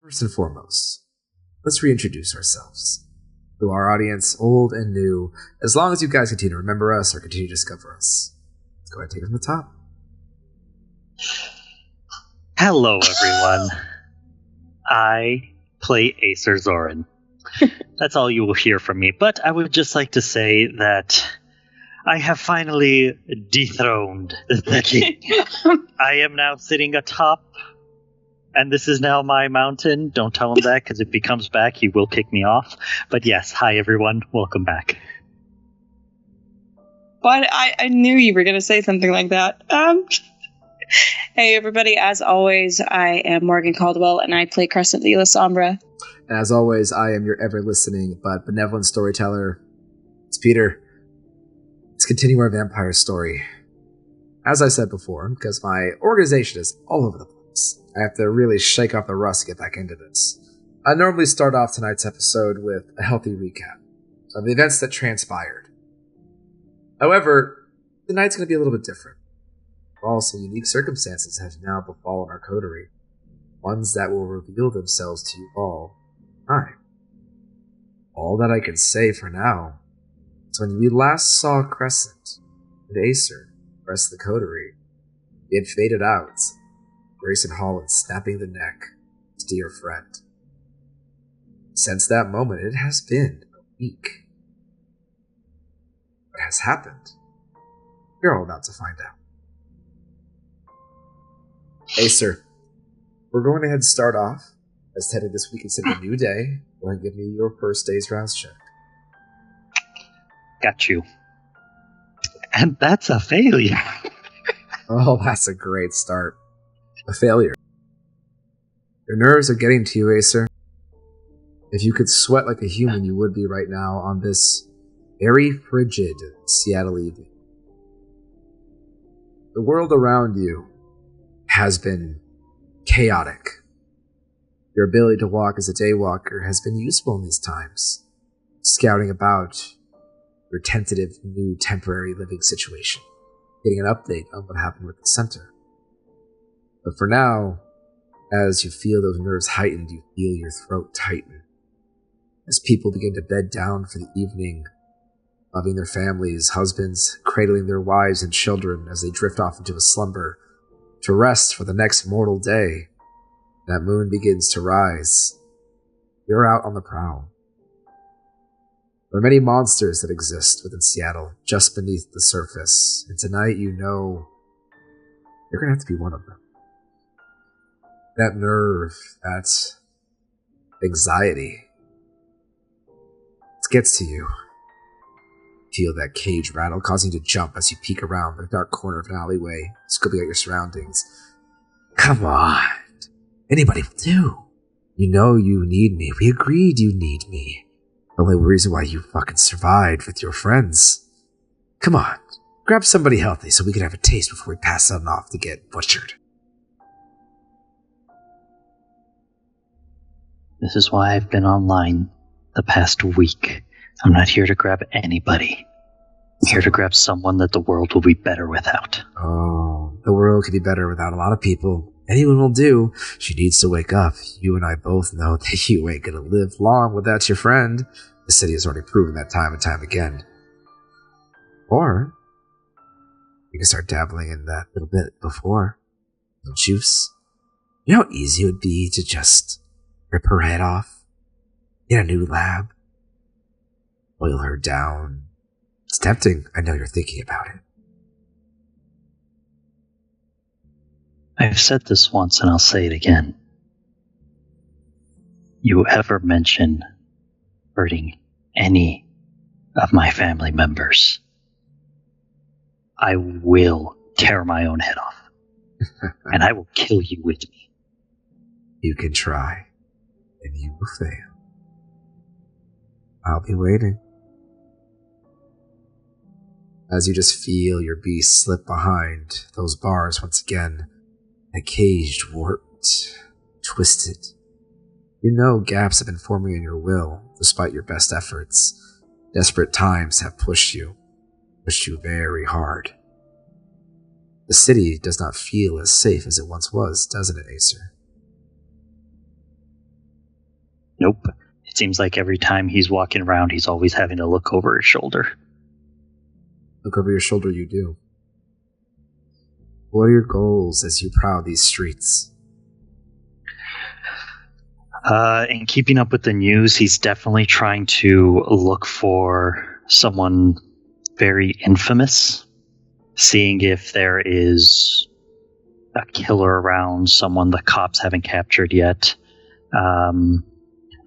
First and foremost, let's reintroduce ourselves. To our audience, old and new, as long as you guys continue to remember us or continue to discover us. Let's go ahead and take it from the top. Hello, everyone. I play Acer Zoran. That's all you will hear from me, but I would just like to say that I have finally dethroned the king. I am now sitting atop, and this is now my mountain. Don't tell him that, because if he comes back, he will kick me off. But yes, hi everyone, welcome back. But I knew you were going to say something like that. Hey everybody, as always, I am Morgan Caldwell, and I play Crescent de la Sombra. And as always, I am your ever-listening but benevolent storyteller. It's Peter. Let's continue our vampire story. As I said before, because my organization is all over the place, I have to really shake off the rust to get back into this. I normally start off tonight's episode with a healthy recap of the events that transpired. However, tonight's going to be a little bit different. Also, unique circumstances have now befallen our coterie, ones that will reveal themselves to you all in time. All that I can say for now is when we last saw Crescent and Acer rest the coterie, he had faded out, Grayson Holland snapping the neck of his dear friend. Since that moment, it has been a week. What has happened? You're all about to find out. Acer, we're going ahead and start off. As today this week is a new day, go ahead and give me your first day's rouse check. Got you. And that's a failure. Oh, that's a great start. A failure. Your nerves are getting to you, Acer. If you could sweat like a human, you would be right now on this very frigid Seattle evening. The world around you has been chaotic. Your ability to walk as a daywalker has been useful in these times, scouting about your tentative new temporary living situation, getting an update on what happened with the center. But for now, as you feel those nerves heightened, you feel your throat tighten. As people begin to bed down for the evening, loving their families, husbands, cradling their wives and children as they drift off into a slumber, to rest for the next mortal day, that moon begins to rise. You're out on the prowl. There are many monsters that exist within Seattle, just beneath the surface, and tonight you know you're going to have to be one of them. That nerve, that anxiety, it gets to you. Feel that cage rattle, causing you to jump as you peek around the dark corner of an alleyway, scoping out your surroundings. Come on. Anybody will do. You know you need me. We agreed you need me. The only reason why you fucking survived with your friends. Come on. Grab somebody healthy so we can have a taste before we pass on off to get butchered. This is why I've been online the past week. I'm not here to grab anybody. I'm here to grab someone that the world will be better without. Oh, the world could be better without a lot of people. Anyone will do. She needs to wake up. You and I both know that you ain't gonna live long without your friend. The city has already proven that time and time again. Or you can start dabbling in that little bit before. No juice. You know how easy it would be to just rip her head off? Get a new lab? Boil her down. It's tempting. I know you're thinking about it. I've said this once and I'll say it again. You ever mention hurting any of my family members, I will tear my own head off. And I will kill you with me. You can try, and you will fail. I'll be waiting. As you just feel your beast slip behind those bars once again, a caged, warped, twisted. You know gaps have been forming in your will, despite your best efforts. Desperate times have pushed you very hard. The city does not feel as safe as it once was, doesn't it, Acer? Nope. It seems like every time he's walking around, he's always having to look over his shoulder. Look over your shoulder, you do. What are your goals as you prowl these streets? In keeping up with the news, he's definitely trying to look for someone very infamous, seeing if there is a killer around, someone the cops haven't captured yet.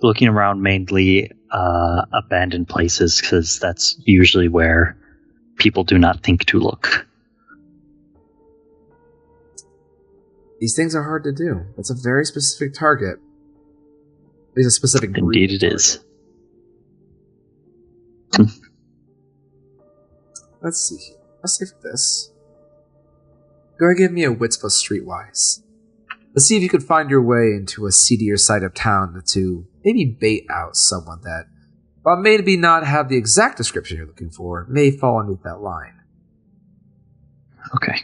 Looking around mainly abandoned places, because that's usually where people do not think to look. These things are hard to do. It's a very specific target. It's a specific breed. Indeed it target. is. Let's see here. Let's see for this. Go ahead and give me a wits plus streetwise. Let's see if you could find your way into a seedier side of town to maybe bait out someone that, while maybe not have the exact description you're looking for, may fall underneath that line. Okay.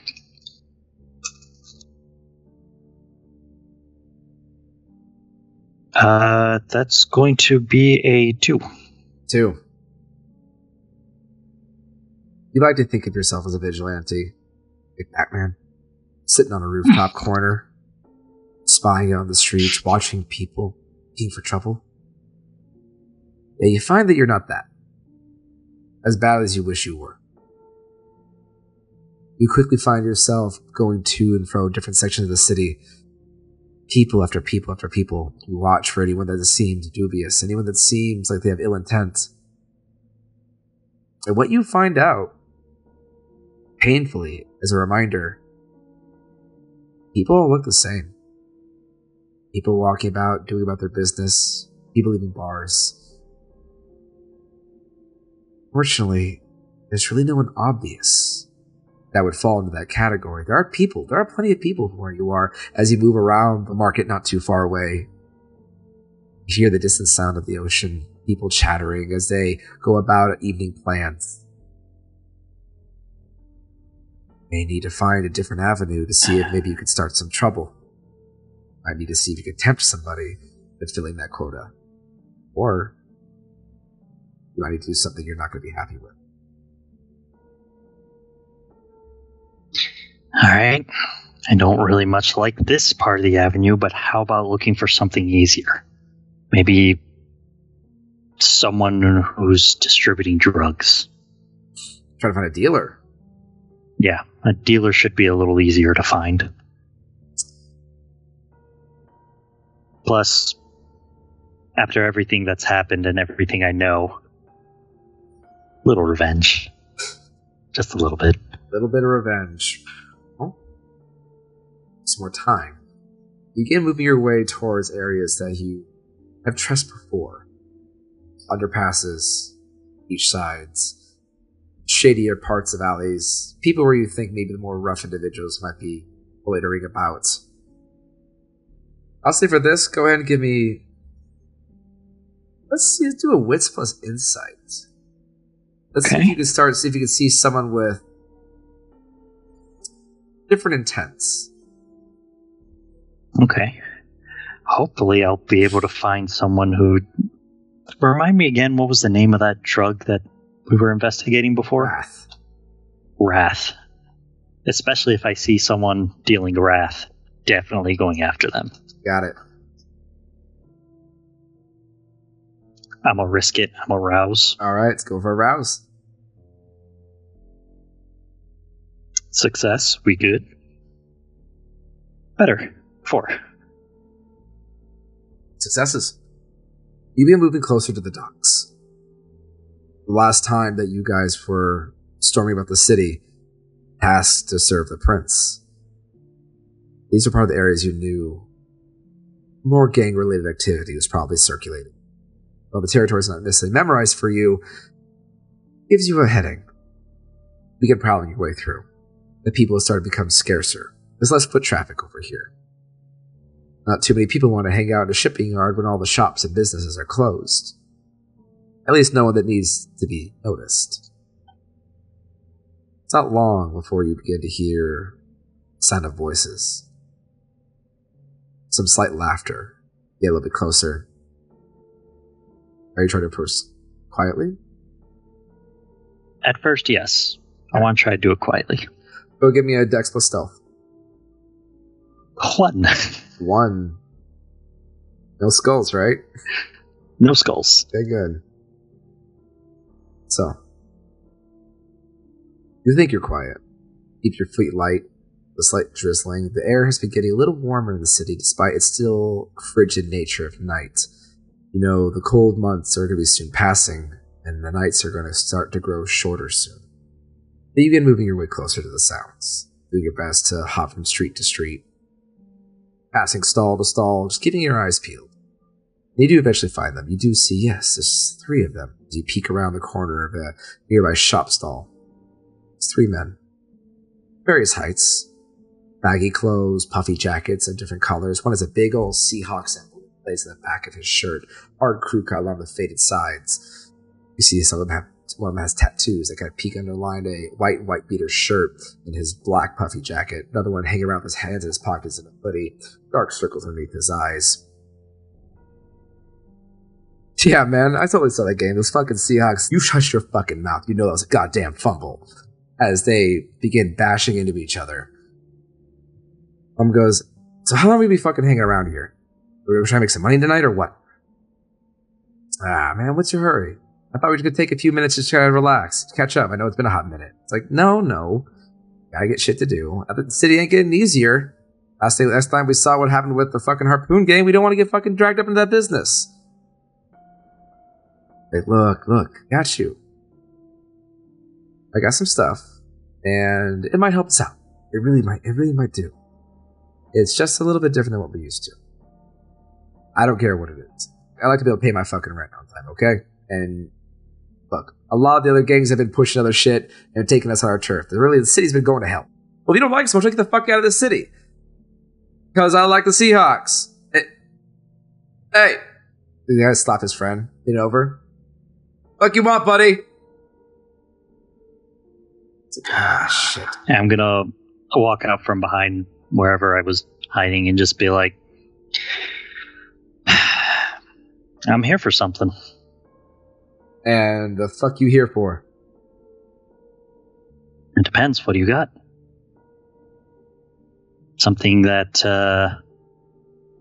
That's going to be a 2. 2. You like to think of yourself as a vigilante, like Batman, sitting on a rooftop corner, spying out on the streets, watching people, looking for trouble. Yeah, you find that you're not that. As bad as you wish you were. You quickly find yourself going to and fro different sections of the city. People after people after people. You watch for anyone that seems dubious, anyone that seems like they have ill intent. And what you find out, painfully, as a reminder, people all look the same. People walking about, doing about their business, people leaving bars. Fortunately, there's really no one obvious that would fall into that category. There are plenty of people where you are as you move around the market not too far away. You hear the distant sound of the ocean, people chattering as they go about evening plans. You may need to find a different avenue to see if maybe you could start some trouble. Might need to see if you could tempt somebody into filling that quota. Or you might need to do something you're not going to be happy with. Alright. I don't really much like this part of the avenue, but how about looking for something easier? Maybe someone who's distributing drugs. Trying to find a dealer. Yeah, a dealer should be a little easier to find. Plus, after everything that's happened and everything I know, little revenge. Just a little bit. A little bit of revenge. Oh. Some more time. You begin moving your way towards areas that you have trust before. Underpasses, beach sides, shadier parts of alleys, people where you think maybe the more rough individuals might be loitering about. I'll say for this, go ahead and give me... Let's do a wits plus insight. Let's see if you can see if you can see someone with different intents. Okay. Hopefully I'll be able to find someone who... Remind me again, what was the name of that drug that we were investigating before? Wrath. Especially if I see someone dealing wrath, definitely going after them. Got it. I'm gonna risk it. I'm gonna rouse. Alright, let's go for a rouse. Success. We good? Better. 4. Successes. You begin moving closer to the docks. The last time that you guys were storming about the city, tasked to serve the prince. These are part of the areas you knew more gang-related activity was probably circulating. While the territory is not necessarily memorized for you, it gives you a heading. You begin prowling your way through. The people have started to become scarcer. There's less foot traffic over here. Not too many people want to hang out in a shipping yard when all the shops and businesses are closed. At least no one that needs to be noticed. It's not long before you begin to hear the sound of voices. Some slight laughter. Get a little bit closer. Are you trying to approach quietly? At first, yes. I want to try to do it quietly. Go give me a Dex plus Stealth. 1. 1. No skulls, right? No skulls. Okay, good. So, you think you're quiet. Keep your fleet light. The slight drizzling. The air has been getting a little warmer in the city, despite its still frigid nature of night. You know, the cold months are going to be soon passing, and the nights are going to start to grow shorter soon. But you begin moving your way closer to the sounds, doing your best to hop from street to street, passing stall to stall, just keeping your eyes peeled. And you do eventually find them. You do see, yes, there's 3 of them. As you peek around the corner of a nearby shop stall, it's 3 men. Various heights. Baggy clothes, puffy jackets of different colors. One has a big old Seahawks emblem placed in the back of his shirt. Hard crew cut along the faded sides. You see one of them has tattoos that kind of peek underlined a white beater shirt and his black puffy jacket. Another one hanging around with his hands in his pockets in a hoodie. Dark circles underneath his eyes. Yeah, man, I totally saw that game. Those fucking Seahawks. You shut your fucking mouth. You know that was a goddamn fumble. As they begin bashing into each other. Goes, so how long will we be fucking hanging around here? Are we trying to make some money tonight or what? Ah, man, what's your hurry? I thought we could take a few minutes to try to relax, to catch up. I know it's been a hot minute. It's like, no. Gotta get shit to do. The city ain't getting easier. Last time we saw what happened with the fucking harpoon game, we don't want to get fucking dragged up into that business. Hey, look, got you. I got some stuff, and it might help us out. It really might do. It's just a little bit different than what we're used to. I don't care what it is. I like to be able to pay my fucking rent on time, okay? And look, a lot of the other gangs have been pushing other shit and taking us on our turf. The city's been going to hell. Well, if you don't like us, why don't you get the fuck out of the city? Because I like the Seahawks. Hey! The guy slapped his friend. Lean over. What you want, buddy? It's like, shit. I'm gonna walk out from behind wherever I was hiding and just be like, I'm here for something. And the fuck you here for? It depends. What do you got? Something that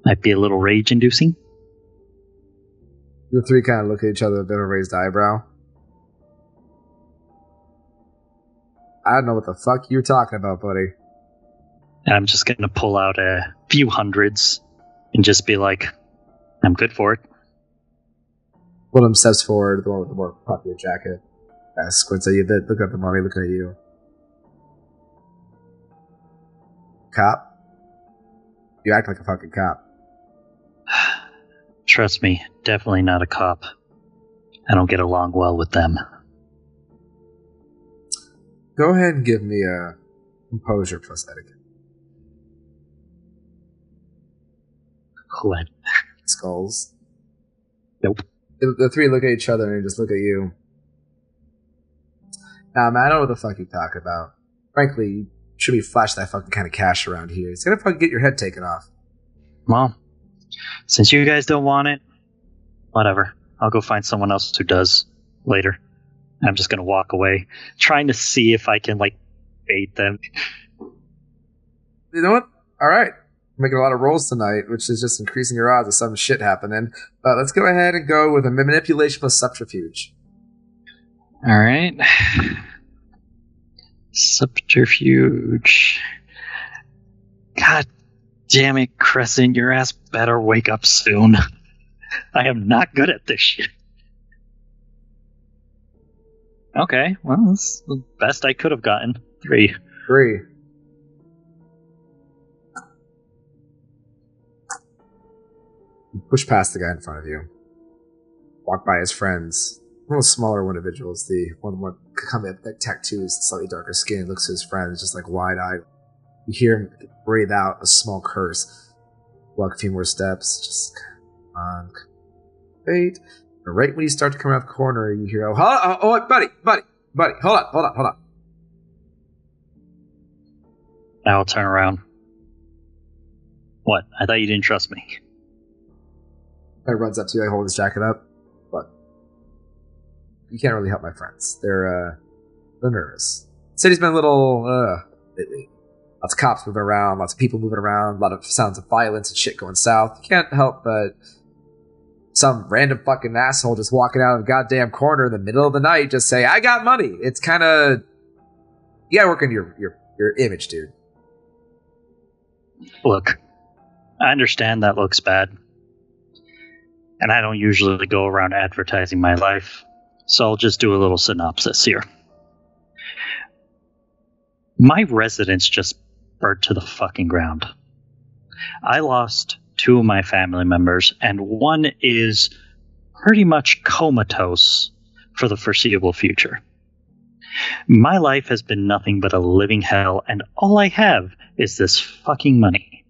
might be a little rage-inducing? The 3 kind of look at each other with a bit of a raised eyebrow. I don't know what the fuck you're talking about, buddy. And I'm just going to pull out a few hundreds and just be like, I'm good for it. One of them steps forward, the one with the more popular jacket. Squints at you a bit, look at the money, look at you. Cop? You act like a fucking cop. Trust me, definitely not a cop. I don't get along well with them. Go ahead and give me a composure plus etiquette. What? Skulls. Nope. The 3 look at each other and just look at you. Nah, man, I don't know what the fuck you talk about. Frankly, you should be flashing that fucking kind of cash around here. It's gonna fucking get your head taken off. Well, since you guys don't want it, whatever. I'll go find someone else who does later. I'm just gonna walk away, trying to see if I can, bait them. You know what? Alright. Making a lot of rolls tonight, which is just increasing your odds of some shit happening. Let's go ahead and go with a manipulation plus subterfuge. Alright. Subterfuge. God damn it, Crescent, your ass better wake up soon. I am not good at this shit. Okay, well, that's the best I could have gotten. 3. You push past the guy in front of you. Walk by his friends. One of the smaller individuals, the one more come in like tattoos, slightly darker skin, looks at his friends just like wide-eyed. You hear him breathe out a small curse. Walk a few more steps, just on. Wait. And right when you start to come around the corner, you hear, oh, buddy, hold on. I'll turn around. What? I thought you didn't trust me. Guy runs up to you, holding his jacket up. What? you can't really help my friends. They're nervous. City's been a little lately. Lots of cops moving around, lots of people moving around, a lot of sounds of violence and shit going south. You can't help but some random fucking asshole just walking out of the goddamn corner in the middle of the night just say, I got money. It's kind of... You gotta work on your image, dude. Look, I understand that looks bad. And I don't usually go around advertising my life, so I'll just do a little synopsis here. My residence just burnt to the fucking ground. I lost 2 of my family members, and one is pretty much comatose for the foreseeable future. My life has been nothing but a living hell, and all I have is this fucking money.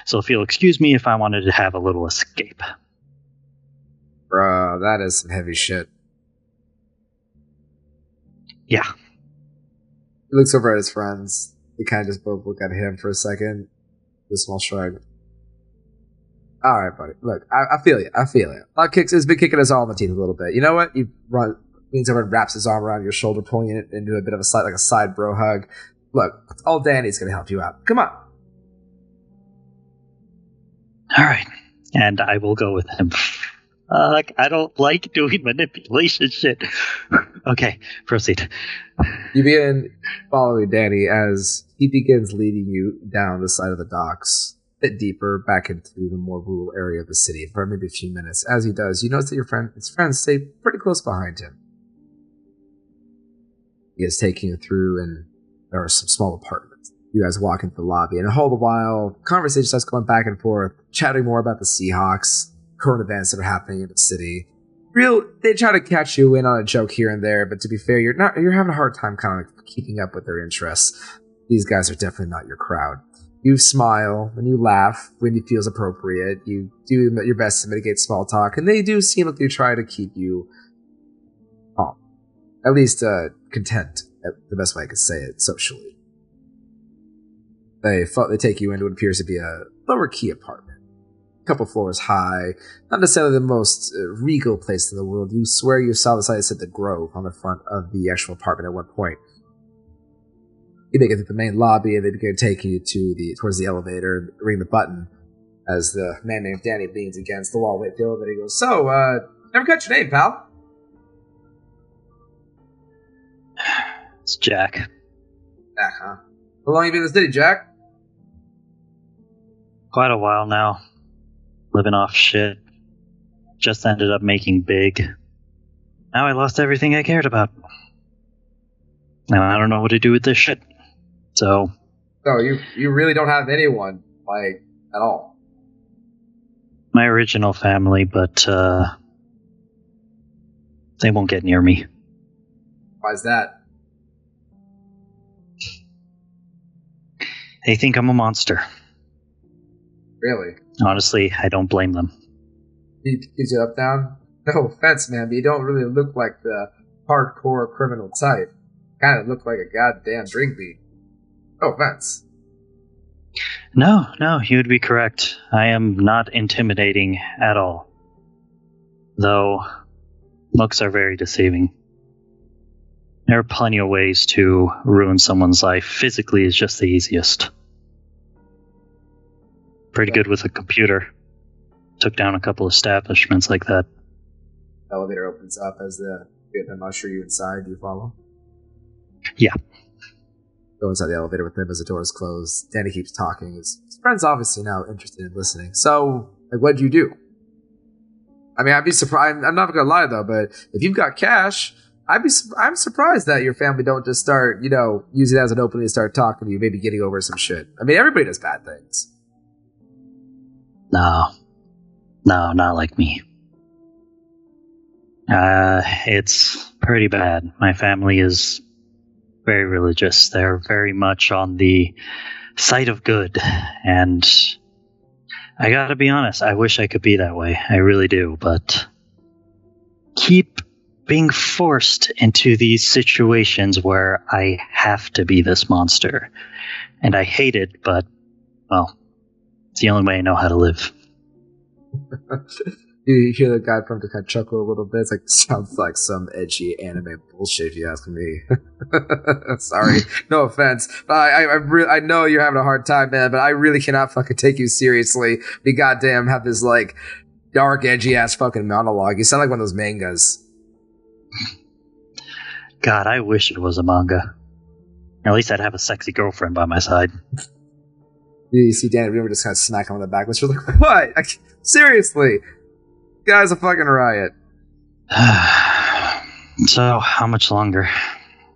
So if you'll excuse me if I wanted to have a little escape. Bruh, that is some heavy shit. Yeah. He looks over at his friends. They kind of just both look at him for a second. With a small shrug. Alright, buddy. Look, I feel you. It's been kicking us all in the teeth a little bit. You know what? Leans over and wraps his arm around your shoulder, pulling it into a bit of a side bro hug. Look, all Danny's gonna help you out. Come on. Alright. And I will go with him. I don't like doing manipulation shit. Okay, proceed. You begin following Danny as he begins leading you down the side of the docks, a bit deeper back into the more rural area of the city for maybe a few minutes. As he does, you notice that his friends stay pretty close behind him. He is taking you through, and there are some small apartments. You guys walk into the lobby, and all the while, conversation starts going back and forth, chatting more about the Seahawks, current events that are happening in the city. They try to catch you in on a joke here and there, but to be fair, you're having a hard time kind of keeping up with their interests. These guys are definitely not your crowd. You smile and you laugh when it feels appropriate. You do your best to mitigate small talk, and they do seem like they try to keep you calm, at least content. The best way I could say it socially. They take you into what appears to be a lower key apartment. Couple floors high, not necessarily the most regal place in the world. You swear you saw the sign that said the Grove on the front of the actual apartment at one point. You make it to the main lobby, and they begin taking you towards the elevator and ring the button as the man named Danny leans against the wall with the elevator. He goes, "So, never got your name, pal." It's Jack. Jack, huh? How long you been in the city, Jack? Quite a while now. Living off shit. Just ended up making big. Now I lost everything I cared about. And I don't know what to do with this shit. So you really don't have anyone, at all? My original family, but they won't get near me. Why's that? They think I'm a monster. Really? Honestly, I don't blame them. He gives you up down? No offense, man, but you don't really look like the hardcore criminal type. Kind of look like a goddamn drink beat. No offense. No, you would be correct. I am not intimidating at all. Though, looks are very deceiving. There are plenty of ways to ruin someone's life. Physically is just the easiest. Pretty good with a computer. Took down a couple establishments like that. The elevator opens up as the VtM usher you inside. Do you follow? Yeah. Go inside the elevator with him as the doors close. Danny keeps talking. His friend's obviously now interested in listening. So, what'd you do? I mean, I'd be surprised. I'm not gonna lie though, but if you've got cash, I'm surprised that your family don't just start, use it as an opening to start talking to you, maybe getting over some shit. I mean, everybody does bad things. No, not like me. It's pretty bad. My family is very religious. They're very much on the side of good. And I gotta be honest, I wish I could be that way. I really do. But keep being forced into these situations where I have to be this monster. And I hate it, but, well, it's the only way I know how to live. You hear the guy from to kind of chuckle a little bit. It's like, sounds like some edgy anime bullshit if you ask me. Sorry, no offense. But I know you're having a hard time, man, but I really cannot fucking take you seriously. You goddamn have this, like, dark, edgy ass fucking monologue. You sound like one of those mangas. God, I wish it was a manga. At least I'd have a sexy girlfriend by my side. You see Danny River just kind of smack him on the back. But you're like, what? Seriously? Guy's a fucking riot. So, how much longer?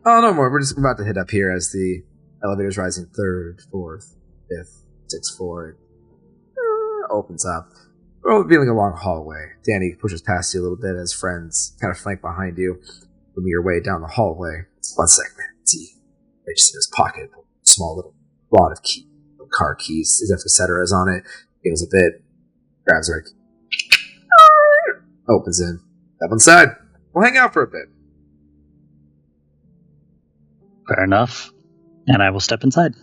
Oh, no more. We're just about to hit up here as the elevator's rising 3rd, 4th, 5th, 6th floor. Opens up. We're revealing a long hallway. Danny pushes past you a little bit as friends kind of flank behind you. Moving your way down the hallway. 1 second. See, reaches in his pocket. Small little wad of keys. Car keys. His etc. is on it. Giggles a bit. Grabs her. Opens in. Step inside. We'll hang out for a bit. Fair enough. And I will step inside.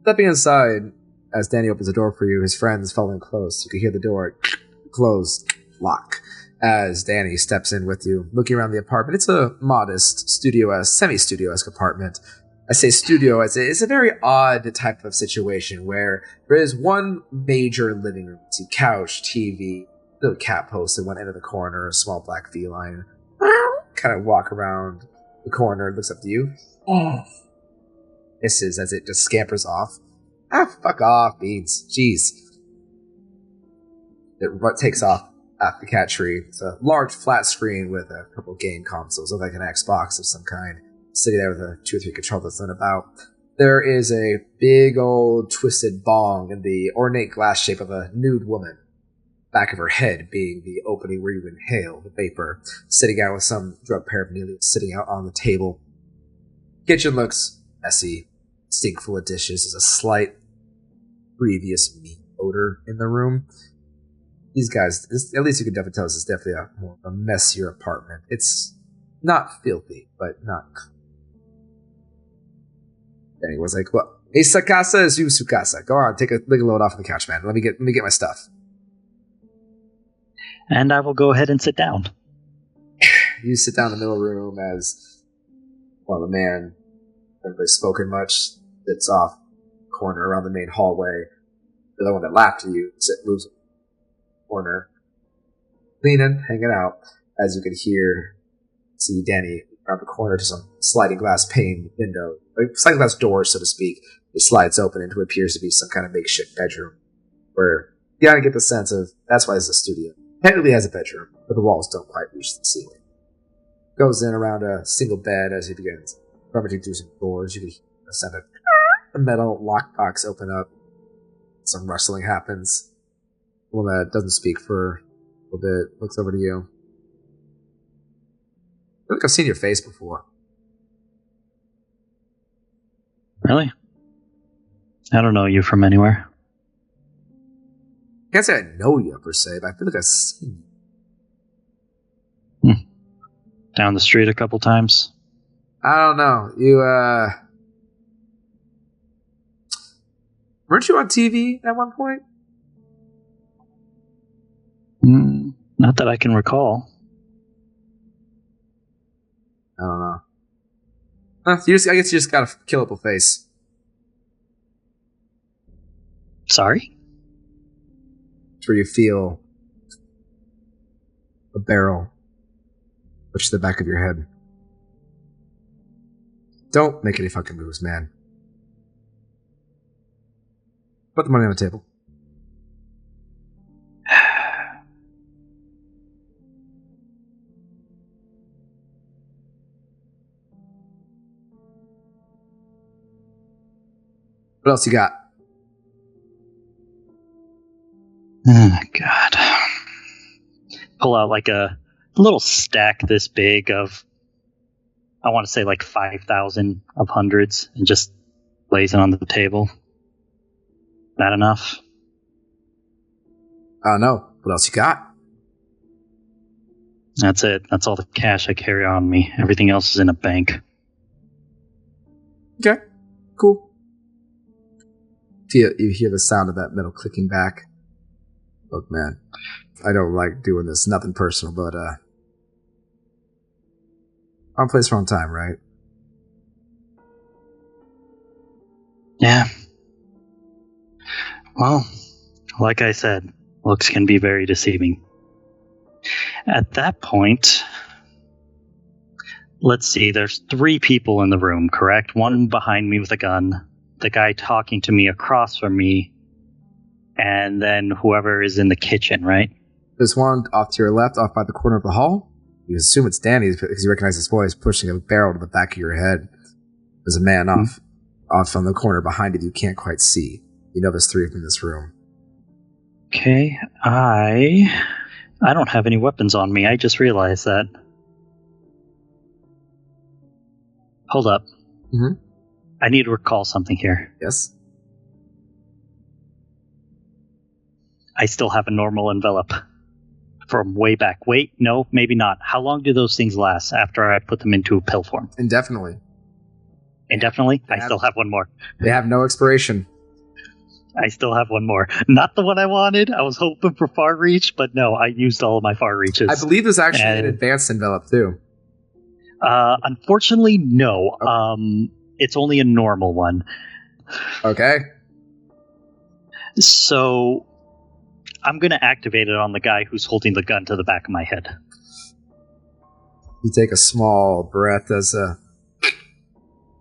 Stepping inside, as Danny opens the door for you, his friends following close. You can hear the door close, lock, as Danny steps in with you, looking around the apartment. It's a modest, studio-esque, semi-studio-esque apartment. I say studio as it's a very odd type of situation where there is one major living room. See couch, TV, little cat post at one end of the corner, a small black feline. Kind of walk around the corner, looks up to you. Hisses as it just scampers off. Fuck off, Beans. Jeez. It takes off at the cat tree. It's a large flat screen with a couple game consoles, look like an Xbox of some kind, sitting there with a 2 or 3 controllers thrown about. There is a big old twisted bong in the ornate glass shape of a nude woman. Back of her head being the opening where you inhale the vapor, sitting out with some drug paraphernalia sitting out on the table. Kitchen looks messy, sink full of dishes. There's a slight previous meat odor in the room. These guys, at least you can definitely tell this is definitely a more of a messier apartment. It's not filthy, but not clean. Then he was like, well, esa casa is you su casa. Go on, take a load off on the couch, man. Let me get my stuff. And I will go ahead and sit down. You sit down in the middle of the room as, well, the man, everybody's spoken much, sits off corner around the main hallway. The other one that laughed at you moves corner, leaning, hanging out, as you can see Danny around the corner to some sliding glass pane window, like sliding glass door, so to speak. It slides open into what appears to be some kind of makeshift bedroom, where you gotta get the sense of that's why it's a studio. Technically has a bedroom, but the walls don't quite reach the ceiling. Goes in around a single bed as he begins rummaging through some doors. You can hear the sound of a metal lockbox open up. Some rustling happens. The woman that doesn't speak for a little bit looks over to you. I feel like I've seen your face before. Really? I don't know you from anywhere. I can't say I know you per se, but I feel like I've seen you. Down the street a couple times? I don't know. You, weren't you on TV at one point? Not that I can recall. I don't know. I guess you just got a killable face. Sorry? It's where you feel a barrel push to the back of your head. Don't make any fucking moves, man. Put the money on the table. What else you got? Oh, God. Pull out like a little stack this big of, I want to say like 5,000 of hundreds, and just lays it on the table. That enough? No. What else you got? That's it. That's all the cash I carry on me. Everything else is in a bank. Okay. Cool. You hear the sound of that metal clicking back. Look, man. I don't like doing this. Nothing personal, but wrong place, wrong time, right? Yeah. Well, like I said, looks can be very deceiving. At that point, let's see, there's 3 people in the room, correct? One behind me with a gun, the guy talking to me across from me, and then whoever is in the kitchen, right? There's one off to your left, off by the corner of the hall. You assume it's Danny because you recognize his voice pushing a barrel to the back of your head. There's a man off on the corner behind you can't quite see. You know there's 3 of them in this room. Okay, I don't have any weapons on me. I just realized that. Hold up. Mm-hmm. I need to recall something here. Yes? I still have a normal envelope from way back. Wait, no, maybe not. How long do those things last after I put them into pill form? Indefinitely. Indefinitely? I still have one more. They have no expiration. I still have one more. Not the one I wanted. I was hoping for far reach, but no, I used all of my far reaches. I believe there's actually an advanced envelope, too. Unfortunately, no. It's only a normal one. Okay. So I'm going to activate it on the guy who's holding the gun to the back of my head. You take a small breath as a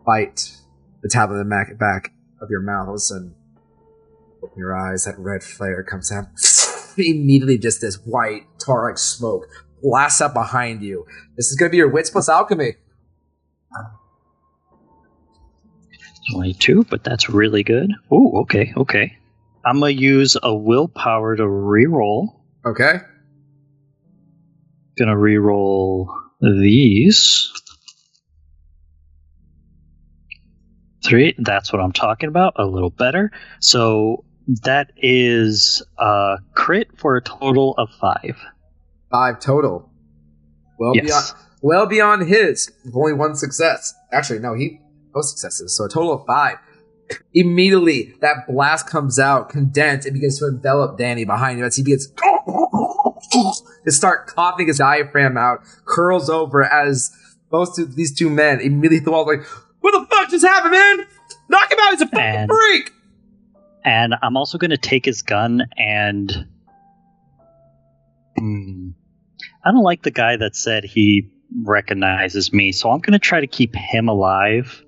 bite the tablet in the back of your mouth. All of a sudden, open your eyes, that red flare comes out. Immediately, just this white, tar-like smoke blasts up behind you. This is going to be your wits plus alchemy. 22, but that's really good. Ooh, okay. I'm going to use a willpower to reroll. Okay. Going to reroll these. 3, that's what I'm talking about. A little better. So that is a crit for a total of 5. 5 total. Well beyond his. With only 1 success. Actually, no, no successes. So a total of 5. Immediately, that blast comes out, condensed, and begins to envelop Danny behind him as he begins to start coughing his diaphragm out, curls over as both of these 2 men immediately hit the wall like, what the fuck just happened, man? Knock him out, he's a fucking freak! And I'm also going to take his gun and... I don't like the guy that said he recognizes me, so I'm going to try to keep him alive.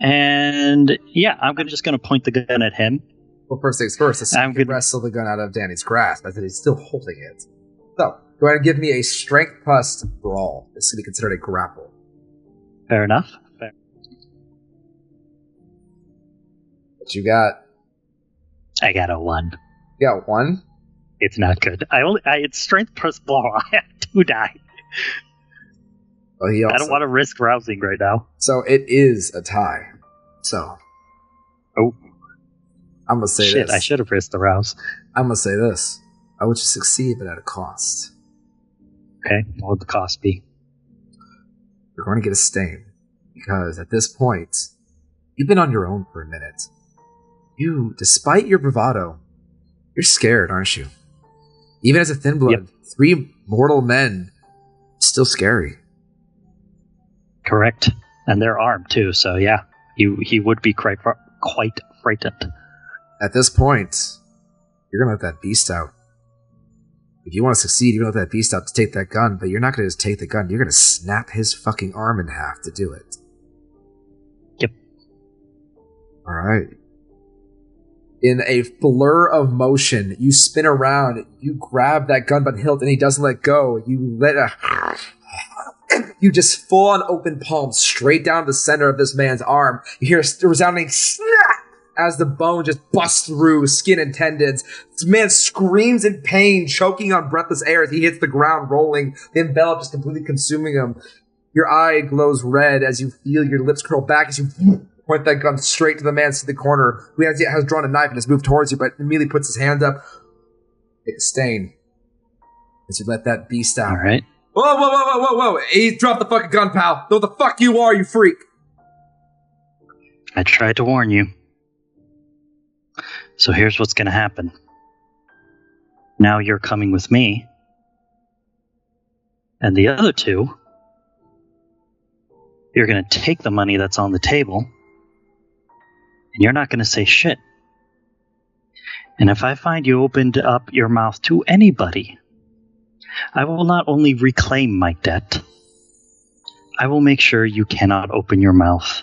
And yeah, I'm just going to point the gun at him. Well, first things first, you can wrestle the gun out of Danny's grasp, as he's still holding it. So, go ahead and give me a strength plus brawl. This is going to be considered a grapple. Fair enough. What you got? I got a 1. You got 1? It's not good. It's strength plus brawl. I have 2 die. Well, I don't want to risk rousing right now. So it is a tie. So. Oh. I'm going to say this. I should have risked the rouse. I'm going to say this. I want you to succeed, but at a cost. Okay. What would the cost be? You're going to get a stain. Because at this point, you've been on your own for a minute. You, despite your bravado, you're scared, aren't you? Even as a thin blood, 3 mortal men, still scary. Correct. And they're armed too, so yeah. He would be quite frightened. At this point, you're going to let that beast out. If you want to succeed, you're going to let that beast out to take that gun, but you're not going to just take the gun, you're going to snap his fucking arm in half to do it. Yep. Alright. In a blur of motion, you spin around, you grab that gun by the hilt, and he doesn't let go. You just full on open palm straight down the center of this man's arm. You hear a resounding snap as the bone just busts through skin and tendons. This man screams in pain, choking on breathless air as he hits the ground, rolling, the envelope just completely consuming him. Your eye glows red as you feel your lips curl back as you point that gun straight to the man in the corner who has drawn a knife and has moved towards you, but immediately puts his hand up. Take a stain as you let that beast out. All right. Whoa. He dropped the fucking gun, pal. Know the fuck you are, you freak. I tried to warn you. So here's what's going to happen. Now you're coming with me. And the other two, you're going to take the money that's on the table, and you're not going to say shit. And if I find you opened up your mouth to anybody, I will not only reclaim my debt, I will make sure you cannot open your mouth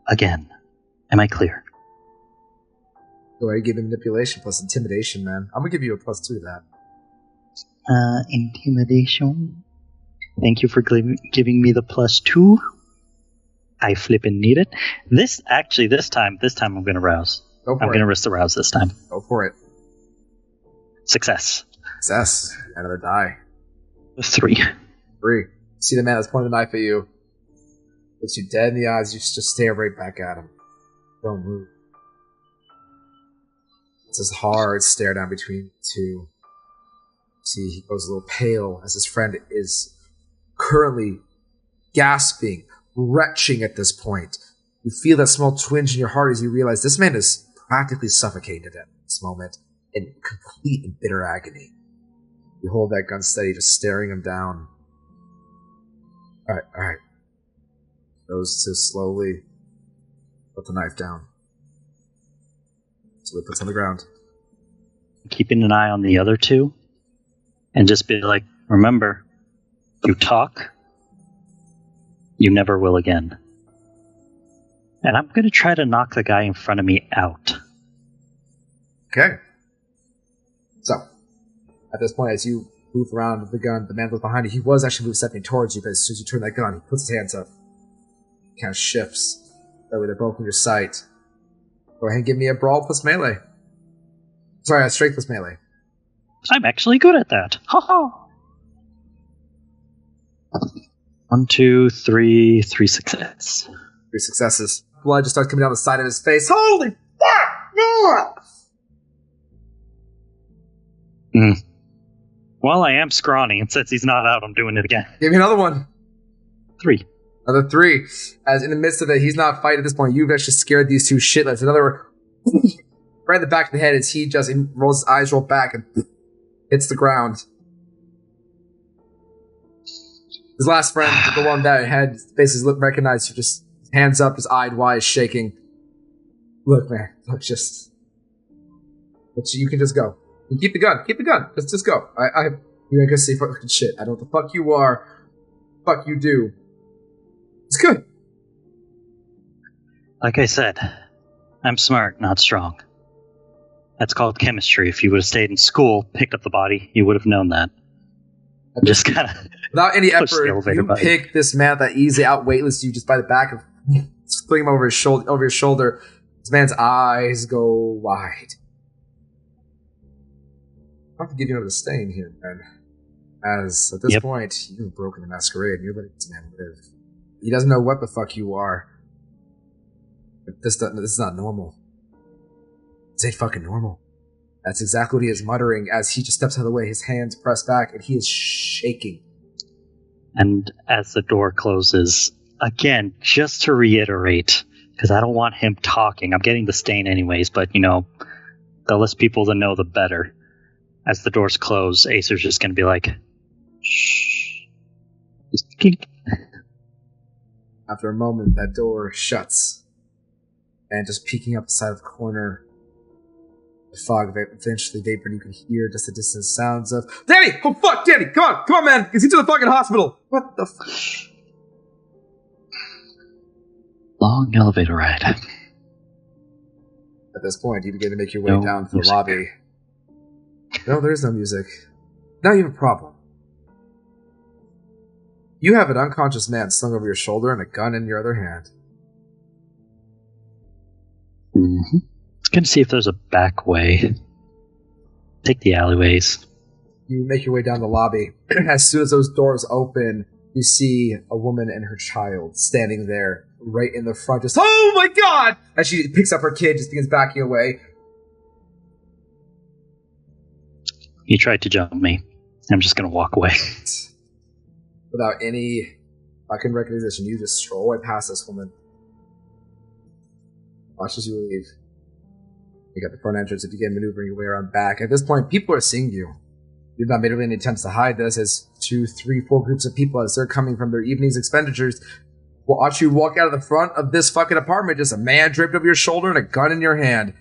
again. Am I clear? Go ahead and give me manipulation plus intimidation, man. I'm going to give you a +2 to that. Intimidation. Thank you for giving me the +2. I flippin' need it. This time I'm going to rouse. Go for I'm it. going to risk the rouse this time. Go for it. Success. Success. Another die. 3. 3. See the man that's pointing the knife at you. Looks you dead in the eyes. You just stare right back at him. Don't move. It's this hard stare down between the two. See, he goes a little pale as his friend is currently gasping, retching at this point. You feel that small twinge in your heart as you realize this man is practically suffocating to death at this moment in complete and bitter agony. You hold that gun steady, just staring him down. Alright. Goes to slowly put the knife down. So he puts it on the ground. Keeping an eye on the other two, and just be like, remember, you talk, you never will again. And I'm going to try to knock the guy in front of me out. Okay. So, at this point, as you move around with the gun, the man was behind you. He was actually stepping towards you, but as soon as you turn that gun, he puts his hands up. He kind of shifts. That way they're both in your sight. Go ahead and give me a brawl plus melee. Sorry, a strength plus melee. I'm actually good at that. Ha ha! 1, 2, 3, 3 success. 3 successes. Blood just starts coming down the side of his face. Holy fuck! Well, I am scrawny, and since he's not out, I'm doing it again. Give me another one. 3. Another 3. As in the midst of it, he's not fighting at this point. You've actually scared these two shitlets. Another right in the back of the head as he just rolls his eyes, roll back, and hits the ground. His last friend, the one that had basically recognized you, just hands up, just eyed wide, shaking. Look, man, look, you can just go. You keep the gun. Just go. You're gonna say fucking shit. I don't know what the fuck you are. Fuck you do. It's good. Like I said, I'm smart, not strong. That's called chemistry. If you would have stayed in school, picked up the body, you would have known that. Just kind of without any effort, you pick this man that easily outweightless you just by the back of fling him over your shoulder. This man's eyes go wide. I have to give you another stain here, man. As at this point, you've broken the masquerade and you're letting this man live. He doesn't know what the fuck you are. But this is not normal. This ain't fucking normal. That's exactly what he is muttering as he just steps out of the way, his hands pressed back, and he is shaking. And as the door closes, again, just to reiterate, because I don't want him talking. I'm getting the stain anyways, but, the less people to know, the better. As the doors close, Acer's just going to be like, shh. Just kink. After a moment, that door shuts. And just peeking up the side of the corner, the fog eventually vapor, and you can hear just the distant sounds of, Danny! Oh fuck, Danny! Come on, man! Get to the fucking hospital! What the fuck? Long elevator ride. At this point, you begin to make your way down to the lobby. No, there is no music. Now you have a problem. You have an unconscious man slung over your shoulder and a gun in your other hand. Mm-hmm. Gonna see if there's a back way. Take the alleyways. You make your way down the lobby. As soon as those doors open, you see a woman and her child standing there right in the front, just, oh my god! As she picks up her kid, just begins backing away. He tried to jump me. I'm just gonna walk away. Without any fucking recognition, you just stroll right past this woman. Watch as you leave. You got the front entrance and begin maneuvering your way around back. At this point, people are seeing you. You've not made really any attempts to hide this, as 2, 3, 4 groups of people, as they're coming from their evening's expenditures, watch you walk out of the front of this fucking apartment, just a man draped over your shoulder and a gun in your hand.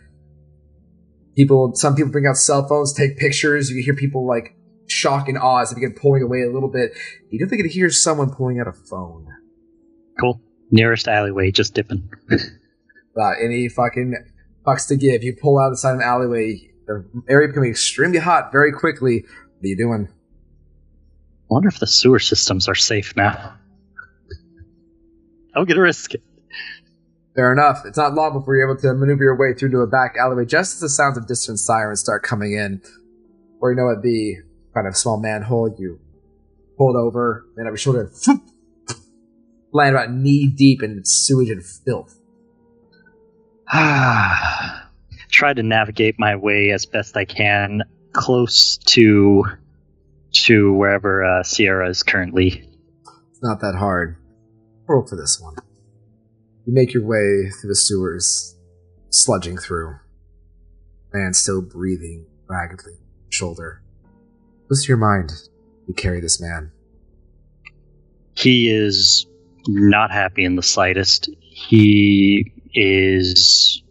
Some people bring out cell phones, take pictures. You hear people like shock and awe as they begin pulling away a little bit. You definitely can hear someone pulling out a phone. Cool. Nearest alleyway, just dipping. Any fucking fucks to give. You pull out the side of an alleyway. The area becoming extremely hot very quickly. What are you doing? I wonder if the sewer systems are safe now. I'm gonna risk it. Fair enough. It's not long before you're able to maneuver your way through to a back alleyway just as the sounds of distant sirens start coming in. Or you know at the kind of small manhole, you pull it over, and over your shoulder, land about knee deep in sewage and filth. Try to navigate my way as best I can close to wherever Sierra is currently. It's not that hard. Roll for this one. You make your way through the sewers, sludging through. Man still breathing raggedly. Shoulder. What's your mind? You carry this man. He is not happy in the slightest. He is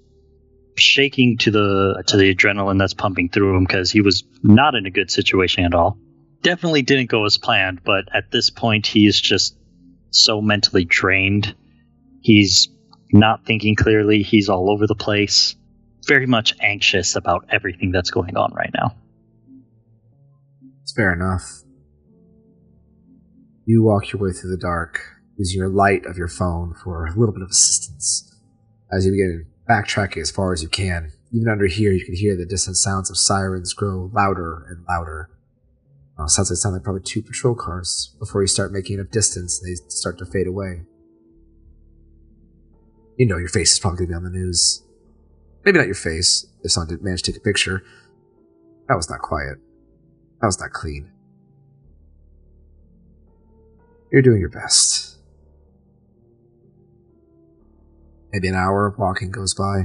shaking to the adrenaline that's pumping through him because he was not in a good situation at all. Definitely didn't go as planned, but at this point he's just so mentally drained. He's not thinking clearly. He's all over the place. Very much anxious about everything that's going on right now. It's fair enough. You walk your way through the dark, using your light of your phone for a little bit of assistance. As you begin backtracking as far as you can, even under here you can hear the distant sounds of sirens grow louder and louder. Sounds like probably 2 patrol cars before you start making enough distance and they start to fade away. You know your face is probably going to be on the news. Maybe not your face, if someone did manage to take a picture. That was not quiet. That was not clean. You're doing your best. Maybe an hour of walking goes by.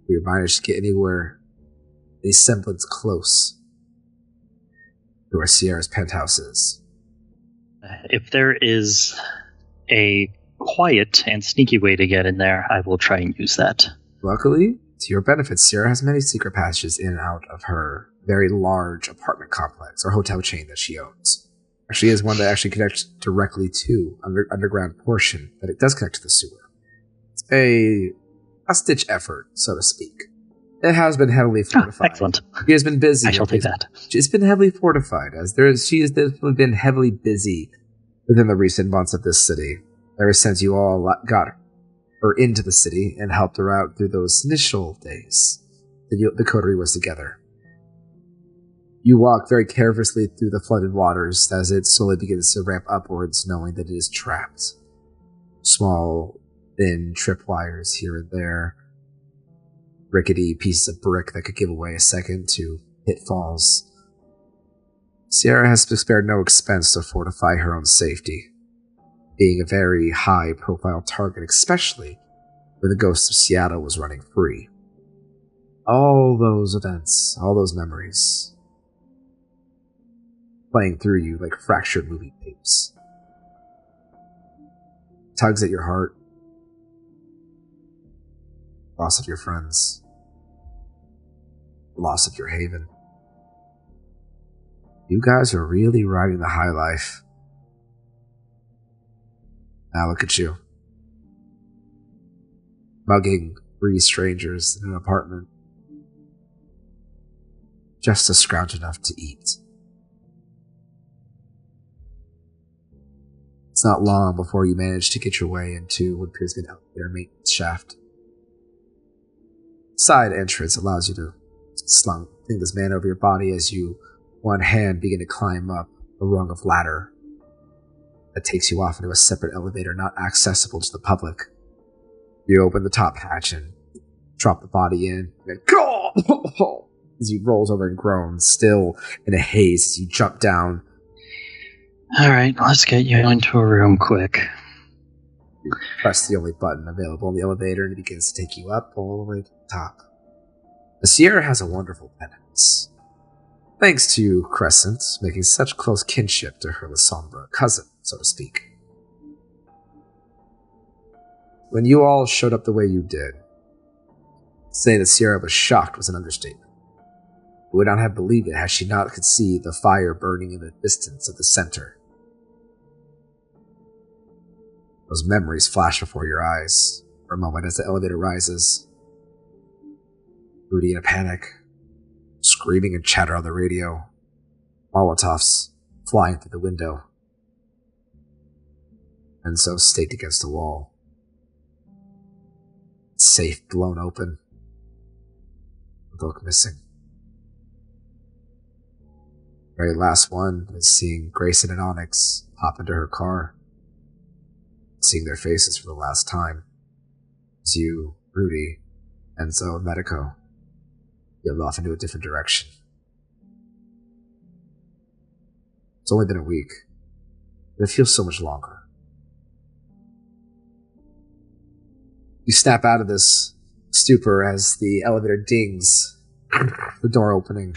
You manage to get anywhere, any semblance close to where Sierra's penthouse is. If there is a quiet and sneaky way to get in there, I will try and use that. Luckily, to your benefit, Sierra has many secret passages in and out of her very large apartment complex or hotel chain that she owns. Actually, is one that actually connects directly to underground portion, but it does connect to the sewer. It's a last-ditch effort, so to speak. It has been heavily fortified. Excellent. She has been busy. I shall take that. She's been heavily fortified, as she has definitely been heavily busy within the recent months of this city. Ever since you all got her into the city and helped her out through those initial days the coterie was together. You walk very carelessly through the flooded waters as it slowly begins to ramp upwards, knowing that it is trapped. Small, thin tripwires here and there. Rickety pieces of brick that could give away a second to pitfalls. Sierra has spared no expense to fortify her own safety, being a very high-profile target, especially when the Ghost of Seattle was running free. All those events, all those memories, playing through you like fractured movie tapes. Tugs at your heart. Loss of your friends. Loss of your haven. You guys are really riding the high life. Now look at you. Mugging 3 strangers in an apartment. Just to scrounge enough to eat. It's not long before you manage to get your way into what appears to be an elevator maintenance shaft. Side entrance allows you to sling this man over your body as you, one hand, begin to climb up a rung of ladder that takes you off into a separate elevator not accessible to the public. You open the top hatch and drop the body in. And as he rolls over and groans, still in a haze as you jump down. Alright, let's get you into a room quick. You press the only button available in the elevator and it begins to take you up all the way to the top. The Sierra has a wonderful penthouse. Thanks to Crescent making such close kinship to her Lasombra cousin, so to speak. When you all showed up the way you did, saying that Sierra was shocked was an understatement. You would not have believed it had she not could see the fire burning in the distance at the center. Those memories flash before your eyes for a moment as the elevator rises. Rudy in a panic, screaming and chatter on the radio. Molotovs flying through the window. Enzo staked against the wall. Safe blown open. Book missing. Very last one is seeing Grayson and Onyx hop into her car. Seeing their faces for the last time. As you, Rudy, Enzo, and Medico yelled off into a different direction. It's only been a week, but it feels so much longer. You snap out of this stupor as the elevator dings, the door opening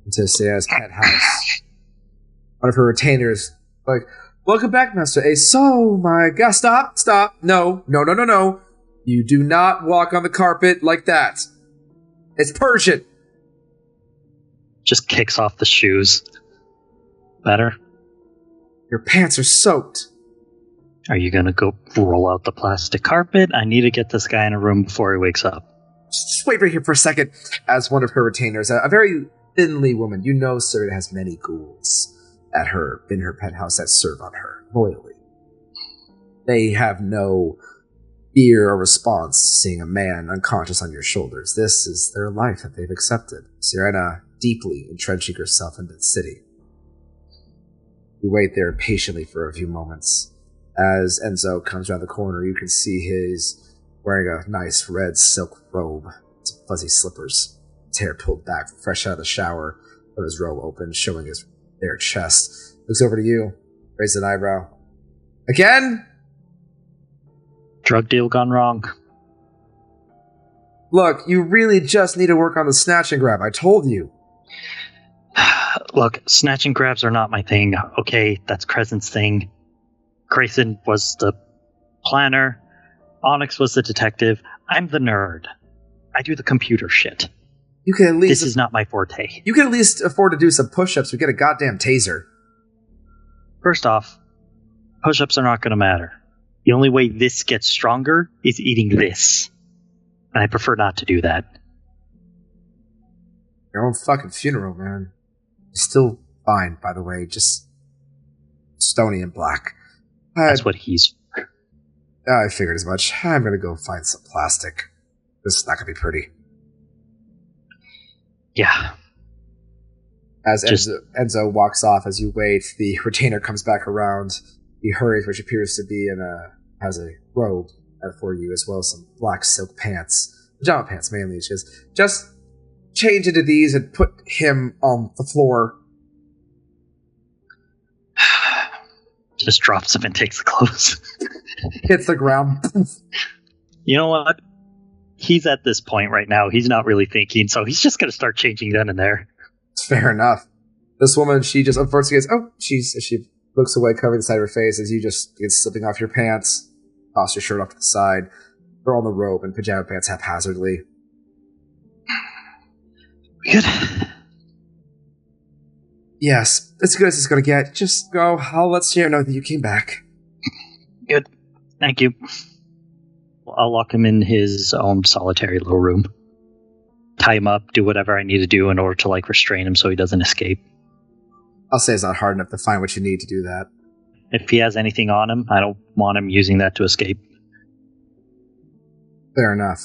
into Sierra's pet house. One of her retainers, like, "Welcome back, Master Ace. So, my God, stop. No. You do not walk on the carpet like that. It's Persian." Just kicks off the shoes. Better? Your pants are soaked. Are you gonna go roll out the plastic carpet? I need to get this guy in a room before he wakes up. Just wait right here for a second. As one of her retainers, a very thinly woman, you know Sarah has many ghouls in her penthouse that serve on her loyally. They have no fear or response seeing a man unconscious on your shoulders. This is their life that they've accepted. Sirena deeply entrenching herself into the city. You wait there patiently for a few moments. As Enzo comes around the corner, you can see he's wearing a nice red silk robe, some fuzzy slippers, his hair pulled back, fresh out of the shower, with his robe open, showing his bare chest. Looks over to you, raises an eyebrow. Again? Drug deal gone wrong. Look, you really just need to work on the snatch and grab. I told you. Look, snatch and grabs are not my thing. Okay, that's Crescent's thing. Grayson was the planner. Onyx was the detective. I'm the nerd. I do the computer shit. You can at least. This is not my forte. You can at least afford to do some push-ups or get a goddamn taser. First off, push-ups are not going to matter. The only way this gets stronger is eating this. And I prefer not to do that. Your own fucking funeral, man. You're still fine, by the way. Just stony and black. That's what he's... I figured as much. I'm gonna go find some plastic. This is not gonna be pretty. Yeah. As Enzo walks off, as you wait, the retainer comes back around. He hurries, which appears to be has a robe for you, as well as some black silk pants. Pajama pants, mainly. She says, "Just change into these and put him on the floor." Just drops him and takes the clothes. Hits the ground. You know what? He's at this point right now. He's not really thinking, so he's just going to start changing then and there. Fair enough. This woman, she just unfortunately goes, she looks away, covering the side of her face, as you just get slipping off your pants, toss your shirt off to the side, throw on the robe and pajama pants haphazardly. Good. Yes, as good as it's going to get. Just go. I'll let Sierra know that you came back. Good. Thank you. Well, I'll lock him in his own solitary little room. Tie him up, do whatever I need to do in order to, restrain him so he doesn't escape. I'll say it's not hard enough to find what you need to do that. If he has anything on him, I don't want him using that to escape. Fair enough.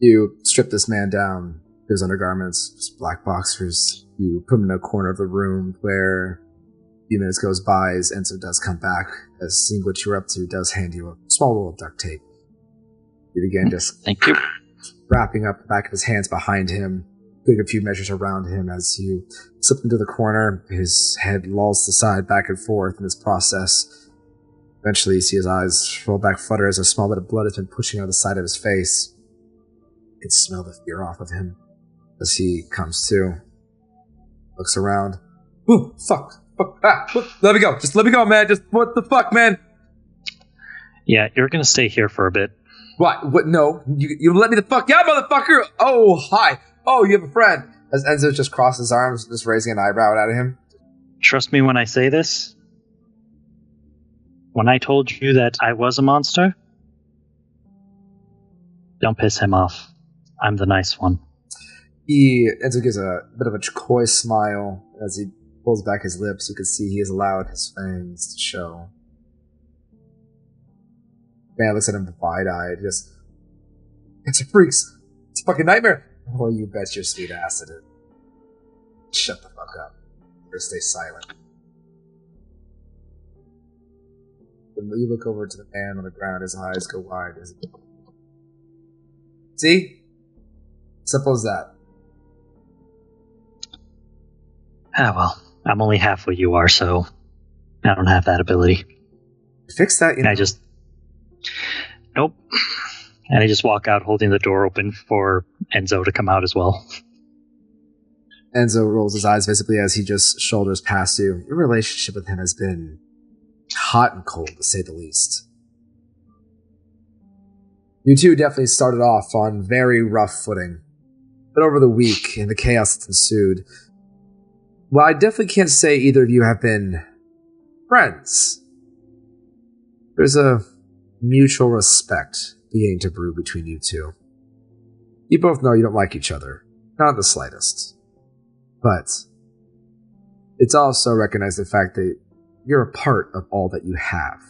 You strip this man down, his undergarments, his black boxers. You put him in a corner of the room where a few minutes goes by as Enzo does come back, as seeing what you're up to does hand you a small roll of duct tape. You begin just Thank you. wrapping up the back of his hands behind him, doing a few measures around him as you slip into the corner. His head lolls to the side, back and forth in this process. Eventually you see his eyes roll back, flutter as a small bit of blood has been pushing out the side of his face. You can smell the fear off of him as he comes to. Looks around. Ooh, fuck. Let me go. Just let me go, man. Just what the fuck, man? Yeah, you're gonna stay here for a bit. What? No. You let me the fuck out, motherfucker! Oh, hi. Oh, you have a friend. As Enzo just crossed his arms, just raising an eyebrow at him. Trust me when I say this. When I told you that I was a monster, don't piss him off. I'm the nice one. Enzo gives a bit of a coy smile as he pulls back his lips. You can see he has allowed his fangs to show. Man looks at him wide-eyed. Just, it's a freaks. It's a fucking nightmare. Oh, you bet your sweet ass it is. Shut the fuck up. Or stay silent. When you look over to the man on the ground, his eyes go wide. See? Simple as that. Ah, well, I'm only half what you are, so I don't have that ability. Fix that, you know. Nope. And I just walk out holding the door open for Enzo to come out as well. Enzo rolls his eyes visibly as he just shoulders past you. Your relationship with him has been hot and cold, to say the least. You two definitely started off on very rough footing. But over the week, and the chaos that ensued, well, I definitely can't say either of you have been friends. There's a mutual respect beginning to brew between you two. You both know you don't like each other. Not the slightest. But it's also recognized the fact that you're a part of all that you have.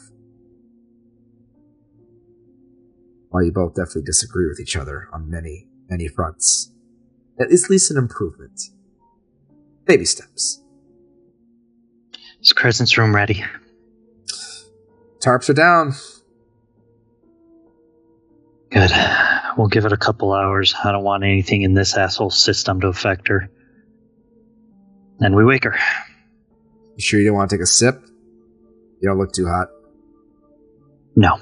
While you both definitely disagree with each other on many, many fronts. At least an improvement. Baby steps. Is Crescent's room ready? Tarps are down. Good. We'll give it a couple hours. I don't want anything in this asshole system to affect her. Then we wake her. You sure you don't want to take a sip? You don't look too hot. No.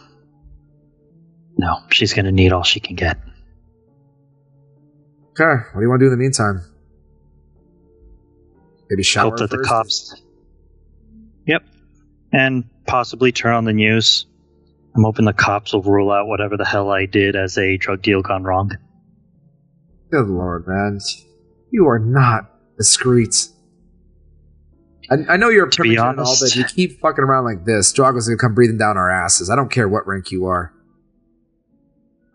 No, she's gonna need all she can get. Okay, what do you want to do in the meantime? Maybe shower Hope that first? the cops... Yep. And possibly turn on the news. I'm hoping the cops will rule out whatever the hell I did as a drug deal gone wrong. Good lord, man. You are not discreet. I know you're a To be premature and all, honest- but if you keep fucking around like this, Drago's gonna come breathing down our asses. I don't care what rank you are.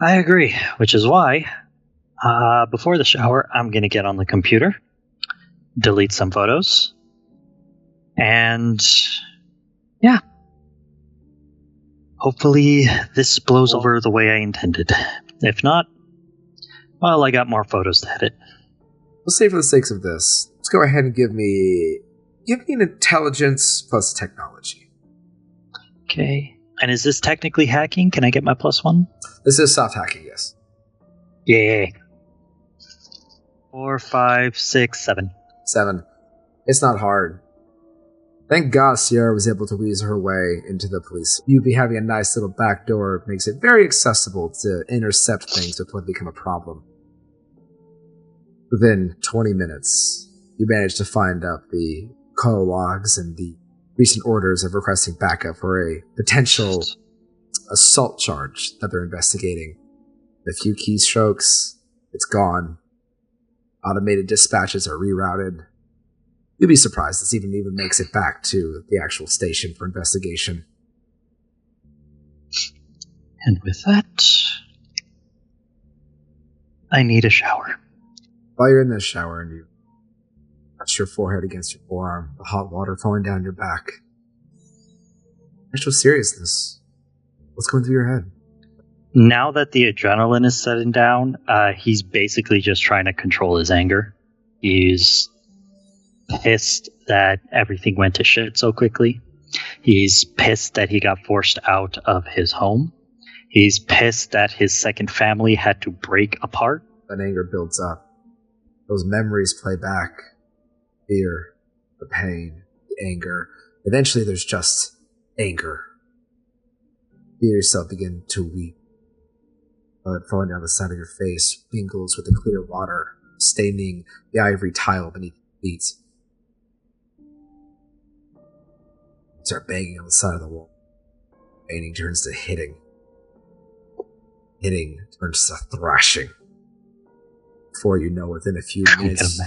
I agree, which is why, before the shower, I'm gonna get on the computer, delete some photos, and yeah. Hopefully this blows over the way I intended. If not, well, I got more photos to edit. Let's say for the sakes of this, let's go ahead and give me an intelligence plus technology. Okay. And is this technically hacking? Can I get my +1? This is soft hacking, yes. Yay. 4, 5, 6, 7. 7. It's not hard. Thank God Sierra was able to weasel her way into the police. You be having a nice little back door makes it very accessible to intercept things before they become a problem. Within 20 minutes, you manage to find out the call logs and the recent orders of requesting backup for a potential assault charge that they're investigating. A few keystrokes, it's gone. Automated dispatches are rerouted. You'll be surprised this even makes it back to the actual station for investigation. And with that, I need a shower. While you're in the shower and you touch your forehead against your forearm, the hot water falling down your back. Actual seriousness. What's going through your head? Now that the adrenaline is setting down, he's basically just trying to control his anger. He's pissed that everything went to shit so quickly. He's pissed that he got forced out of his home. He's pissed that his second family had to break apart. That anger builds up. Those memories play back. Fear, the pain, the anger. Eventually there's just anger. You feel yourself begin to weep. Blood falling down the side of your face mingles with the clear water, staining the ivory tile beneath your feet. Start banging on the side of the wall. Banging turns to hitting. Hitting turns to thrashing. Before you know, within a few minutes,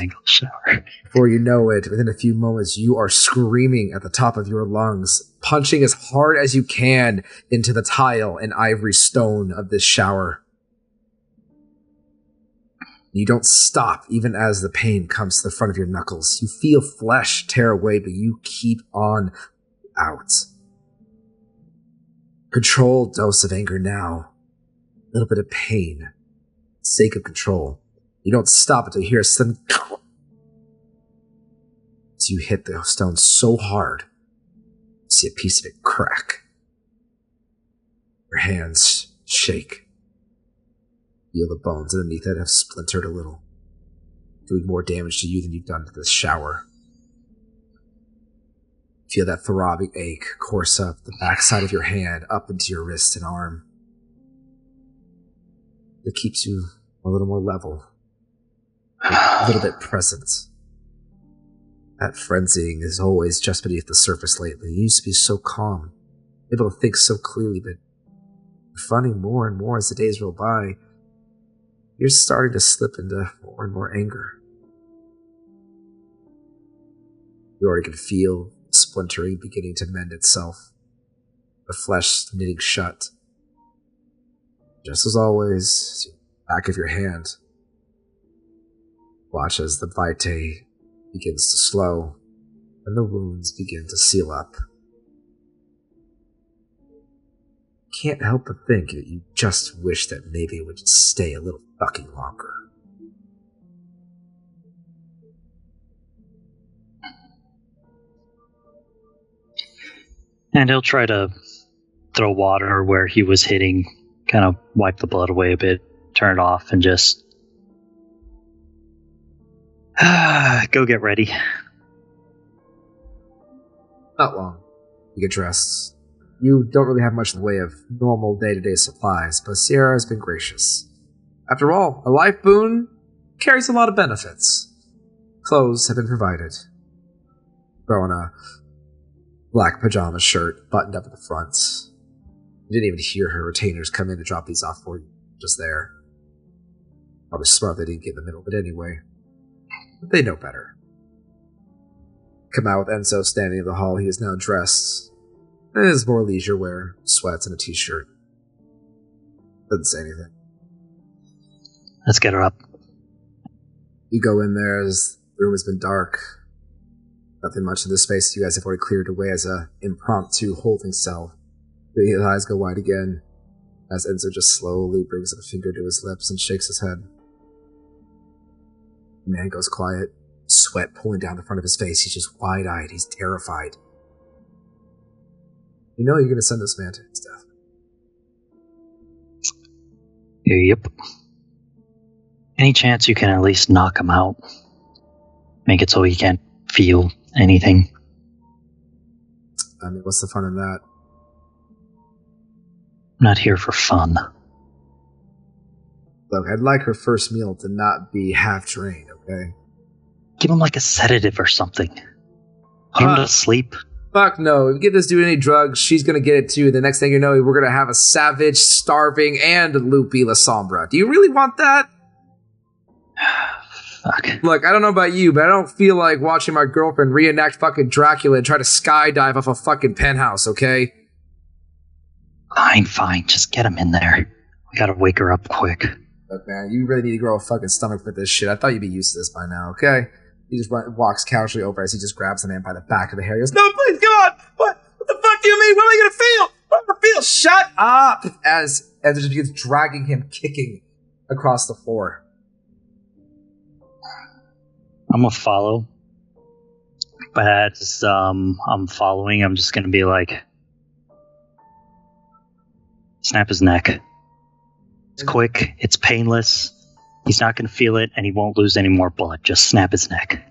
before you know it, within a few moments, you are screaming at the top of your lungs, punching as hard as you can into the tile and ivory stone of this shower. You don't stop, even as the pain comes to the front of your knuckles. You feel flesh tear away, but you keep on out. Controlled dose of anger now. A little bit of pain. Sake of control. You don't stop until you hear a sudden so you hit the stone so hard, you see a piece of it crack. Your hands shake. Feel the bones underneath it have splintered a little, doing more damage to you than you've done to this shower. Feel that throbbing ache course up the backside of your hand, up into your wrist and arm. It keeps you a little more level. A little bit present. That frenzying is always just beneath the surface lately. You used to be so calm, able to think so clearly, but you're finding more and more as the days roll by. You're starting to slip into more and more anger. You already can feel splintering beginning to mend itself, the flesh knitting shut. Just as always, back of your hand. Watch as the vitae begins to slow, and the wounds begin to seal up. Can't help but think that you just wish that maybe it would just stay a little fucking longer. And he'll try to throw water where he was hitting, kind of wipe the blood away a bit, turn it off, and just go get ready. Not long. You get dressed. You don't really have much in the way of normal day-to-day supplies, but Sierra has been gracious. After all, a life boon carries a lot of benefits. Clothes have been provided. Throw on a black pajama shirt buttoned up at the front. You didn't even hear her retainers come in to drop these off for you. Just there. Probably smart they didn't get in the middle of it anyway. But they know better. Come out with Enzo standing in the hall. He is now dressed. It is more leisure wear, sweats, and a t-shirt. Doesn't say anything. Let's get her up. You go in there as the room has been dark. Nothing much in this space you guys have already cleared away as a impromptu holding cell. His eyes go wide again as Enzo just slowly brings up a finger to his lips and shakes his head. The man goes quiet, sweat pulling down the front of his face. He's just wide-eyed. He's terrified. You know you're going to send this man to his death. Yep. Any chance you can at least knock him out? Make it so he can't feel anything? I mean, what's the fun in that? I'm not here for fun. Look, I'd like her first meal to not be half drained, okay? Give him like a sedative or something. Put him to sleep. Fuck no. If you give this dude any drugs, she's gonna get it too. The next thing you know, we're gonna have a savage, starving, and loopy La Sombra. Do you really want that? Fuck. Look, I don't know about you, but I don't feel like watching my girlfriend reenact fucking Dracula and try to skydive off a fucking penthouse, okay? Fine. Just get him in there. We gotta wake her up quick. Look, man, you really need to grow a fucking stomach for this shit. I thought you'd be used to this by now, okay? He just walks casually over as he just grabs the man by the back of the hair. He goes, "No, please, come on! What the fuck do you mean? What am I gonna feel? What am I gonna feel? Shut up!" As it just begins dragging him, kicking across the floor. I'm gonna follow. But as I'm following, I'm just gonna be like, snap his neck. It's quick, it's painless. He's not going to feel it, and he won't lose any more blood. Just snap his neck.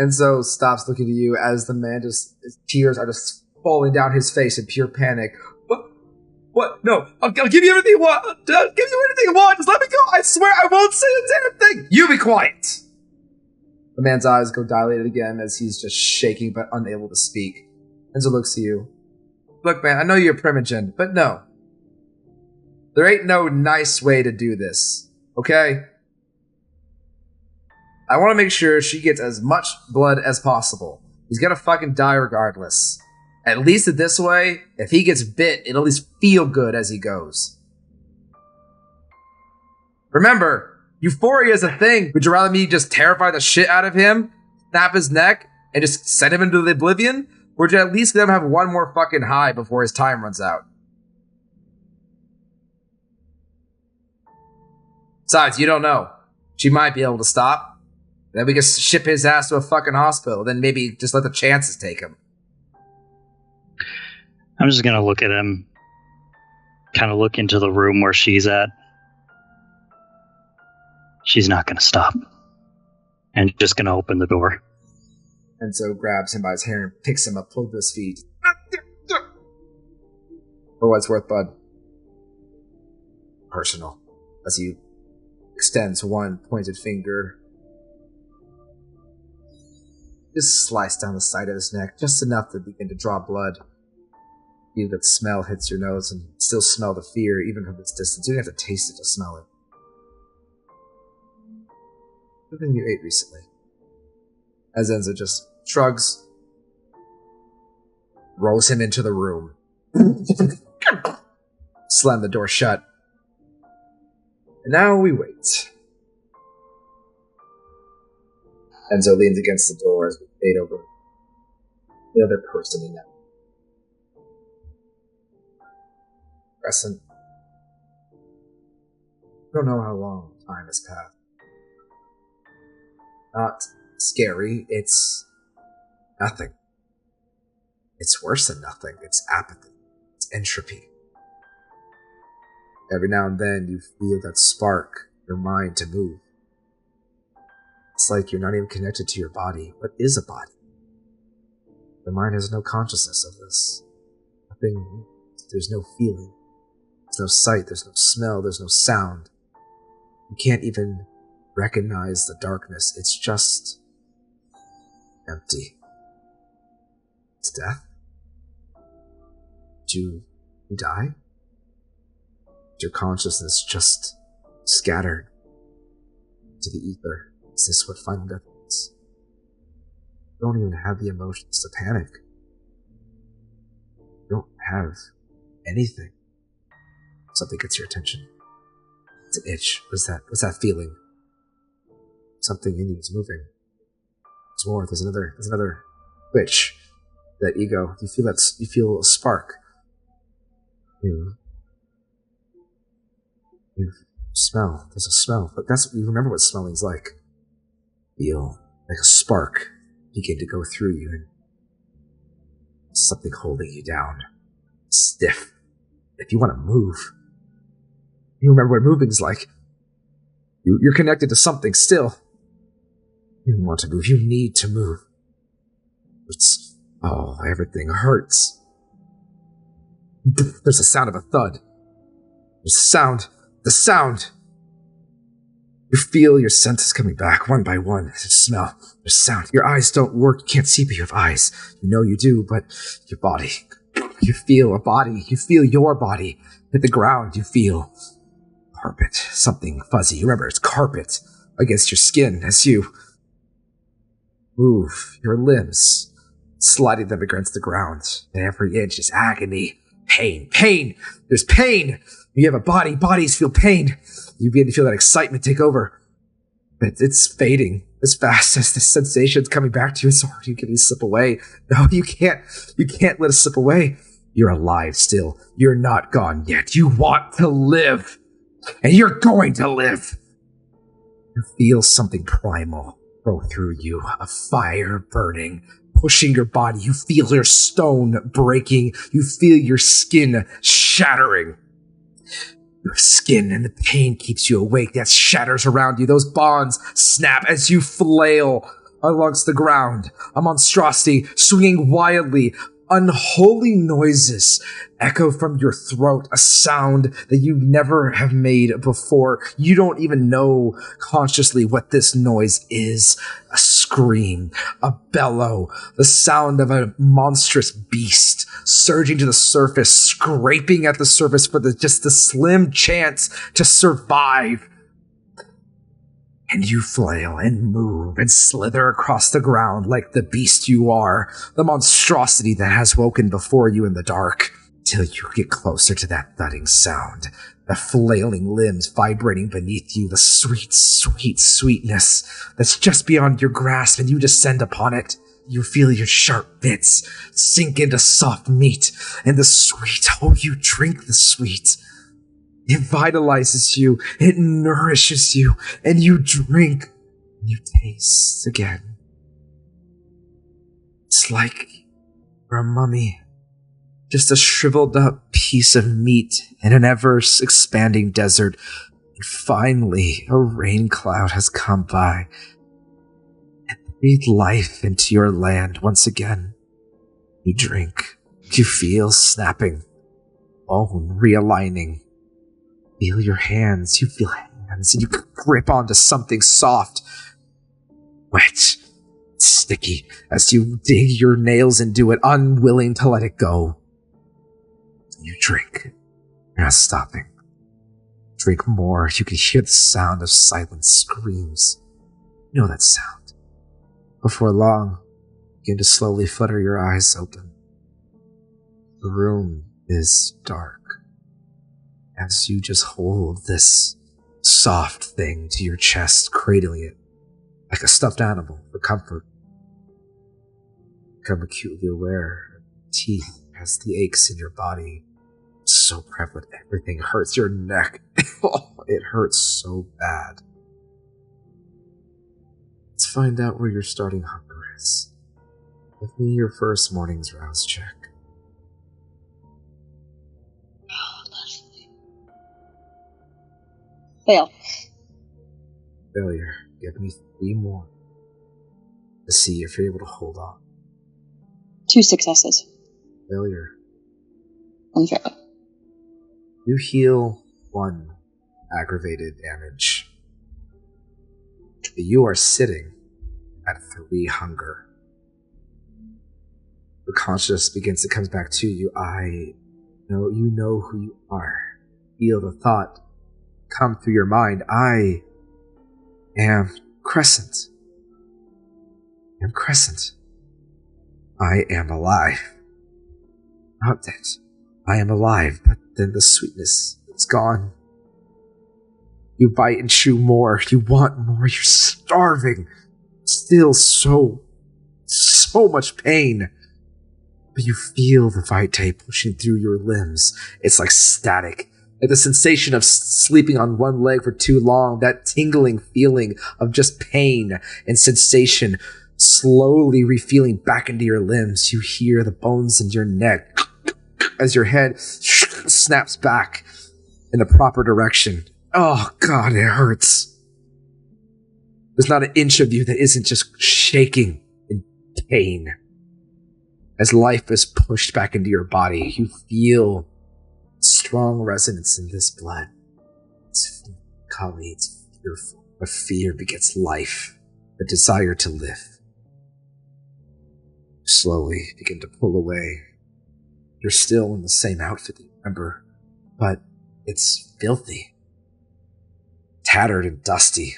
Enzo stops looking at you as the man his tears are just falling down his face in pure panic. What? No, I'll give you everything you want. I'll give you anything you want. Just let me go. I swear I won't say a damn thing. You be quiet. The man's eyes go dilated again as he's just shaking but unable to speak. Enzo looks at you. Look, man, I know you're primogen, but no. There ain't no nice way to do this, okay? I want to make sure she gets as much blood as possible. He's gonna fucking die regardless. At least this way, if he gets bit, it'll at least feel good as he goes. Remember, euphoria is a thing. Would you rather me just terrify the shit out of him, snap his neck, and just send him into the oblivion? Or would you at least let him have one more fucking high before his time runs out? Besides, you don't know. She might be able to stop. Then we can ship his ass to a fucking hospital. Then maybe just let the chances take him. I'm just going to look at him. Kind of look into the room where she's at. She's not going to stop. And just going to open the door. And so grabs him by his hair and picks him up, pulls to his feet. For what it's worth, bud. Personal. As he extends one pointed finger. Just slice down the side of his neck, just enough to begin to draw blood. You that smell hits your nose and still smell the fear, even from this distance. You don't have to taste it to smell it. Something you ate recently. As Enzo just shrugs, rolls him into the room. Slam the door shut. And now we wait. Enzo leans against the door as we fade over the other person in that. Crescent. I don't know how long time has passed. Not scary, it's nothing. It's worse than nothing. It's apathy. It's entropy. Every now and then you feel that spark in your mind to move. It's like you're not even connected to your body. What is a body? The mind has no consciousness of this. Nothing. There's no feeling. There's no sight. There's no smell. There's no sound. You can't even recognize the darkness. It's just empty. It's death. Did you die? Your consciousness just scattered to the ether. Is this what final death is? You don't even have the emotions to panic. You don't have anything. Something gets your attention. It's an itch. What's that? What's that feeling? Something in you is moving. There's more. There's another twitch. That ego. You feel that? You feel a spark. You smell. There's a smell. But you remember what smelling's like. Feel like a spark begin to go through you and something holding you down. Stiff. If you want to move, you remember what moving's like. You're connected to something still. You want to move. You need to move. Everything hurts. There's a sound of a thud. There's the sound. You feel your senses coming back one by one. There's smell, there's sound. Your eyes don't work. You can't see, but you have eyes. You know you do, but your body. You feel a body. You feel your body hit the ground. You feel carpet, something fuzzy. Remember, it's carpet against your skin as you move your limbs, sliding them against the ground. And every inch is agony, pain. There's pain. You have a body. Bodies feel pain. You begin to feel that excitement take over. But it's fading as fast as the sensation's coming back to you. It's hard. You can slip away. No, you can't. You can't let it slip away. You're alive still. You're not gone yet. You want to live. And you're going to live. You feel something primal go through you. A fire burning, pushing your body. You feel your stone breaking. You feel your skin shattering. Your skin and the pain keeps you awake. That shatters around you. Those bonds snap as you flail amongst the ground. A monstrosity swinging wildly. Unholy noises echo from your throat. A sound that you never have made before. You don't even know consciously what this noise is. A scream scream, a bellow, the sound of a monstrous beast surging to the surface, scraping at the surface for just the slim chance to survive. And you flail and move and slither across the ground like the beast you are, the monstrosity that has woken before you in the dark, till you get closer to that thudding sound, the flailing limbs vibrating beneath you, the sweet, sweet sweetness that's just beyond your grasp, and you descend upon it. You feel your sharp bits sink into soft meat, and the sweet, oh, you drink the sweet. It vitalizes you, it nourishes you, and you drink, and you taste again. It's like you're a mummy, just a shriveled up piece of meat in an ever-expanding desert. And finally, a rain cloud has come by and breathed life into your land once again. You drink, you feel snapping, bone realigning. Feel your hands, you feel hands, and you grip onto something soft, wet, sticky, as you dig your nails into it, unwilling to let it go. You drink. You're not stopping. Drink more. You can hear the sound of silent screams. You know that sound. Before long, you begin to slowly flutter your eyes open. The room is dark. As you just hold this soft thing to your chest, cradling it like a stuffed animal for comfort. Become acutely aware of teeth as the aches in your body. So prevalent, everything hurts. Your neck, it hurts so bad. Let's find out where your starting hunger is. Give me your first morning's rouse check. Fail. Failure. Give me 3 more to see if you're able to hold on. 2 successes. Failure. Okay. You heal 1 aggravated damage. You are sitting at 3 hunger. The consciousness comes back to you. You know who you are. Feel the thought come through your mind. I am Crescent. I am Crescent. I am alive. Not dead. I am alive, but then the sweetness is gone. You bite and chew more. You want more. You're starving. Still so much pain. But you feel the vitae pushing through your limbs. It's like static. Like the sensation of sleeping on one leg for too long. That tingling feeling of just pain and sensation slowly refeeling back into your limbs. You hear the bones in your neck as your head snaps back in the proper direction. Oh, God, it hurts. There's not an inch of you that isn't just shaking in pain. As life is pushed back into your body, you feel strong resonance in this blood. It's collie, it's fearful. But fear begets life, the desire to live. You slowly begin to pull away. You're still in the same outfit that you remember, but it's filthy, tattered and dusty.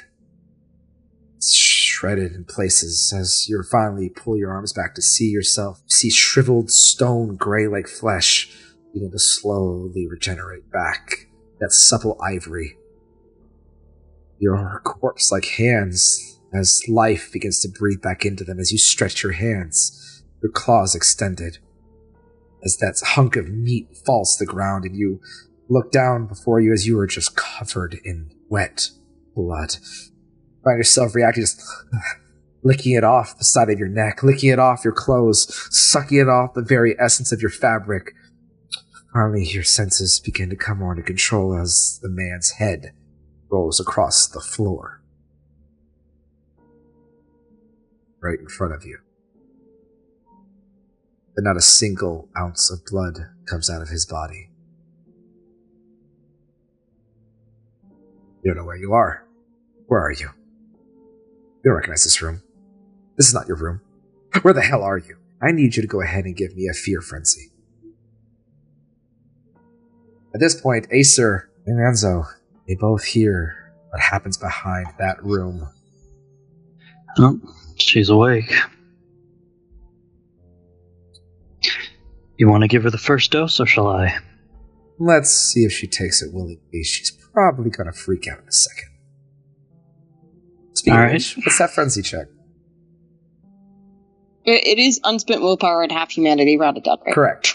It's shredded in places as you finally pull your arms back to see yourself. You see shriveled stone gray like flesh begin to slowly regenerate back. That supple ivory. Your corpse-like hands as life begins to breathe back into them as you stretch your hands, your claws extended. As that hunk of meat falls to the ground and you look down before you as you are just covered in wet blood. Find yourself reacting, just licking it off the side of your neck, licking it off your clothes, sucking it off the very essence of your fabric. Finally, your senses begin to come under control as the man's head rolls across the floor. Right in front of you. But not a single ounce of blood comes out of his body. You don't know where you are. Where are you? You don't recognize this room. This is not your room. Where the hell are you? I need you to go ahead and give me a fear frenzy. At this point, Acer and Enzo, they both hear what happens behind that room. Oh, she's awake. You want to give her the first dose, or shall I? Let's see if she takes it willingly. She's probably gonna freak out in a second. Speaking of which, what's that frenzy check? It is unspent willpower and half humanity rounded up, right? Correct.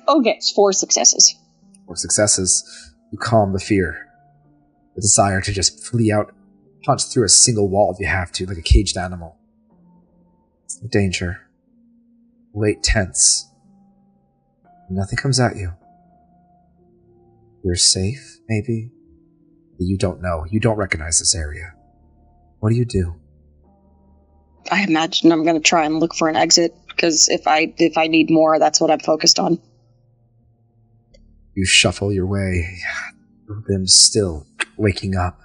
Okay, it's 4 successes. 4 successes. You calm the fear. The desire to just flee out, punch through a single wall if you have to, like a caged animal. It's no danger. Wait tense. Nothing comes at you. You're safe, maybe? You don't know. You don't recognize this area. What do you do? I imagine I'm going to try and look for an exit, because if I need more, that's what I'm focused on. You shuffle your way, your limbs still waking up.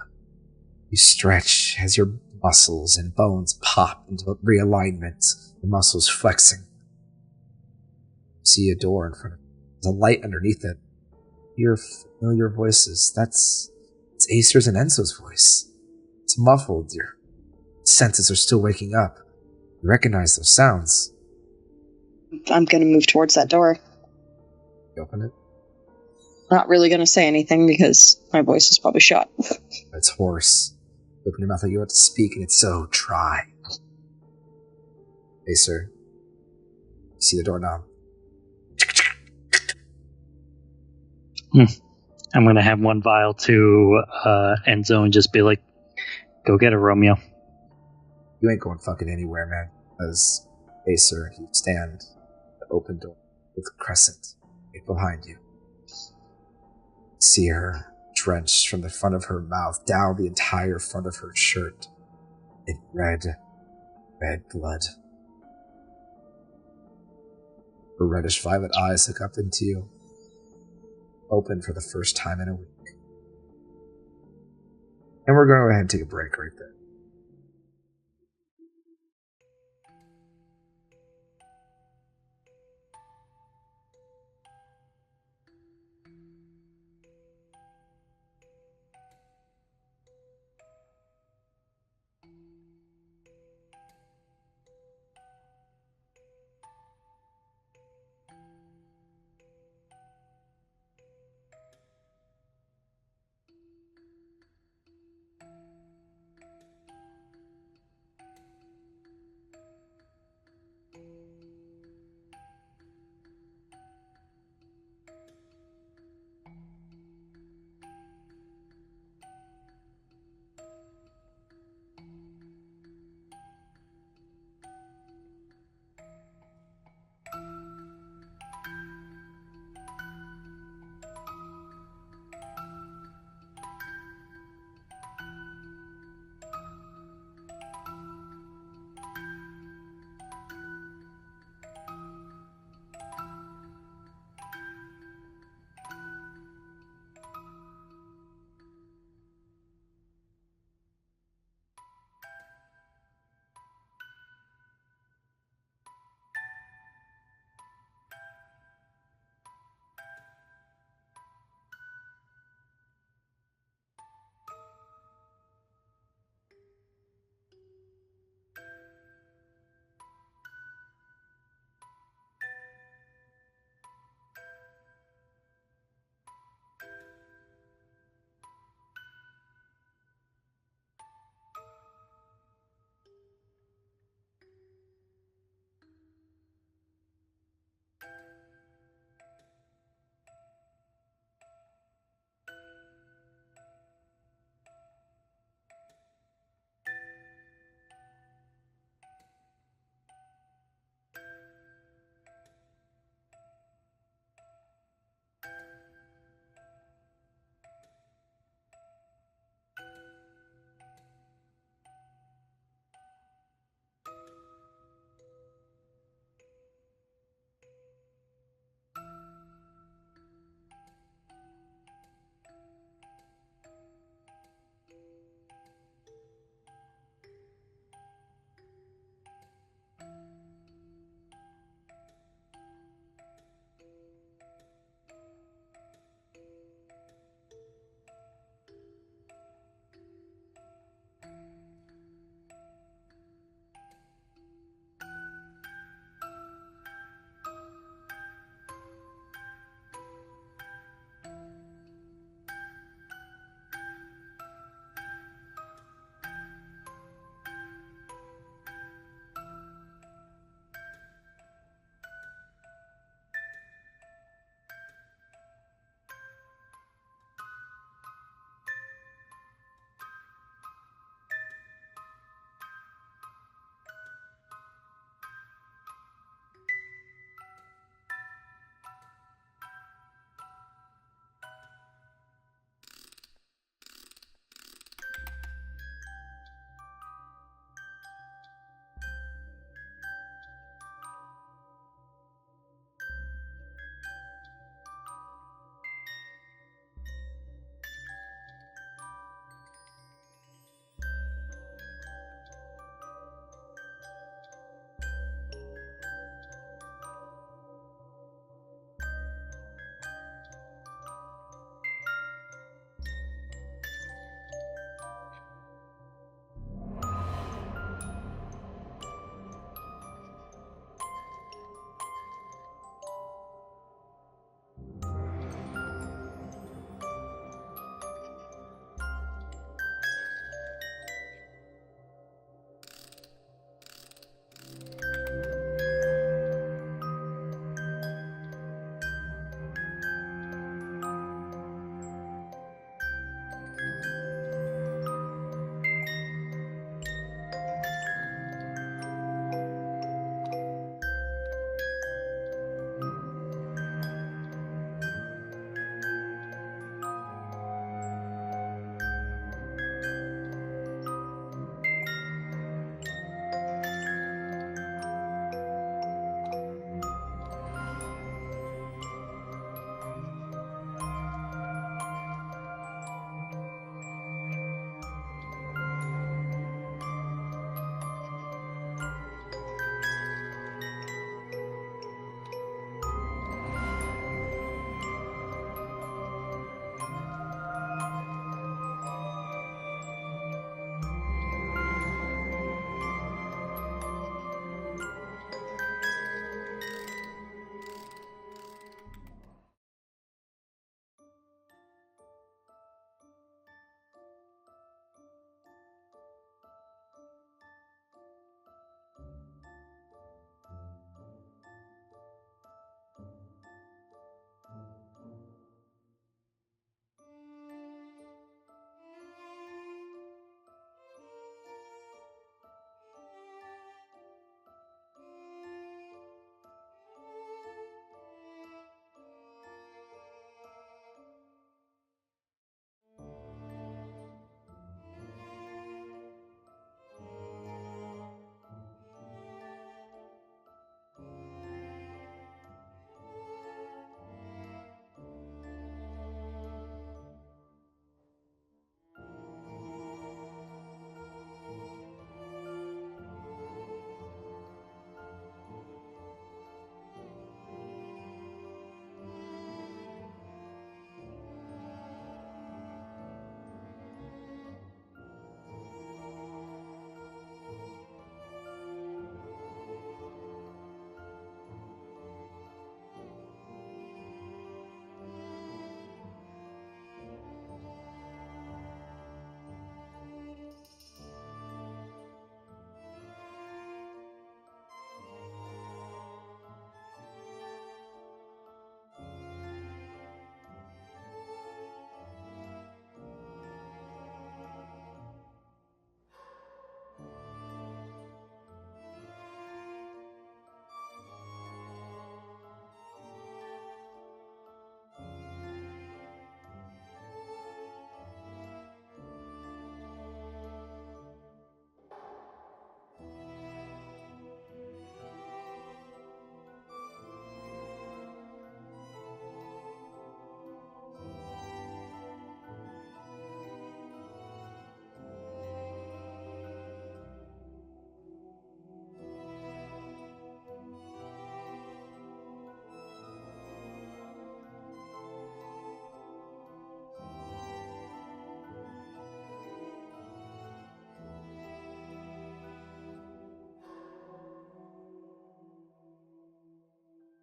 You stretch as your muscles and bones pop into realignment, the muscles flexing. You see a door in front of you. There's a light underneath it. You hear familiar voices. It's Acer's and Enzo's voice. It's muffled. Your senses are still waking up. You recognize those sounds. I'm going to move towards that door. You open it. Not really going to say anything because my voice is probably shot. It's hoarse. You open your mouth like you want to speak, and it's so dry. Acer, you see the doorknob. I'm going to have one vial to Enzo and just be like, go get her, Romeo. You ain't going fucking anywhere, man. As Acer, you stand at the open door with the crescent right behind you. You see her drenched from the front of her mouth down the entire front of her shirt in red blood. Her reddish violet eyes look up into you, open for the first time in a week. And we're going to go ahead and take a break right there.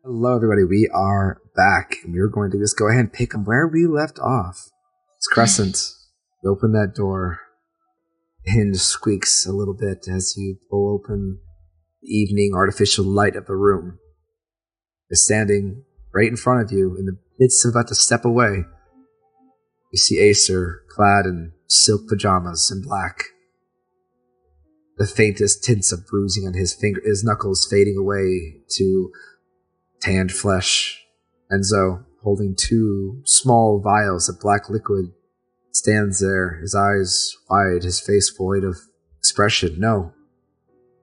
Hello, everybody. We are back, and we're going to just go ahead and pick up where we left off. It's Crescent. You open that door. The hinge squeaks a little bit as you pull open the evening artificial light of the room. You're standing right in front of you, in the midst of about to step away. You see Acer, clad in silk pajamas and black. The faintest tints of bruising on his knuckles fading away to tanned flesh. Enzo, holding 2 small vials of black liquid, stands there, his eyes wide, his face void of expression. No,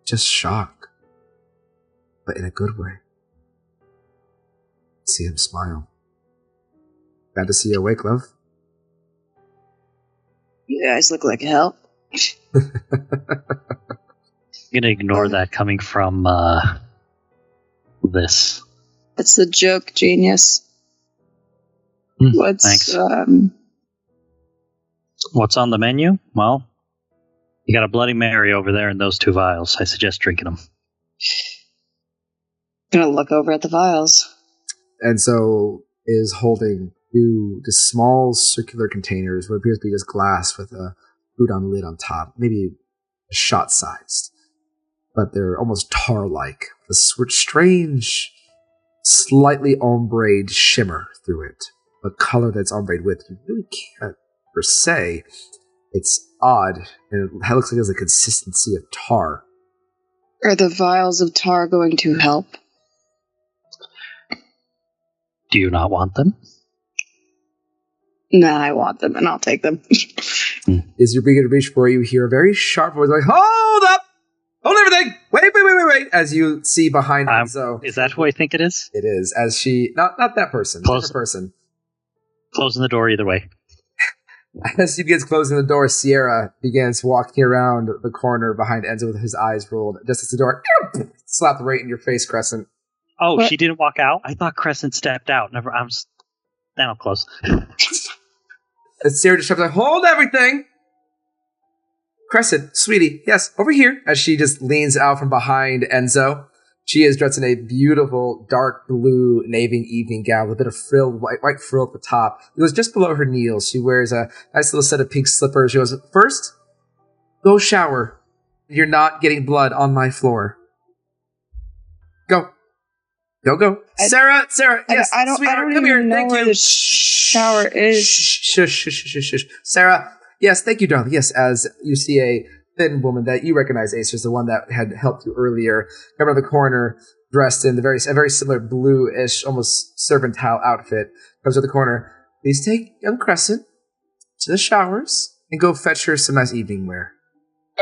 just shock. But in a good way. See him smile. Glad to see you awake, love. You guys look like hell. I'm gonna ignore that coming from this. That's the joke, genius. Thanks. What's on the menu? Well, you got a Bloody Mary over there and those 2 vials. I suggest drinking them. Gonna look over at the vials. Enzo is holding 2 the small circular containers, what appears to be just glass with a food-on lid on top, maybe shot-sized. But they're almost tar-like, with a strange, slightly ombre shimmer through it. The color that's ombre with, you really can't per se. It's odd, and it looks like it has a consistency of tar. Are the vials of tar going to help? Do you not want them? Nah, I want them, and I'll take them. As you're beginning to reach for, you hear a very sharp voice like, "Hold up! Hold everything! Wait!" As you see behind Enzo. Is that who I think it is? It is. As she... Not that person. Different person. Closing the door either way. As he begins closing the door, Sierra begins walking around the corner behind Enzo with his eyes rolled. Just as the door slapped right in your face, Crescent. Oh, what? She didn't walk out? I thought Crescent stepped out. Never. Now close. As Sierra just shouts, "Hold everything!" Crescent, sweetie, yes, over here. As she just leans out from behind Enzo. She is dressed in a beautiful dark blue navy evening gown with a bit of frill, white frill at the top. It was just below her knees. She wears a nice little set of pink slippers. She goes, "First, go shower. You're not getting blood on my floor. Go. Go. Sarah, yes, I don't come even here. know Thank where you. the shower is. Shush. Sarah, yes, thank you, darling. Yes, as you see a thin woman that you recognize, Ace, is the one that had helped you earlier, come around the corner, dressed in a very similar blue-ish, almost servantile outfit, comes to the corner. Please take young Crescent to the showers and go fetch her some nice evening wear.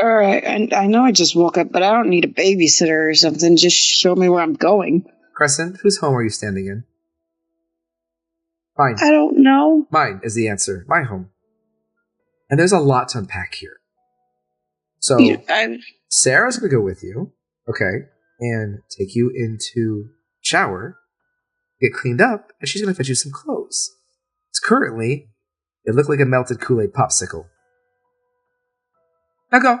All right, and I know I just woke up, but I don't need a babysitter or something. Just show me where I'm going. Crescent, whose home are you standing in? Mine. I don't know. Mine is the answer. My home. And there's a lot to unpack here. So, Sarah's going to go with you, okay, and take you into shower, get cleaned up, and she's going to fetch you some clothes. Because currently, it look like a melted Kool-Aid popsicle. Now go.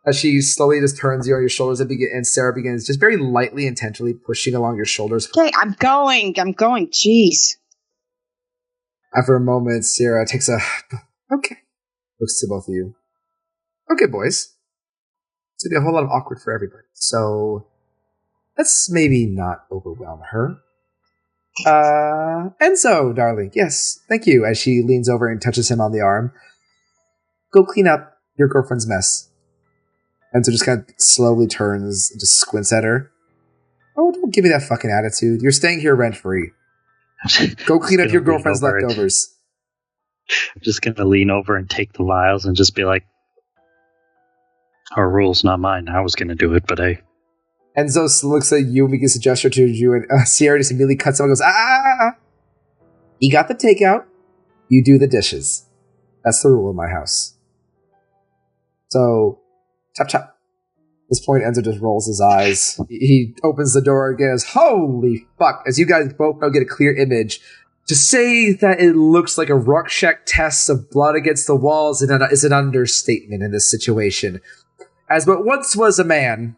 As she slowly just turns you on your shoulders, and Sarah begins just very lightly, intentionally pushing along your shoulders. Okay, I'm going. Jeez. After a moment, Sarah takes a... Okay. Looks to both of you. Okay, boys. It's going to be a whole lot of awkward for everybody. So, let's maybe not overwhelm her. Enzo, darling. Yes, thank you. As she leans over and touches him on the arm. Go clean up your girlfriend's mess. Enzo just kind of slowly turns and just squints at her. Oh, don't give me that fucking attitude. You're staying here rent-free. Go clean up your girlfriend's leftovers. I'm just going to lean over and take the vials and just be like, our rules, not mine. I was going to do it, but I... Enzo looks at you and begins to gesture to you, and Sierra just immediately cuts him and goes, ah! You got the takeout. You do the dishes. That's the rule in my house. So, chop chop. At this point, Enzo just rolls his eyes. He opens the door again as, holy fuck, as you guys both now get a clear image. To say that it looks like a Rorschach test of blood against the walls is an understatement in this situation. As what once was a man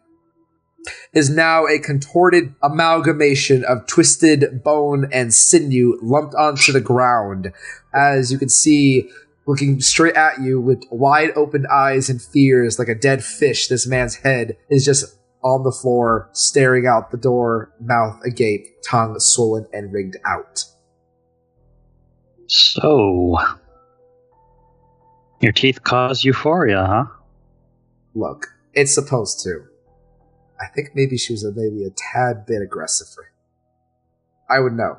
is now a contorted amalgamation of twisted bone and sinew lumped onto the ground. As you can see, looking straight at you with wide open eyes and fears like a dead fish, this man's head is just on the floor, staring out the door, mouth agape, tongue swollen and wringed out. So, your teeth cause euphoria, huh? Look, it's supposed to. I think maybe she was maybe a tad bit aggressive for him. I would know.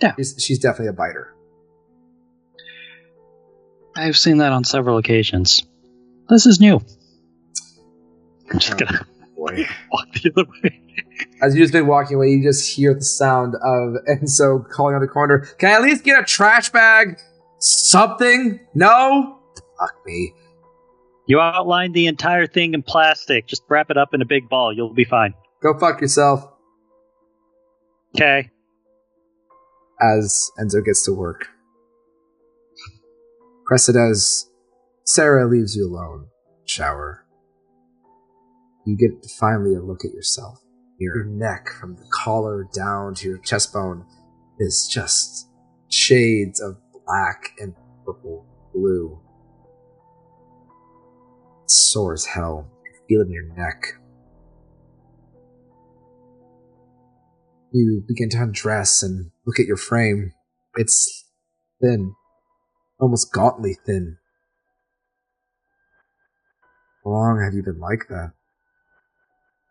Yeah. She's definitely a biter. I've seen that on several occasions. This is new. I'm just gonna walk the other way. As you've just been walking away, you just hear the sound of Enzo calling on the corner. Can I at least get a trash bag? Something? No? Fuck me. You outlined the entire thing in plastic. Just wrap it up in a big ball. You'll be fine. Go fuck yourself. Okay. As Enzo gets to work. Cressida's Sarah leaves you alone. Shower. You get finally a look at yourself. Your neck, from the collar down to your chest bone, is just shades of black and purple, blue. It's sore as hell. You feel it in your neck. You begin to undress and look at your frame. It's thin. Almost gauntly thin. How long have you been like that?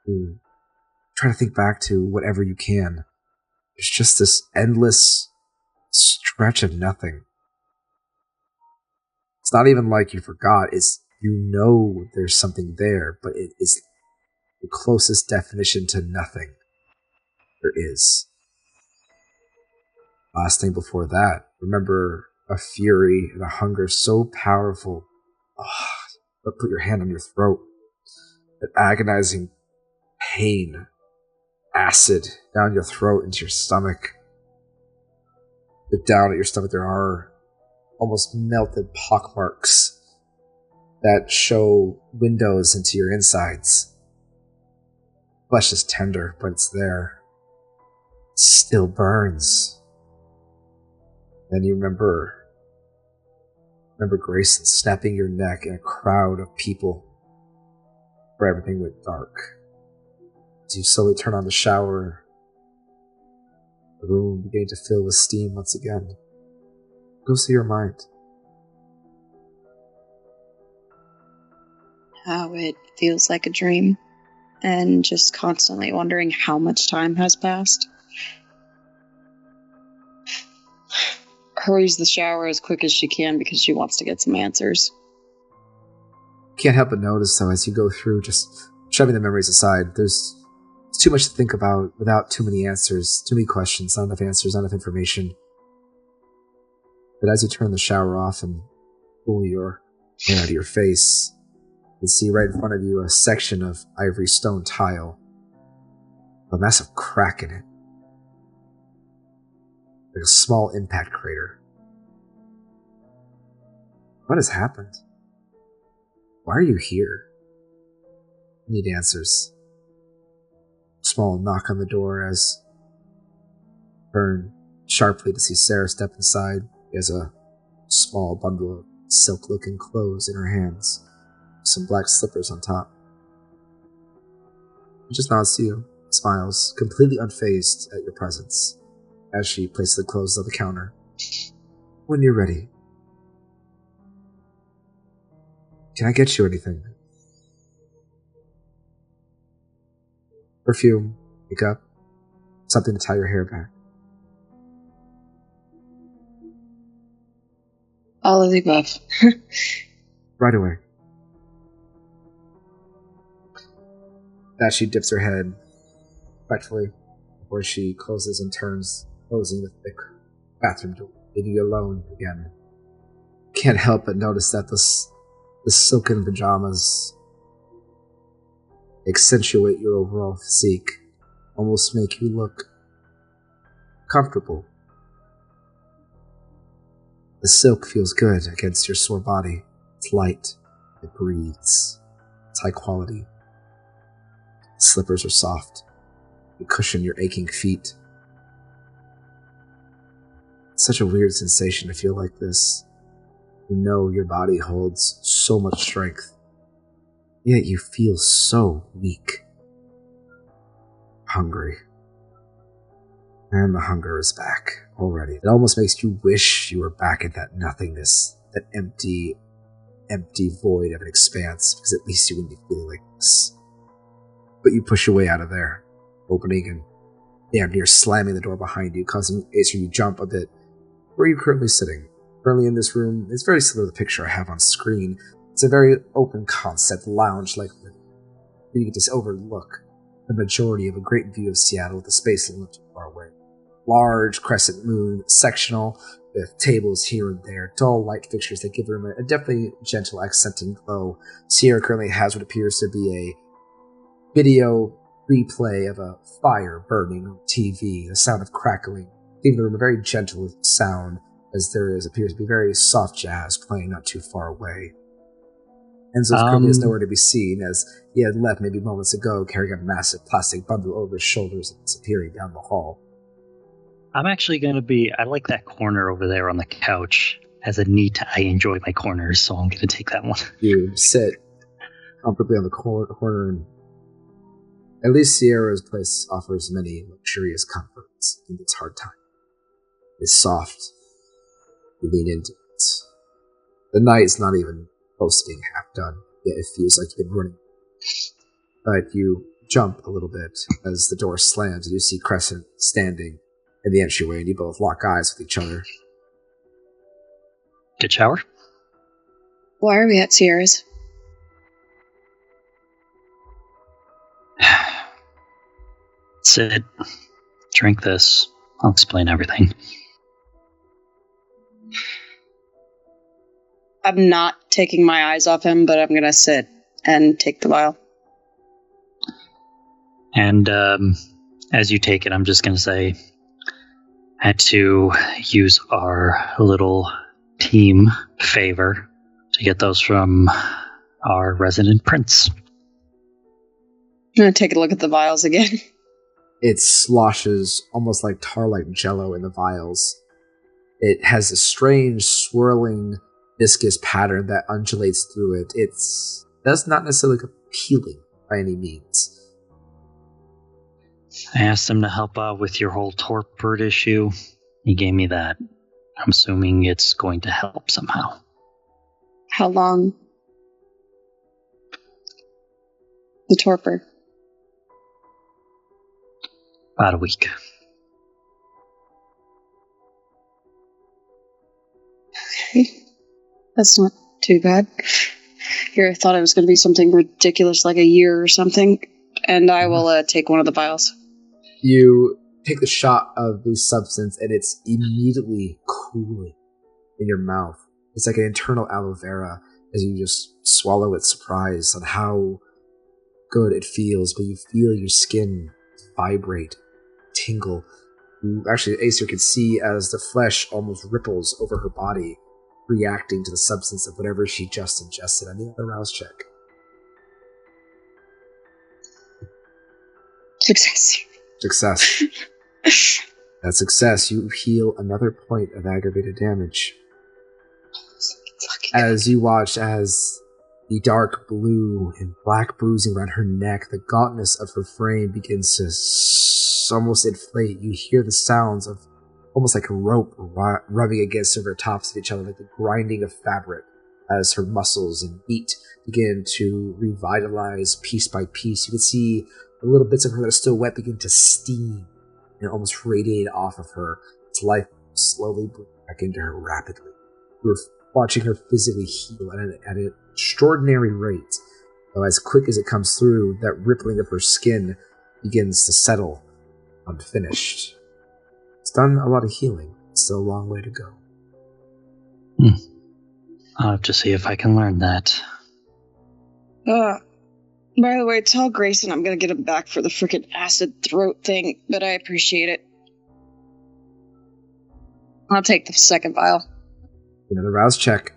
You try to think back to whatever you can. There's just this endless stretch of nothing. It's not even like you forgot. It's, you know there's something there, but it is the closest definition to nothing there is. Last thing before that, remember a fury and a hunger so powerful. But put your hand on your throat. That agonizing pain. Acid down your throat into your stomach. But down at your stomach there are almost melted pockmarks that show windows into your insides. Flesh is tender, but it's there. It still burns. Then you remember Grayson snapping your neck in a crowd of people where everything went dark. As you slowly turn on the shower, the room began to fill with steam once again. Goes through your mind. How it feels like a dream, and just constantly wondering how much time has passed. Hurries the shower as quick as she can because she wants to get some answers. Can't help but notice, though, as you go through, just shoving the memories aside, there's too much to think about without too many answers, too many questions, not enough answers, not enough information. But as you turn the shower off and pull your hair out of your face, you can see right in front of you a section of ivory stone tile, a massive crack in it. Like a small impact crater. What has happened? Why are you here? I need answers. Small knock on the door as turn sharply to see Sarah step inside. She has a small bundle of silk-looking clothes in her hands, some black slippers on top. She just nods to you, smiles, completely unfazed at your presence, as she places the clothes on the counter. When you're ready. Can I get you anything? Perfume, makeup, something to tie your hair back. All of the above. Right away. That she dips her head respectfully before she closes and turns, closing the thick bathroom door, leaving you alone again. Can't help but notice that the silken pajamas accentuate your overall physique, almost make you look comfortable. The silk feels good against your sore body. It's light. It breathes. It's high quality. Slippers are soft. You cushion your aching feet. It's such a weird sensation to feel like this. You know your body holds so much strength, yet you feel so weak. Hungry. And the hunger is back already. It almost makes you wish you were back at that nothingness, that empty void of an expanse, because at least you wouldn't be feeling like this. But you push your way out of there, opening and damn near slamming the door behind you, causing Acer to jump a bit. Where are you currently sitting? Currently in this room, it's very similar to the picture I have on screen. It's a very open concept lounge-like living, where you get to overlook the majority of a great view of Seattle with the space not too far away. Large crescent moon, sectional, with tables here and there, dull light fixtures that give the room a definitely gentle accenting glow. Sierra currently has what appears to be a video replay of a fire burning on TV, the sound of crackling, giving the room a very gentle sound, as there appears to be very soft jazz playing not too far away. Enzo's currently is nowhere to be seen, as he had left maybe moments ago, carrying a massive plastic bundle over his shoulders and disappearing down the hall. I'm actually going to be... I like that corner over there on the couch. As a neat, I enjoy my corners, so I'm going to take that one. You sit comfortably on the corner, and at least Sierra's place offers many luxurious comforts in this hard time. It's soft. You lean into it. The night is not even close to being half done, yet it feels like you've been running. But you jump a little bit as the door slams and you see Crescent standing in the entryway, and you both lock eyes with each other. Good shower? Why are we at Sierra's? Sit. Drink this. I'll explain everything. I'm not taking my eyes off him, but I'm going to sit and take the vial. And as you take it, I'm just going to say, I had to use our little team favor to get those from our resident prince. I'm going to take a look at the vials again. It sloshes almost like tar-like jello in the vials. It has a strange, swirling, viscous pattern that undulates through it. That's not necessarily appealing by any means. I asked him to help out with your whole torpor issue. He gave me that. I'm assuming it's going to help somehow. How long? The torpor. About a week. Okay. That's not too bad. Here, I thought it was going to be something ridiculous like a year or something. And I will take one of the vials. You take the shot of the substance, and it's immediately cooling in your mouth. It's like an internal aloe vera as you just swallow it, surprised on how good it feels. But you feel your skin vibrate, tingle. You actually, Acer can see as the flesh almost ripples over her body, reacting to the substance of whatever she just ingested. I need another rouse check. Success. That success, you heal another point of aggravated damage. As you watch as the dark blue and black bruising around her neck, the gauntness of her frame begins to almost inflate. You hear the sounds of almost like a rope rubbing against over tops of each other, like the grinding of fabric, as her muscles and meat begin to revitalize piece by piece. You can see the little bits of her that are still wet begin to steam and almost radiate off of her. Its life slowly breathes back into her rapidly. You're watching her physically heal at an extraordinary rate. Though as quick as it comes through, that rippling of her skin begins to settle unfinished. It's done a lot of healing. It's still a long way to go. I'll have to see if I can learn that. By the way, tell Grayson I'm gonna get him back for the frickin' acid throat thing, but I appreciate it. I'll take the second vial. Another rouse check.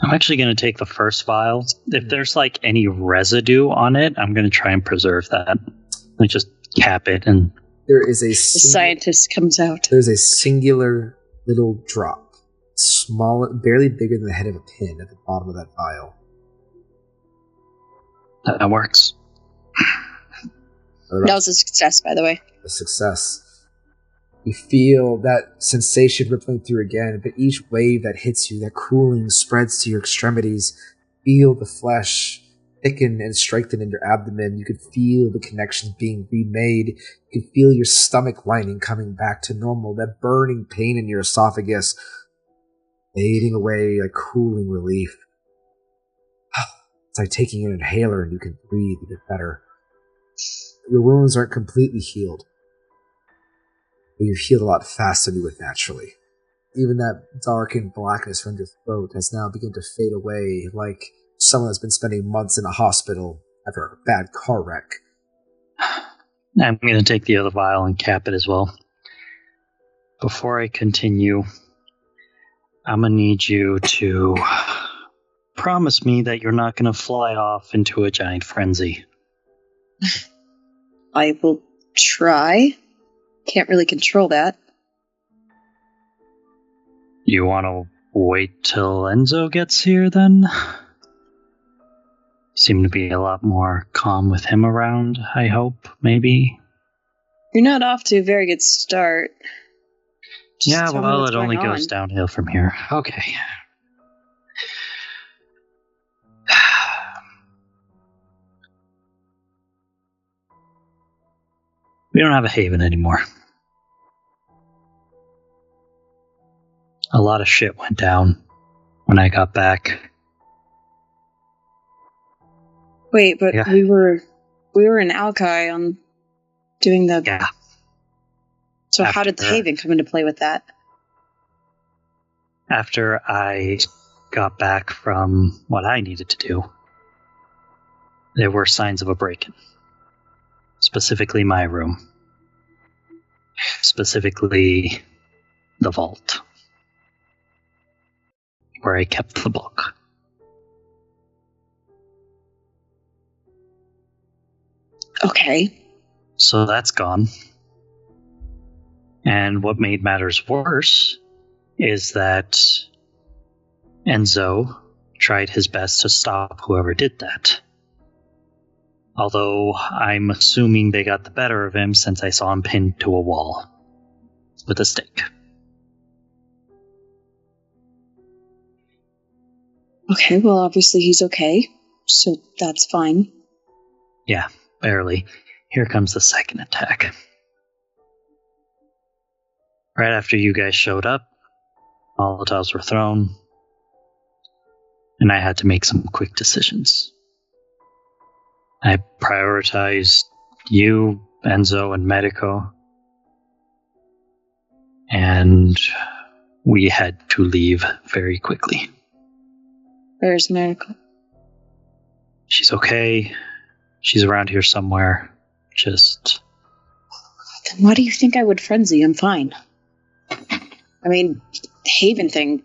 I'm actually going to take the first vial. If there's like any residue on it, I'm going to try and preserve that. Like just cap it and... There is The scientist comes out. There's a singular little drop. Small, barely bigger than the head of a pin at the bottom of that vial. That works. That was a success, by the way. A success. You feel that sensation rippling through again, but each wave that hits you, that cooling spreads to your extremities. Feel the flesh thicken and strengthen in your abdomen. You could feel the connections being remade. You could feel your stomach lining coming back to normal. That burning pain in your esophagus fading away like cooling relief. It's like taking an inhaler and you can breathe a bit better. Your wounds aren't completely healed, but you've healed a lot faster than you would naturally. Even that darkened blackness from your throat has now begun to fade away, like someone that's been spending months in a hospital after a bad car wreck. I'm going to take the other vial and cap it as well. Before I continue, I'm going to need you to promise me that you're not going to fly off into a giant frenzy. I will try. Can't really control that. You want to wait till Enzo gets here, then? Seem to be a lot more calm with him around, I hope, maybe? You're not off to a very good start. Just yeah, tell me well, what's it only going goes on. downhill from here. Okay. We don't have a haven anymore. A lot of shit went down when I got back. Wait, but Yeah. we were in Alki on doing the... Yeah. So how did the After- Haven come into play with that? After I got back from what I needed to do, there were signs of a break-in. Specifically my room. Specifically the vault. Where I kept the book. Okay. So that's gone. And what made matters worse is that Enzo tried his best to stop whoever did that. Although I'm assuming they got the better of him since I saw him pinned to a wall with a stake. Okay, well, obviously he's okay. So that's fine. Yeah, barely. Here comes the second attack. Right after you guys showed up, Molotovs were thrown, and I had to make some quick decisions. I prioritized you, Enzo, and Medico, and we had to leave very quickly. Where's Miracle? She's okay. She's around here somewhere. Just... Then why do you think I would frenzy? I'm fine. I mean, Haven thing,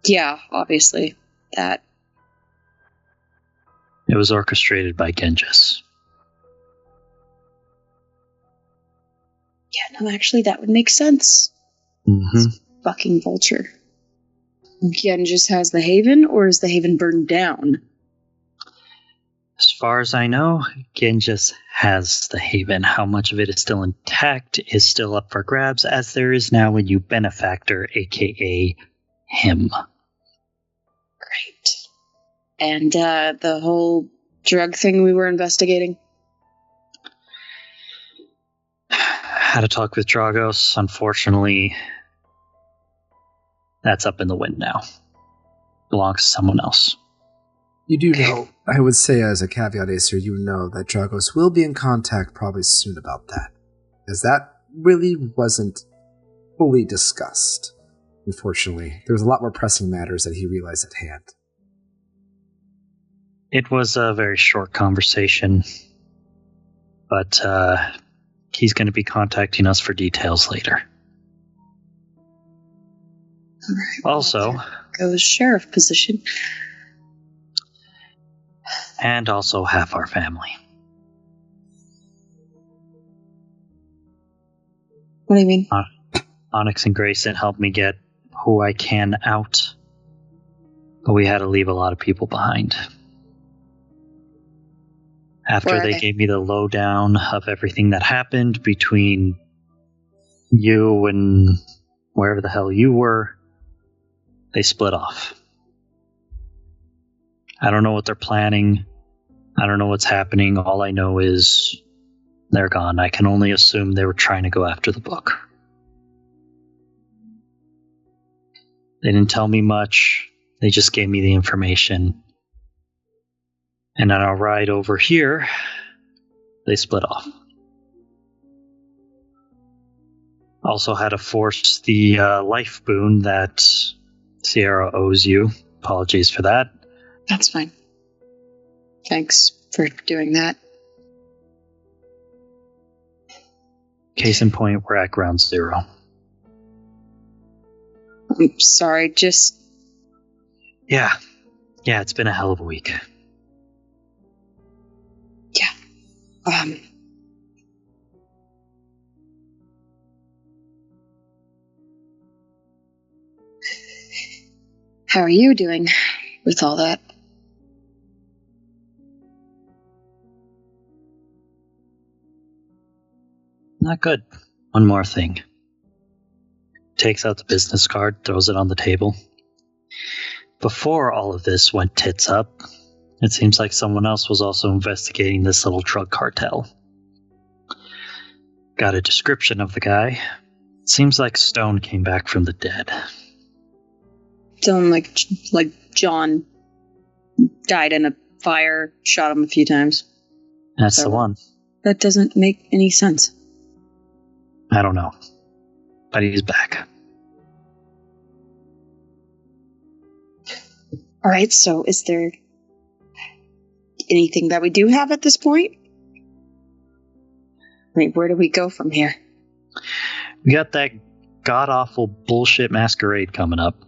yeah, obviously. That. It was orchestrated by Genghis. Yeah, no, actually, that would make sense. Mm-hmm. Fucking vulture. Genghis has the Haven, or is the Haven burned down? As far as I know, Genghis has the Haven. How much of it is still intact is still up for grabs, as there is now a new benefactor, aka him. Great. And the whole drug thing we were investigating? Had a talk with Dragos. Unfortunately, that's up in the wind now. Belongs to someone else. You do know, I would say as a caveat, Acer, you know that Dragos will be in contact probably soon about that. Because that really wasn't fully discussed, unfortunately. There was a lot more pressing matters that he realized at hand. It was a very short conversation, but he's going to be contacting us for details later. Right, Also, Fargo's sheriff position. And also half our family. What do you mean? Onyx and Grayson helped me get who I can out, but we had to leave a lot of people behind. After they gave me the lowdown of everything that happened between you and wherever the hell you were, they split off. I don't know what they're planning. I don't know what's happening. All I know is they're gone. I can only assume they were trying to go after the book. They didn't tell me much. They just gave me the information. And on our ride over here, they split off. Also had to force the life boon that Sierra owes you. Apologies for that. That's fine. Thanks for doing that. Case in point, we're at ground zero. I'm sorry, just... Yeah, it's been a hell of a week. Yeah. How are you doing with all that? Not good. One more thing. Takes out the business card, throws it on the table. Before all of this went tits up, it seems like someone else was also investigating this little drug cartel. Got a description of the guy. Seems like Stone came back from the dead. Someone like John died in a fire, shot him a few times. That's the one. That doesn't make any sense. I don't know. But he's back. Alright, so is there anything that we do have at this point? I mean, where do we go from here? We got that god-awful bullshit masquerade coming up.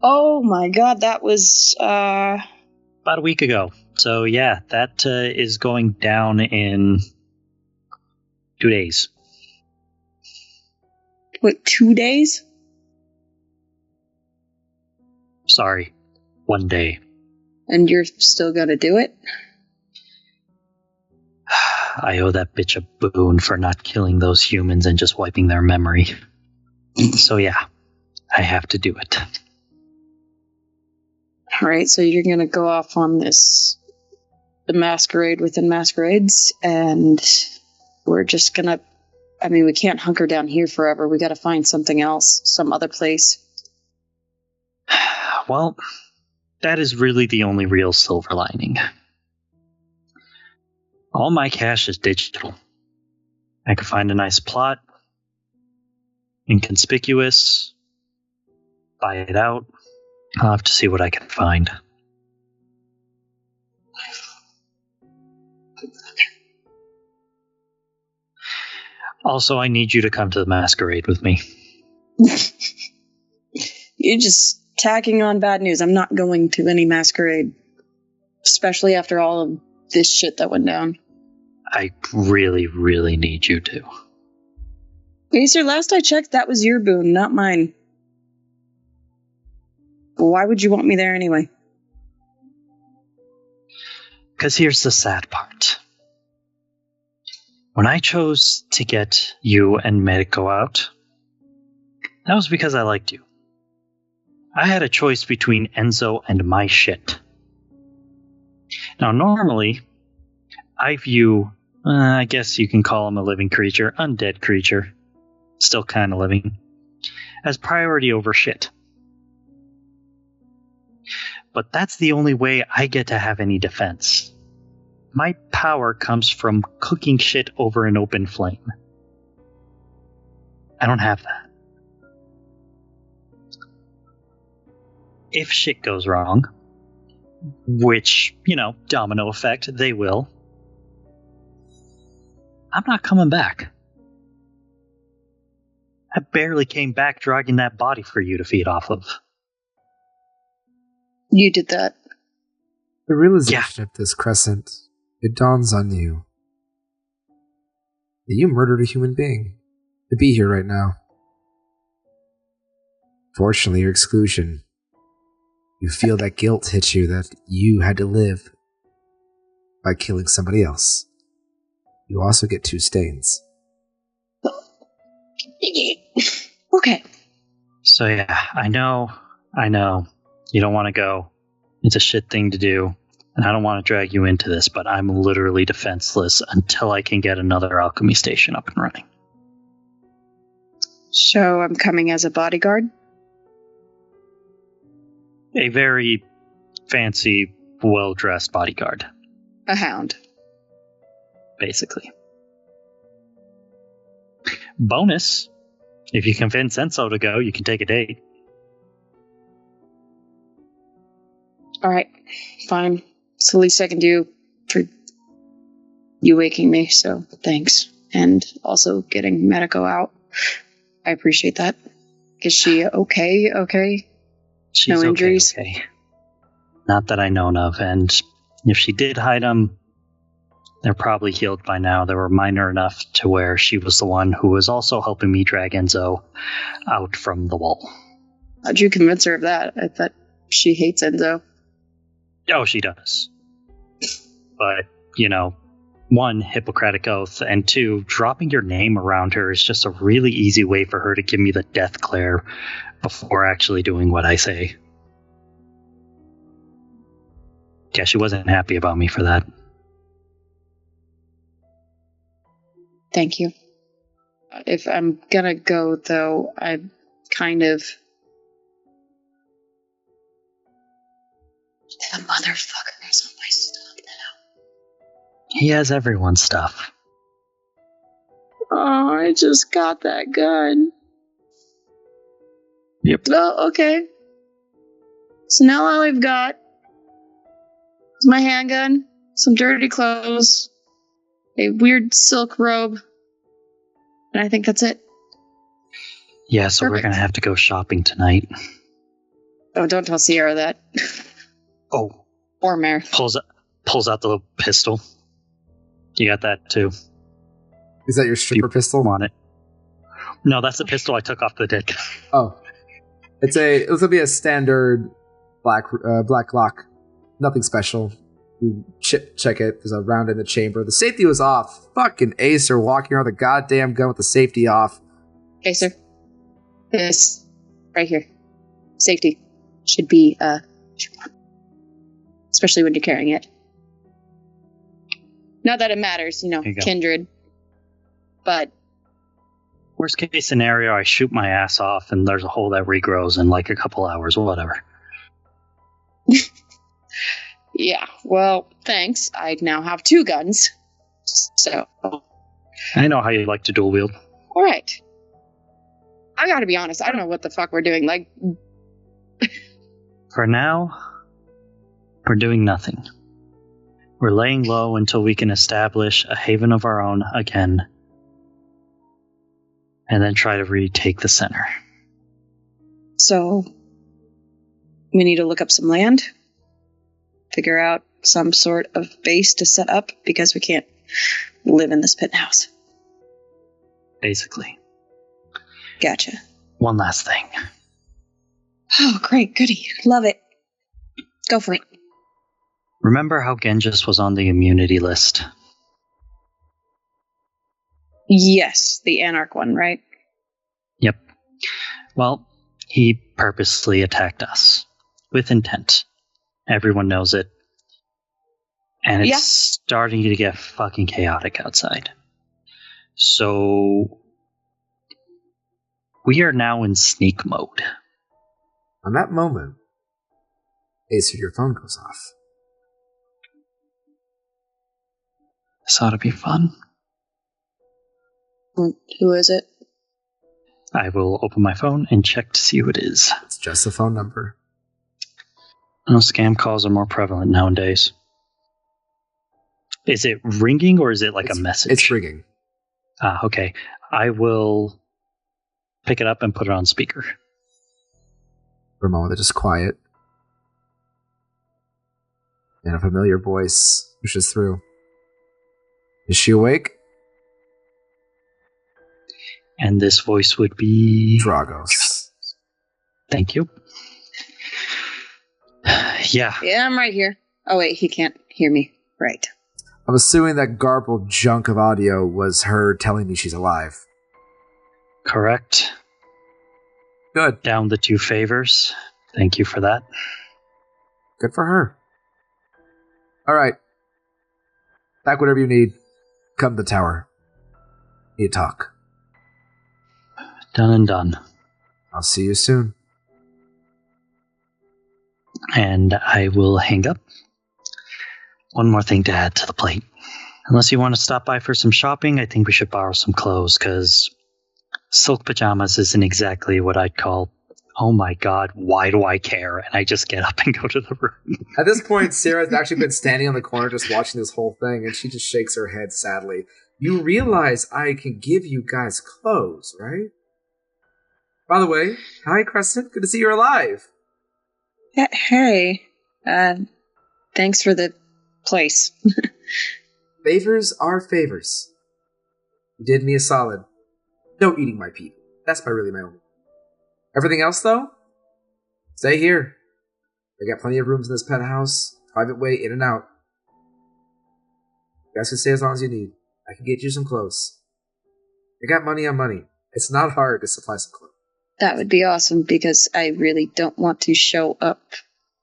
Oh my god, that was, about a week ago. So yeah, that is going down in 2 days. What, 2 days? Sorry, 1 day. And you're still gonna do it? I owe that bitch a boon for not killing those humans and just wiping their memory. So yeah, I have to do it. Alright, so you're gonna go off on the masquerade within masquerades, and we're just gonna... I mean, we can't hunker down here forever. We gotta find something else, some other place. Well, that is really the only real silver lining. All my cash is digital. I can find a nice plot, inconspicuous, buy it out. I'll have to see what I can find. Also, I need you to come to the masquerade with me. You're just tacking on bad news. I'm not going to any masquerade. Especially after all of this shit that went down. I really, really need you to. Acer, last I checked, that was your boon, not mine. Why would you want me there anyway? Because here's the sad part. When I chose to get you and Medico out, that was because I liked you. I had a choice between Enzo and my shit. Now, normally, I view, I guess you can call him a living creature, undead creature, still kind of living, as priority over shit. But that's the only way I get to have any defense. My power comes from cooking shit over an open flame. I don't have that. If shit goes wrong, which, domino effect, they will, I'm not coming back. I barely came back dragging that body for you to feed off of. You did that. The realization of this crescent, it dawns on you that you murdered a human being to be here right now. Fortunately, your exclusion, you feel that guilt hit you that you had to live by killing somebody else. You also get 2 stains. Okay. So yeah, I know. You don't want to go. It's a shit thing to do. And I don't want to drag you into this, but I'm literally defenseless until I can get another alchemy station up and running. So I'm coming as a bodyguard? A very fancy, well-dressed bodyguard. A hound. Basically. Bonus, if you convince Enzo to go, you can take a date. Alright, fine. It's the least I can do for you waking me, so thanks. And also getting Medico out. I appreciate that. Is she okay? She's no injuries? Okay. Not that I know of, and if she did hide them, they're probably healed by now. They were minor enough to where she was the one who was also helping me drag Enzo out from the wall. How'd you convince her of that? I thought she hates Enzo. Oh, she does. But, 1, Hippocratic Oath, and 2, dropping your name around her is just a really easy way for her to give me the death glare before actually doing what I say. Yeah, she wasn't happy about me for that. Thank you. If I'm gonna go, though, I'm kind of... The motherfucker has all my stuff now. He has everyone's stuff. Oh, I just got that gun. Yep. Oh, okay. So now all I've got is my handgun, some dirty clothes, a weird silk robe, and I think that's it. Yeah, so We're going to have to go shopping tonight. Oh, don't tell Sierra that. Oh. Or Mare. Pulls out the pistol. You got that, too. Is that your stripper pistol? On it. No, that's the pistol I took off the dick. Oh. This will be a standard black lock. Nothing special. You check it. There's a round in the chamber. The safety was off. Fucking Acer walking around with a goddamn gun with the safety off. Acer. This. Right here. Safety. Should be, especially when you're carrying it. Not that it matters, kindred. But... Worst case scenario, I shoot my ass off and there's a hole that regrows in like a couple hours or whatever. Yeah, well, thanks. I now have 2 guns. So. I know how you like to dual wield. Alright. I gotta be honest, I don't know what the fuck we're doing. Like. For now, we're doing nothing. We're laying low until we can establish a haven of our own again. And then try to retake the center. So, we need to look up some land, figure out some sort of base to set up, because we can't live in this pit house. Basically. Gotcha. One last thing. Oh, great, goody. Love it. Go for it. Remember how Genjis was on the immunity list? Yes, the Anarch one, right? Yep. Well, he purposely attacked us. With intent. Everyone knows it. And it's starting to get fucking chaotic outside. So... we are now in sneak mode. On that moment, Acer, your phone goes off. This ought to be fun. Who is it? I will open my phone and check to see who it is. It's just a phone number. Scam calls are more prevalent nowadays. Is it ringing or is it like a message? It's ringing. Ah, okay. I will pick it up and put it on speaker. For a moment, just quiet. And a familiar voice pushes through. Is she awake? And this voice would be... Dragos. Thank you. Yeah. Yeah, I'm right here. Oh, wait, he can't hear me. Right. I'm assuming that garbled junk of audio was her telling me she's alive. Correct. Good. Down the 2 favors. Thank you for that. Good for her. All right. Back whatever you need. Come to the tower. Need to talk. Done and done. I'll see you soon. And I will hang up. One more thing to add to the plate. Unless you want to stop by for some shopping, I think we should borrow some clothes, because silk pajamas isn't exactly what I'd call, oh my god, why do I care? And I just get up and go to the room. At this point, Sarah's actually been standing on the corner just watching this whole thing, and she just shakes her head sadly. You realize I can give you guys clothes, right? By the way, hi, Crescent. Good to see you're alive. Hey. Thanks for the place. Favors are favors. You did me a solid. No eating my people. That's really my only. Everything else, though? Stay here. I got plenty of rooms in this penthouse. Private way in and out. You guys can stay as long as you need. I can get you some clothes. I got money on money. It's not hard to supply some clothes. That would be awesome, because I really don't want to show up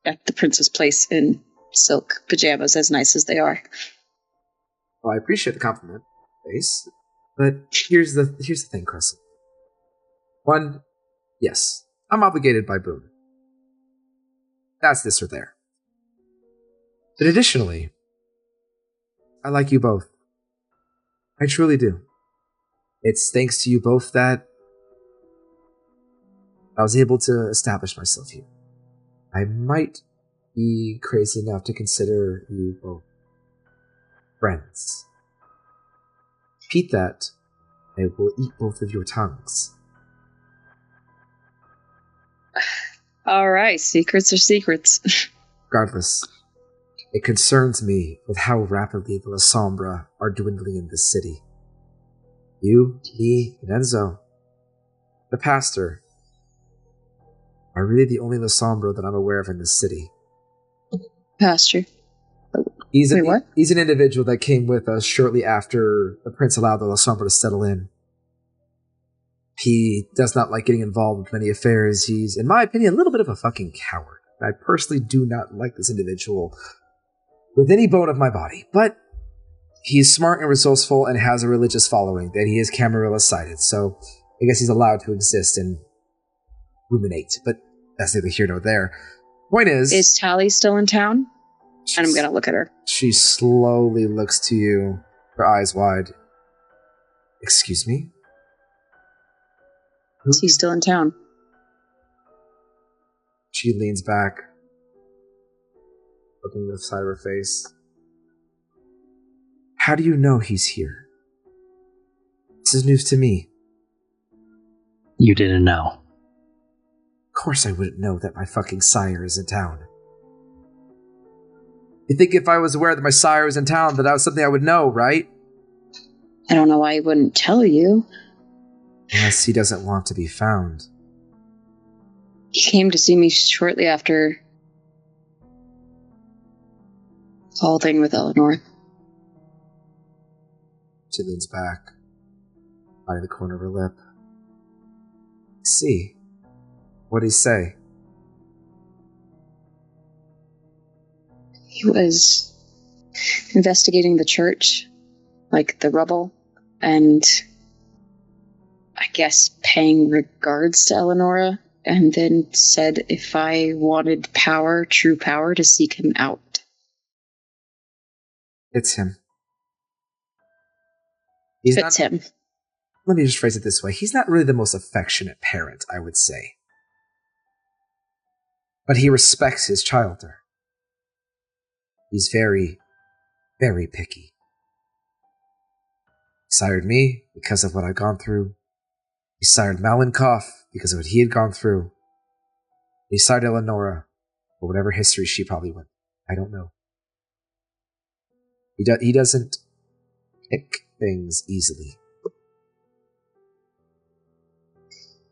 at the prince's place in silk pajamas, as nice as they are. Well, I appreciate the compliment, Ace. But here's the thing, Crescent. One, yes, I'm obligated by Boone. That's this or there. But additionally, I like you both. I truly do. It's thanks to you both that I was able to establish myself here. I might be crazy enough to consider you both friends. Repeat that, I will eat both of your tongues. All right, secrets are secrets. Regardless, it concerns me with how rapidly the La Sombra are dwindling in this city. You, me, and Enzo, the pastor, are really the only La Sombra that I'm aware of in this city. Pastor. He's what? He's an individual that came with us shortly after the prince allowed the La Sombra to settle in. He does not like getting involved with many affairs. He's, in my opinion, a little bit of a fucking coward. I personally do not like this individual with any bone of my body, but he's smart and resourceful and has a religious following that he is Camarilla-sided, so I guess he's allowed to exist and ruminate, but that's neither here nor there. Point is Tally still in town? And I'm gonna look at her. She slowly looks to you, her eyes wide. Excuse me? Is he still in town? She leans back, looking to the side of her face. How do you know he's here? This is news to me. You didn't know. Of course I wouldn't know that my fucking sire is in town. You think if I was aware that my sire was in town, that was something I would know, right? I don't know why he wouldn't tell you. Unless he doesn't want to be found. He came to see me shortly after the whole thing with Eleanor. She leans back, biting the corner of her lip. See, what'd he say? He was investigating the church, like the rubble, and I guess paying regards to Eleonora, and then said if I wanted power, true power, to seek him out. It's him. It's him. Let me just phrase it this way. He's not really the most affectionate parent, I would say. But he respects his childer. He's very, very picky. He sired me because of what I've gone through. He sired Malinkoff because of what he had gone through. He sired Eleonora for whatever history she probably went. I don't know. He doesn't pick things easily.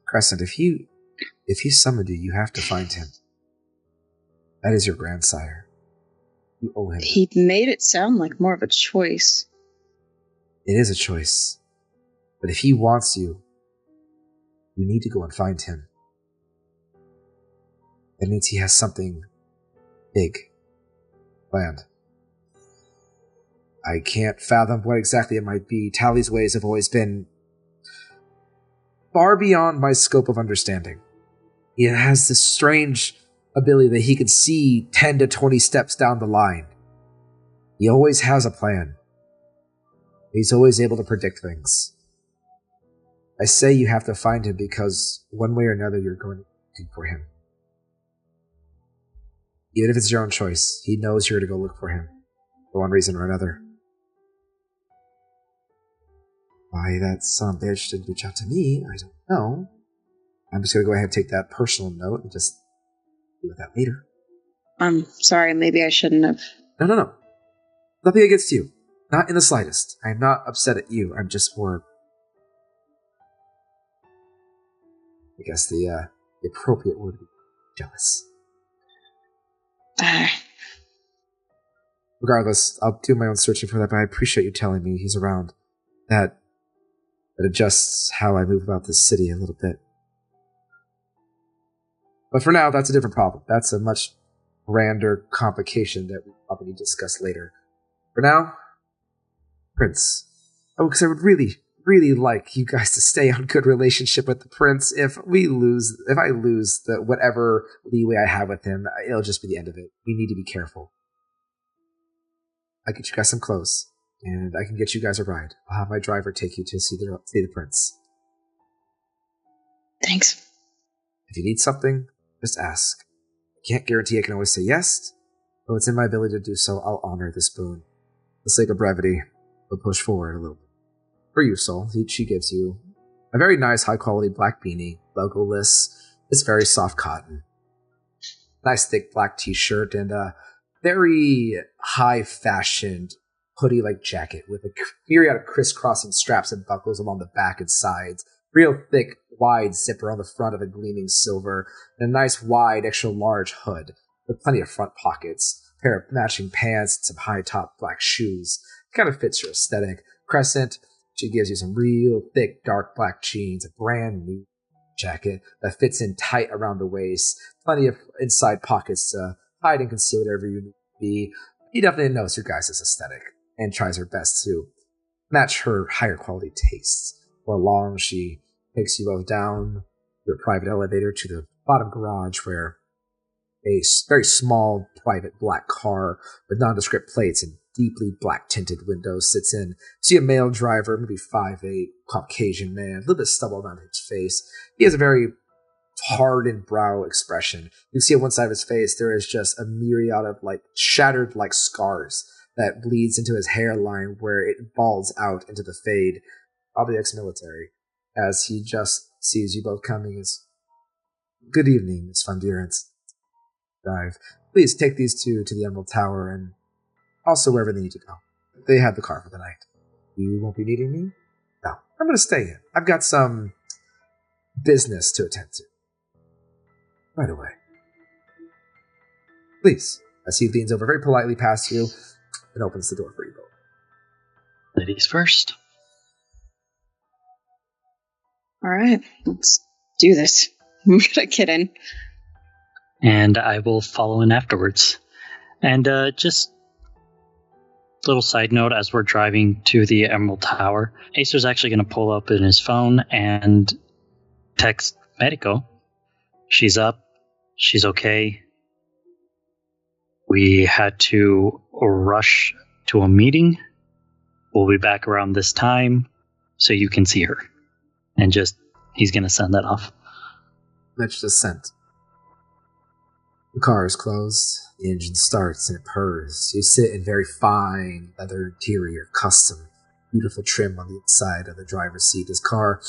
Crescent, if he summoned you, you have to find him. That is your grandsire. You owe him. He made it sound like more of a choice. It is a choice. But if he wants you, you need to go and find him. That means he has something big planned. I can't fathom what exactly it might be. Tally's ways have always been far beyond my scope of understanding. He has this strange ability that he can see 10 to 20 steps down the line. He always has a plan. He's always able to predict things. I say you have to find him because one way or another you're going to be looking for him. Even if it's your own choice, he knows you're going to go look for him for one reason or another. Why that son of a bitch didn't reach out to me, I don't know. I'm just going to go ahead and take that personal note and just deal with that later. I'm sorry, maybe I shouldn't have. No. Nothing against you. Not in the slightest. I'm not upset at you. I'm just more... I guess the appropriate word would be jealous. Regardless, I'll do my own searching for that, but I appreciate you telling me he's around. That adjusts how I move about this city a little bit. But for now, that's a different problem. That's a much grander complication that we probably need to discuss later. For now, Prince. Oh, because I would really, really like you guys to stay on good relationship with the Prince. If I lose the whatever leeway I have with him, it'll just be the end of it. We need to be careful. I'll get you guys some clothes, and I can get you guys a ride. I'll have my driver take you to see the Prince. Thanks. If you need something, just ask. I can't guarantee I can always say yes, but it's in my ability to do so. I'll honor this boon. For the sake of brevity, we'll push forward a little bit. For you, Soul, she gives you a very nice, high-quality black beanie, logo-less. It's very soft cotton. Nice, thick black t-shirt, and a very high-fashioned hoodie-like jacket with a myriad of crisscrossing straps and buckles along the back and sides. Real thick, wide zipper on the front of a gleaming silver, and a nice, wide, extra-large hood with plenty of front pockets. A pair of matching pants and some high-top black shoes. Kind of fits your aesthetic. Crescent, she gives you some real thick, dark black jeans, a brand new jacket that fits in tight around the waist, plenty of inside pockets to hide and conceal whatever you need to be. He definitely knows your guys' aesthetic and tries her best to match her higher quality tastes. For long, she takes you both down your private elevator to the bottom garage where a very small private black car with nondescript plates and deeply black tinted windows sits in. See a male driver, maybe 5'8", Caucasian man, a little bit stubble around his face. He has a very hardened brow expression. You see on one side of his face there is just a myriad of shattered scars that bleeds into his hairline where it balls out into the fade. Probably ex-military. As he just sees you both coming as, "Good evening, Miss Van Buren's Dive. Please take these two to the Emerald Tower and also wherever they need to go. They have the car for the night. You won't be needing me? No, I'm going to stay in. I've got some business to attend to. Right away. Please." As he leans over very politely past you and opens the door for you both. Ladies first. All right, let's do this. I'm gonna get in. And I will follow in afterwards. And just a little side note, as we're driving to the Emerald Tower, Acer's actually going to pull up in his phone and text Medico. She's up. She's okay. We had to rush to a meeting. We'll be back around this time so you can see her. And he's going to send that off. Mitch just sent. The car is closed. The engine starts and it purrs. You sit in very fine leather interior, custom, beautiful trim on the inside of the driver's seat. This car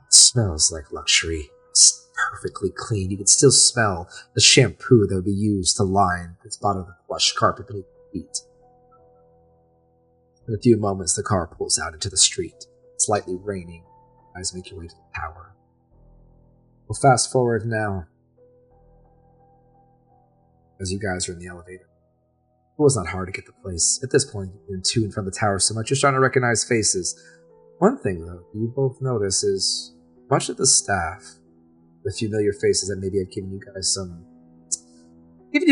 smells like luxury. It's perfectly clean. You can still smell the shampoo that would be used to line this bottom of the plush carpet beneath your feet. In a few moments, the car pulls out into the street, slightly raining. You guys make your way to the tower. We'll fast forward now, as you guys are in the elevator. It was not hard to get the place. At this point, you've been to and from the tower so much, just trying to recognize faces. One thing, though, you both notice is much of the staff, with familiar faces that maybe have given you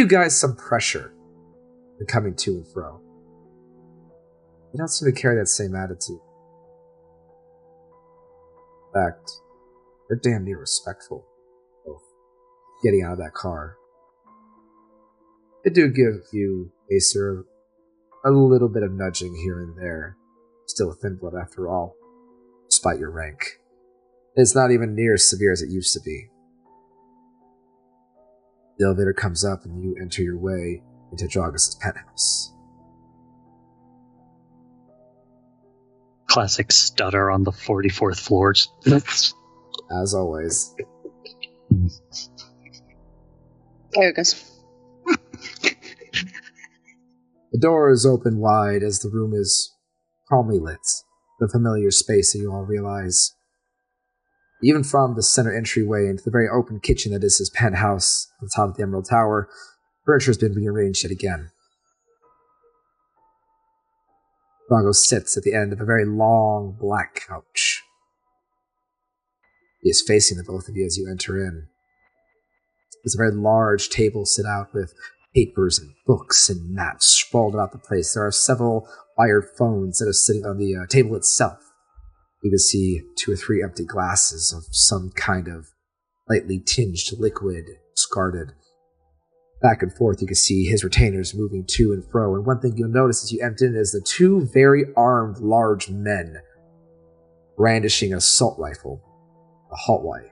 guys some pressure in coming to and fro. You don't seem to carry that same attitude. In fact, they're damn near respectful, both getting out of that car. They do give you, Acer, a little bit of nudging here and there. Still a thin blood after all, despite your rank. It's not even near as severe as it used to be. The elevator comes up and you enter your way into Joggus's penthouse. Classic stutter on the 44th floor. As always. There it goes. The door is open wide as the room is calmly lit. The familiar space that you all realize. Even from the center entryway into the very open kitchen that is his penthouse on the top of the Emerald Tower, furniture has been rearranged yet again. Drago sits at the end of a very long black couch. He is facing the both of you as you enter in. There's a very large table set out with papers and books and maps sprawled about the place. There are several wired phones that are sitting on the table itself. You can see 2 or 3 empty glasses of some kind of lightly tinged liquid, discarded. Back and forth, you can see his retainers moving to and fro. And one thing you'll notice as you enter in is the 2 very armed, large men brandishing an assault rifle, a haltway.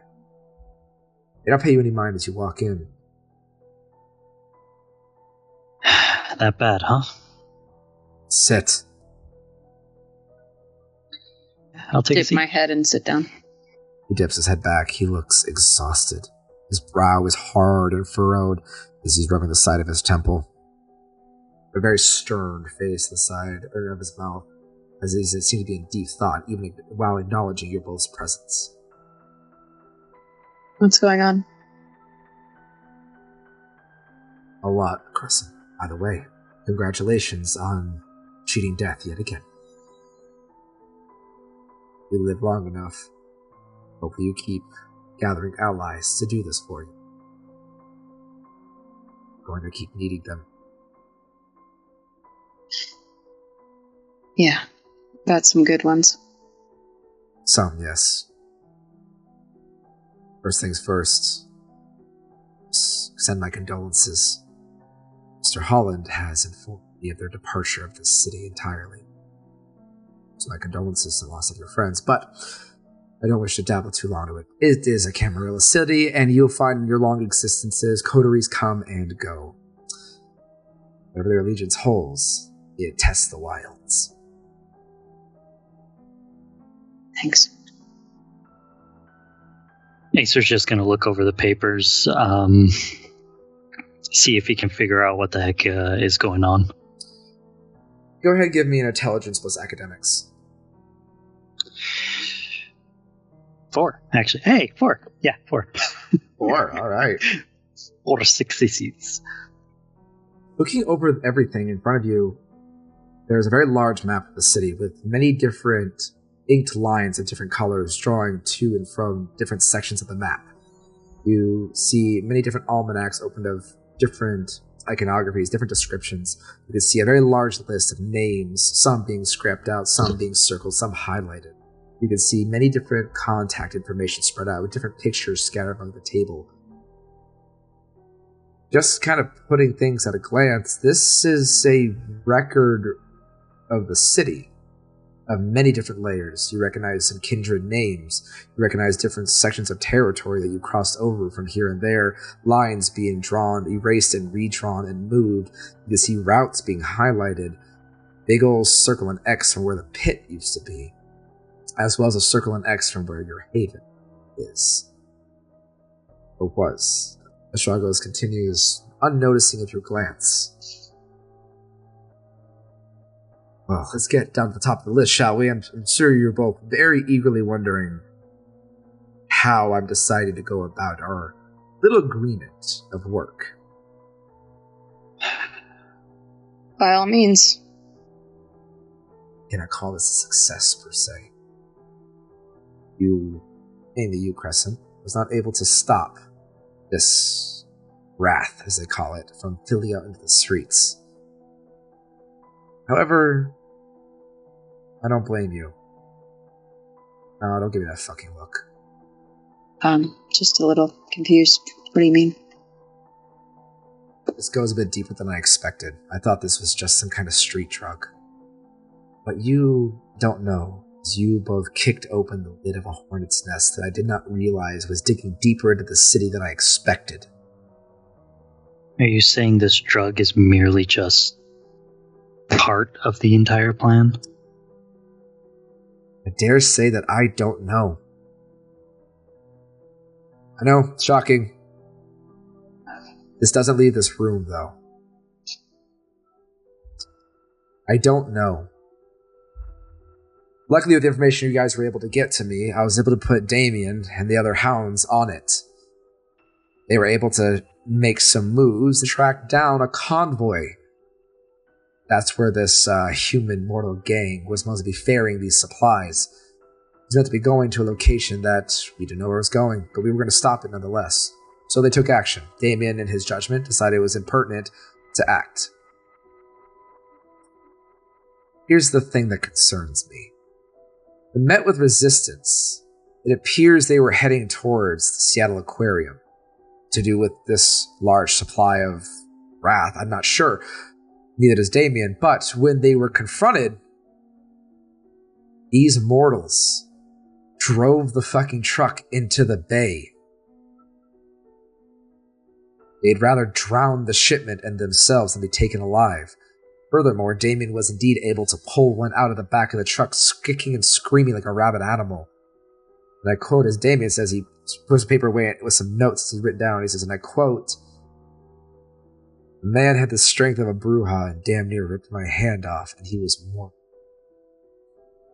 They don't pay you any mind as you walk in. That bad, huh? Sit. I'll take a Dip seat. my head and sit down. He dips his head back. He looks exhausted. His brow is hard and furrowed as he's rubbing the side of his temple. A very stern face the side of his mouth, as he seems to be in deep thought, even while acknowledging your both's presence. What's going on? A lot, Crescent. By the way, congratulations on cheating death yet again. You live long enough. Hopefully you keep gathering allies to do this for you. Going to keep needing them. Yeah, got some good ones. Some, yes. First things first, send my condolences. Mr. Holland has informed me of their departure of this city entirely. So my condolences to the loss of your friends, but I don't wish to dabble too long into it. It is a Camarilla city, and you'll find in your long existences, coteries come and go. Whatever their allegiance holds, it tests the wilds. Thanks. Acer's just going to look over the papers, see if he can figure out what the heck is going on. Go ahead and give me an intelligence plus academics. 4, actually. Hey, 4. Yeah, 4. 4, alright. 4 successes. Looking over everything in front of you, there's a very large map of the city with many different inked lines of different colors drawing to and from different sections of the map. You see many different almanacs opened of different iconographies, different descriptions. You can see a very large list of names, some being scrapped out, some being circled, some highlighted. You can see many different contact information spread out with different pictures scattered among the table. Just kind of putting things at a glance, this is a record of the city, of many different layers. You recognize some kindred names. You recognize different sections of territory that you crossed over from here and there, lines being drawn, erased and redrawn and moved. You can see routes being highlighted, big old circle and X from where the pit used to be, as well as a circle and X from where your haven is. Or was. Astragos continues, unnoticing of your glance. Well, let's get down to the top of the list, shall we? I'm sure you're both very eagerly wondering how I've decided to go about our little agreement of work. By all means. Can I call this a success, per se? You, mainly you, Crescent, was not able to stop this wrath, as they call it, from filling out into the streets. However, I don't blame you. No, don't give me that fucking look. Just a little confused. What do you mean? This goes a bit deeper than I expected. I thought this was just some kind of street drug. What you don't know is you both kicked open the lid of a hornet's nest that I did not realize was digging deeper into the city than I expected. Are you saying this drug is merely just part of the entire plan? I dare say that I don't know. I know, it's shocking. This doesn't leave this room, though. I don't know. Luckily, with the information you guys were able to get to me, I was able to put Damien and the other hounds on it. They were able to make some moves to track down a convoy. That's where this human mortal gang was supposed to be ferrying these supplies. It was meant to be going to a location that we didn't know where it was going, but we were going to stop it nonetheless. So they took action. Damien, in his judgment, decided it was impertinent to act. Here's the thing that concerns me. When met with resistance, it appears they were heading towards the Seattle Aquarium to do with this large supply of wrath. I'm not sure. Neither does Damien. But when they were confronted, these mortals drove the fucking truck into the bay. They'd rather drown the shipment and themselves than be taken alive. Furthermore, Damien was indeed able to pull one out of the back of the truck, kicking and screaming like a rabid animal. And I quote, as Damien says, he puts the paper away with some notes he's written down. He says, and I quote, "The man had the strength of a Bruja and damn near ripped my hand off, and he was mortal.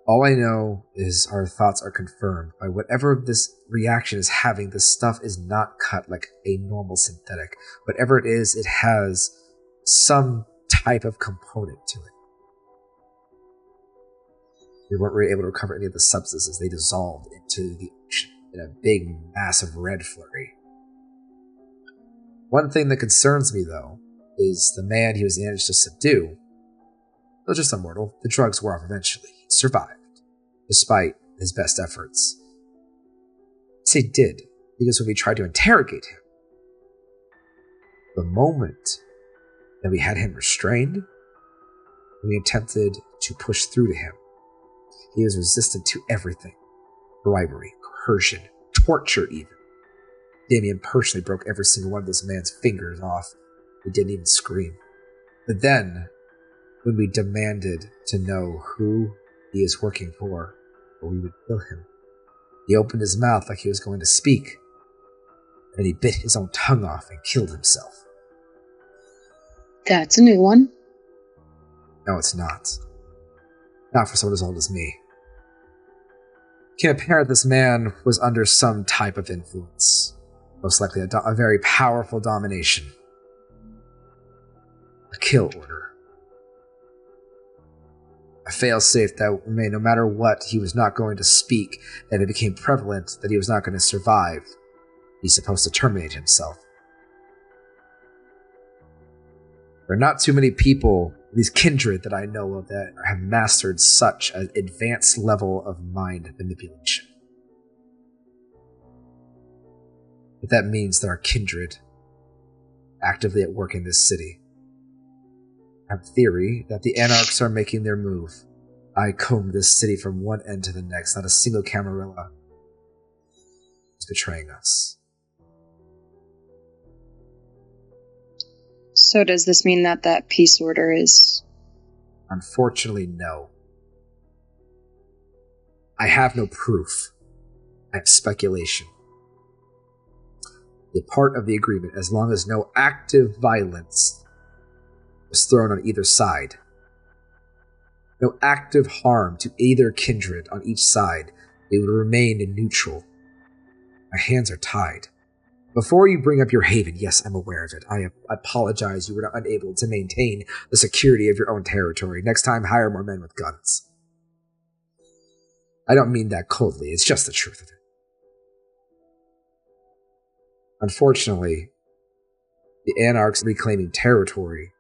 All I know is our thoughts are confirmed. By whatever this reaction is having, this stuff is not cut like a normal synthetic. Whatever it is, it has some type of component to it. We weren't really able to recover any of the substances. They dissolved into the ocean in a big, massive red flurry. One thing that concerns me, though, is the man he was managed to subdue. Though just immortal, the drugs wore off eventually. He survived, despite his best efforts. I say did, because when we tried to interrogate him, the moment that we had him restrained, we attempted to push through to him, he was resistant to everything. Bribery, coercion, torture even. Damien personally broke every single one of this man's fingers off. He didn't even scream. But then, when we demanded to know who he is working for, or we would kill him, he opened his mouth like he was going to speak, and he bit his own tongue off and killed himself. That's a new one. No, it's not. Not for someone as old as me. It can appear this man was under some type of influence. Most likely a very powerful domination. A kill order. A failsafe that made no matter what, he was not going to speak, and it became prevalent that he was not going to survive. He's supposed to terminate himself. There are not too many people, these kindred that I know of, that have mastered such an advanced level of mind manipulation. But that means there are kindred actively at work in this city. I have a theory that the Anarchs are making their move. I combed this city from one end to the next. Not a single Camarilla is betraying us. So does this mean that that peace order is... Unfortunately, no. I have no proof. I have speculation. A part of the agreement, as long as no active violence was thrown on either side, No active harm to either kindred on each side. They would remain in neutral. My hands are tied. Before you bring up your haven, yes, I'm aware of it. I apologize you were unable to maintain the security of your own territory. Next time, hire more men with guns. I don't mean that coldly. It's just the truth of it. Unfortunately, the Anarchs reclaiming territory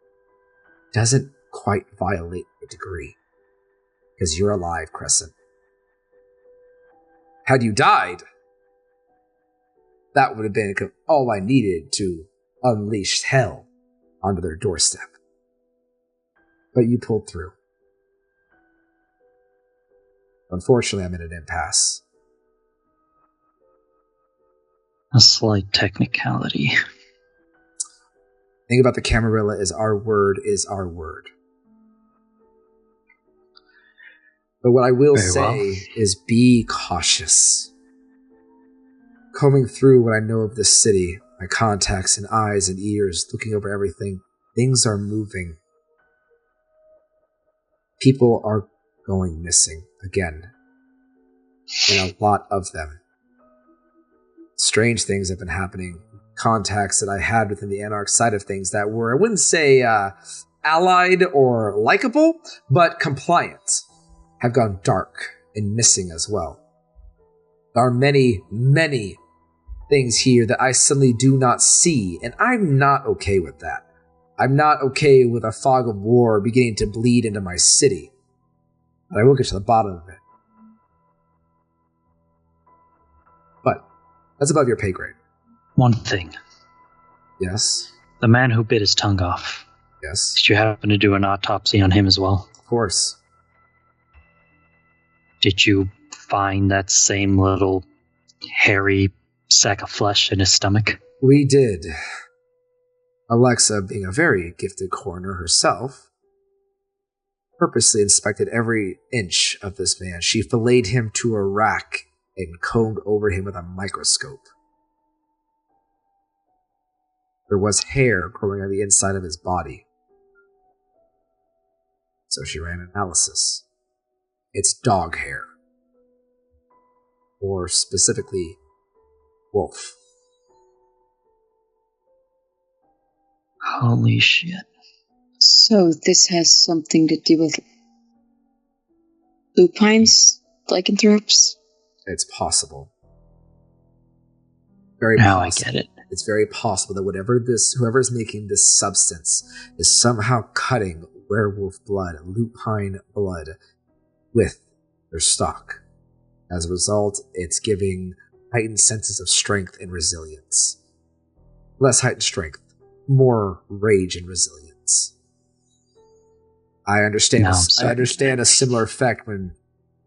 doesn't quite violate the degree. Because you're alive, Crescent. Had you died, that would have been all I needed to unleash hell onto their doorstep. But you pulled through. Unfortunately, I'm in an impasse. A slight technicality. The thing about the Camarilla is our word is our word. But what I will say is be cautious. Combing through what I know of this city, my contacts and eyes and ears, looking over everything, things are moving. People are going missing again. And a lot of them. Strange things have been happening. Contacts that I had within the Anarch side of things that were, I wouldn't say allied or likable, but compliant, have gone dark and missing as well. There are many, many things here that I suddenly do not see, and I'm not okay with that. I'm not okay with a fog of war beginning to bleed into my city. But I will get to the bottom of it. But that's above your pay grade. One thing. Yes? The man who bit his tongue off. Yes? Did you happen to do an autopsy on him as well? Of course. Did you find that same little hairy sack of flesh in his stomach? We did. Alexa, being a very gifted coroner herself, purposely inspected every inch of this man. She filleted him to a rack and combed over him with a microscope. There was hair growing on the inside of his body. So she ran an analysis. It's dog hair. Or specifically, wolf. Holy shit. So this has something to do with lupines, lycanthropes? It's possible. Very now possible. I get it. It's very possible that whoever's making this substance is somehow cutting werewolf blood, lupine blood, with their stock. As a result, it's giving heightened senses of strength and resilience. Less heightened strength, more rage and resilience. I understand. I understand a similar effect when,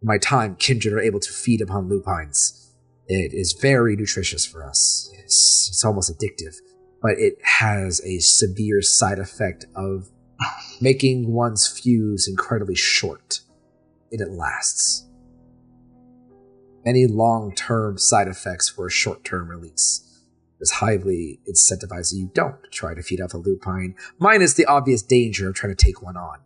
in my time, kindred are able to feed upon lupines. It is very nutritious for us. It's almost addictive, but it has a severe side effect of making one's fuse incredibly short, and it lasts. Any long-term side effects for a short-term release is highly incentivized that you don't try to feed off a lupine, minus the obvious danger of trying to take one on.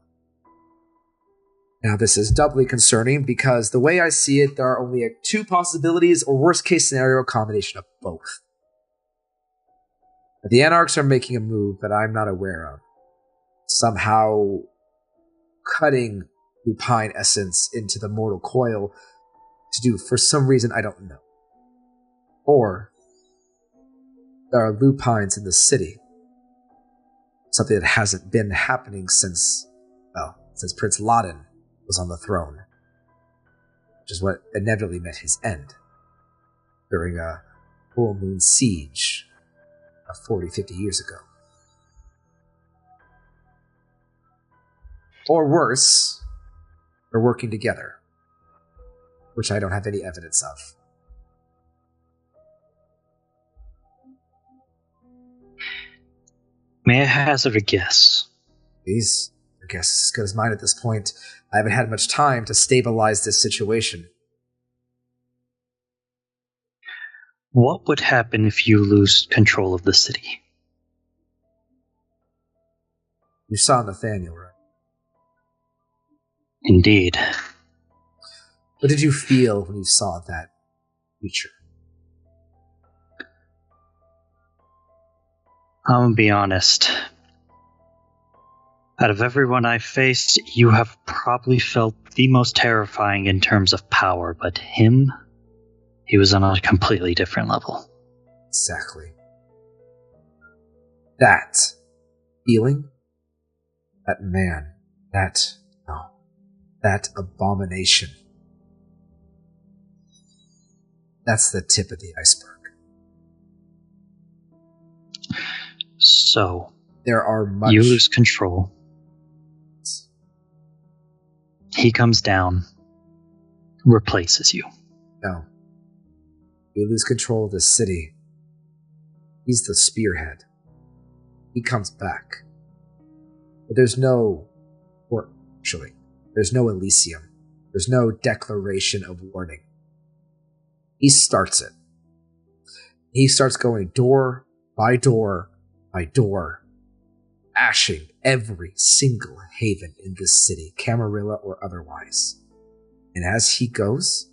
Now, this is doubly concerning because the way I see it, there are only two possibilities, or worst-case scenario, a combination of both. The Anarchs are making a move that I'm not aware of. Somehow cutting lupine essence into the mortal coil to do, for some reason, I don't know. Or there are lupines in the city. Something that hasn't been happening since Prince Laden was on the throne. Which is what inevitably met his end during a full moon siege of 40, 50 years ago. Or worse, they're working together, which I don't have any evidence of. May I hazard a guess? Please, your guess is as good as mine at this point. I haven't had much time to stabilize this situation. What would happen if you lose control of the city? You saw Nathaniel, right? Indeed. What did you feel when you saw that creature? I'm gonna be honest. Out of everyone I've faced, you have probably felt the most terrifying in terms of power, but him, he was on a completely different level. Exactly. That feeling, that man, that abomination, that's the tip of the iceberg. So, there are much... You lose control. He comes down, replaces you. No. You lose control of the city. He's the spearhead. He comes back. But there's no... Or, actually, there's no Elysium. There's no declaration of warning. He starts it. He starts going door by door by door, ashing every single haven in this city, Camarilla or otherwise. And as he goes,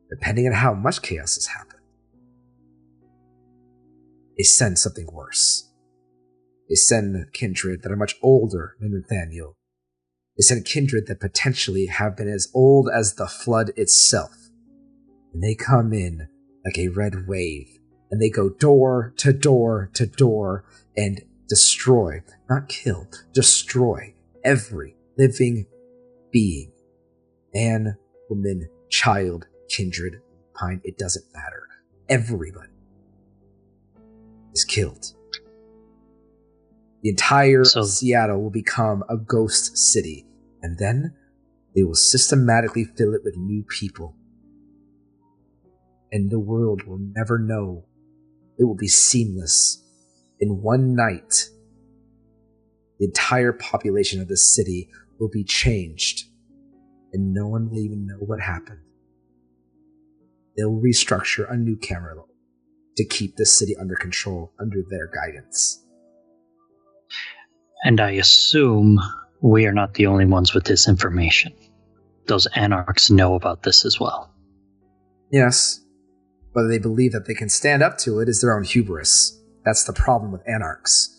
depending on how much chaos has happened, they send something worse. They send kindred that are much older than Nathaniel. They send kindred that potentially have been as old as the flood itself. And they come in like a red wave, and they go door to door to door and destroy, not kill, destroy every living being. Man, woman, child, kindred, pine, it doesn't matter. Everybody is killed. The entire Seattle will become a ghost city, and then they will systematically fill it with new people. And the world will never know. It will be seamless. In one night, the entire population of the city will be changed, and no one will even know what happened. They'll restructure a new Camarilla to keep the city under control under their guidance. And I assume we are not the only ones with this information. Those anarchs know about this as well. Yes. Whether they believe that they can stand up to it is their own hubris. That's the problem with anarchs.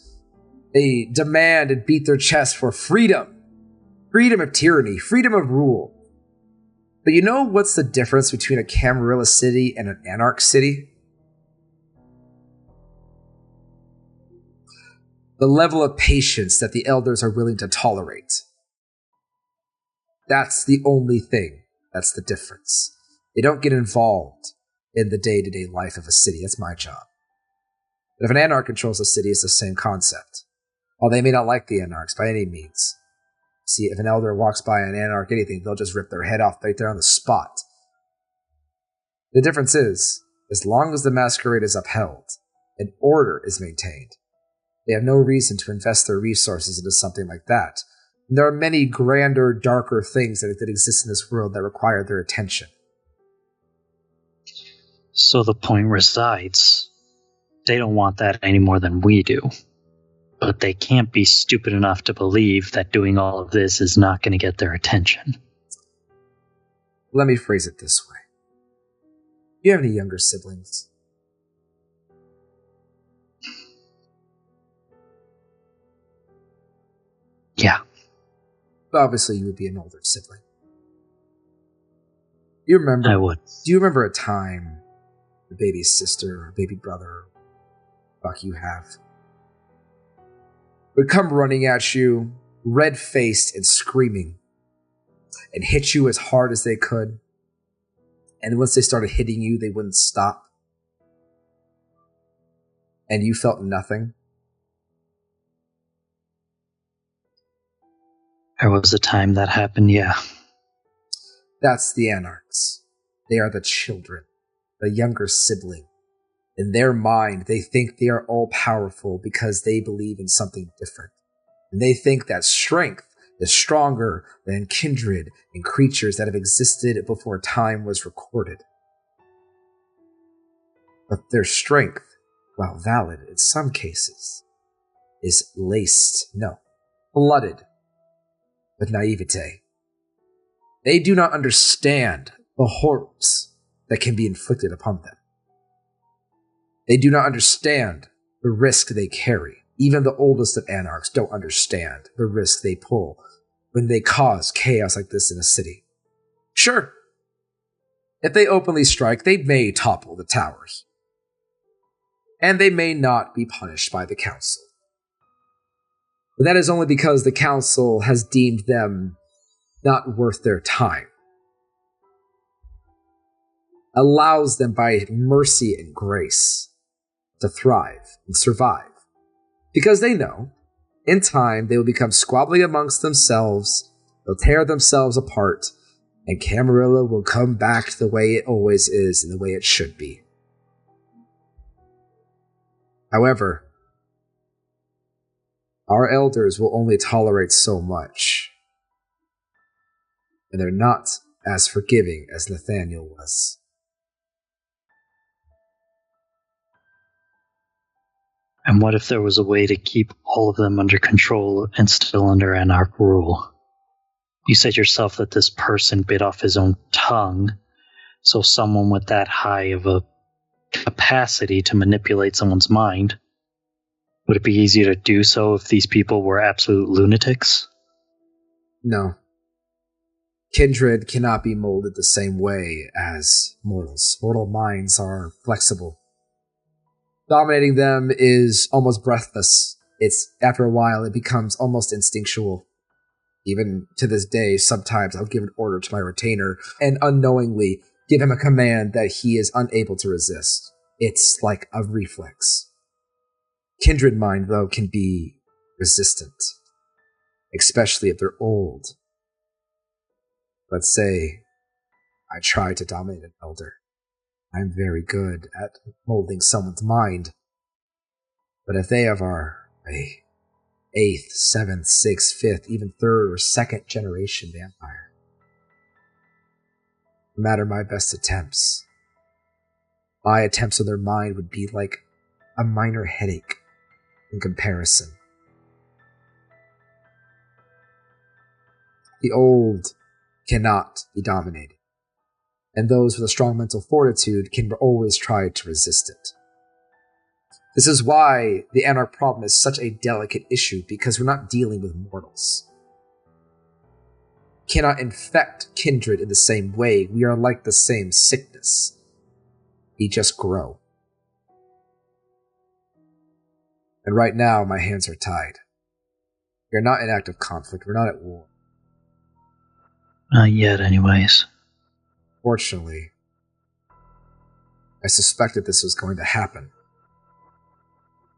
They demand and beat their chest for freedom. Freedom of tyranny. Freedom of rule. But you know what's the difference between a Camarilla city and an anarch city? The level of patience that the elders are willing to tolerate. That's the only thing. That's the difference. They don't get involved in the day-to-day life of a city. That's my job. But if an anarch controls a city, it's the same concept. While they may not like the anarchs by any means. See, if an elder walks by an anarch anything, they'll just rip their head off right there on the spot. The difference is, as long as the masquerade is upheld, and order is maintained, they have no reason to invest their resources into something like that. And there are many grander, darker things that exist in this world that require their attention. So the point resides. They don't want that any more than we do. But they can't be stupid enough to believe that doing all of this is not going to get their attention. Let me phrase it this way. Do you have any younger siblings? Yeah. Obviously, you would be an older sibling. You remember? I would. Do you remember a time the baby sister or baby brother, fuck you have, would come running at you, red-faced and screaming, and hit you as hard as they could, and once they started hitting you, they wouldn't stop, and you felt nothing? There was a time that happened, yeah. That's the anarchs. They are the children, the younger sibling. In their mind, they think they are all-powerful because they believe in something different. And they think that strength is stronger than kindred and creatures that have existed before time was recorded. But their strength, while valid in some cases, is flooded with naivete. They do not understand the horrors that can be inflicted upon them. They do not understand the risk they carry. Even the oldest of anarchs don't understand the risk they pull when they cause chaos like this in a city. Sure, if they openly strike, they may topple the towers. And they may not be punished by the council. But that is only because the council has deemed them not worth their time. Allows them by mercy and grace to thrive and survive. Because they know, in time, they will become squabbling amongst themselves, they'll tear themselves apart, and Camarilla will come back to the way it always is and the way it should be. However, our elders will only tolerate so much, and they're not as forgiving as Nathaniel was. And what if there was a way to keep all of them under control and still under anarch rule? You said yourself that this person bit off his own tongue, so someone with that high of a capacity to manipulate someone's mind, would it be easier to do so if these people were absolute lunatics? No. Kindred cannot be molded the same way as mortals. Mortal minds are flexible. Dominating them is almost breathless. After a while, it becomes almost instinctual. Even to this day, sometimes I'll give an order to my retainer and unknowingly give him a command that he is unable to resist. It's like a reflex. Kindred mind, though, can be resistant, especially if they're old. Let's say I try to dominate an elder. I'm very good at molding someone's mind. But if they are a 8th, 7th, 6th, 5th, even 3rd or 2nd generation vampire, no matter my best attempts, my attempts on their mind would be like a minor headache in comparison. The old cannot be dominated, and those with a strong mental fortitude can always try to resist it. This is why the anarch problem is such a delicate issue, because we're not dealing with mortals. Cannot infect kindred in the same way. We are like the same sickness. We just grow. And right now, my hands are tied. We are not in active conflict. We're not at war. Not yet, anyways. Fortunately, I suspected this was going to happen.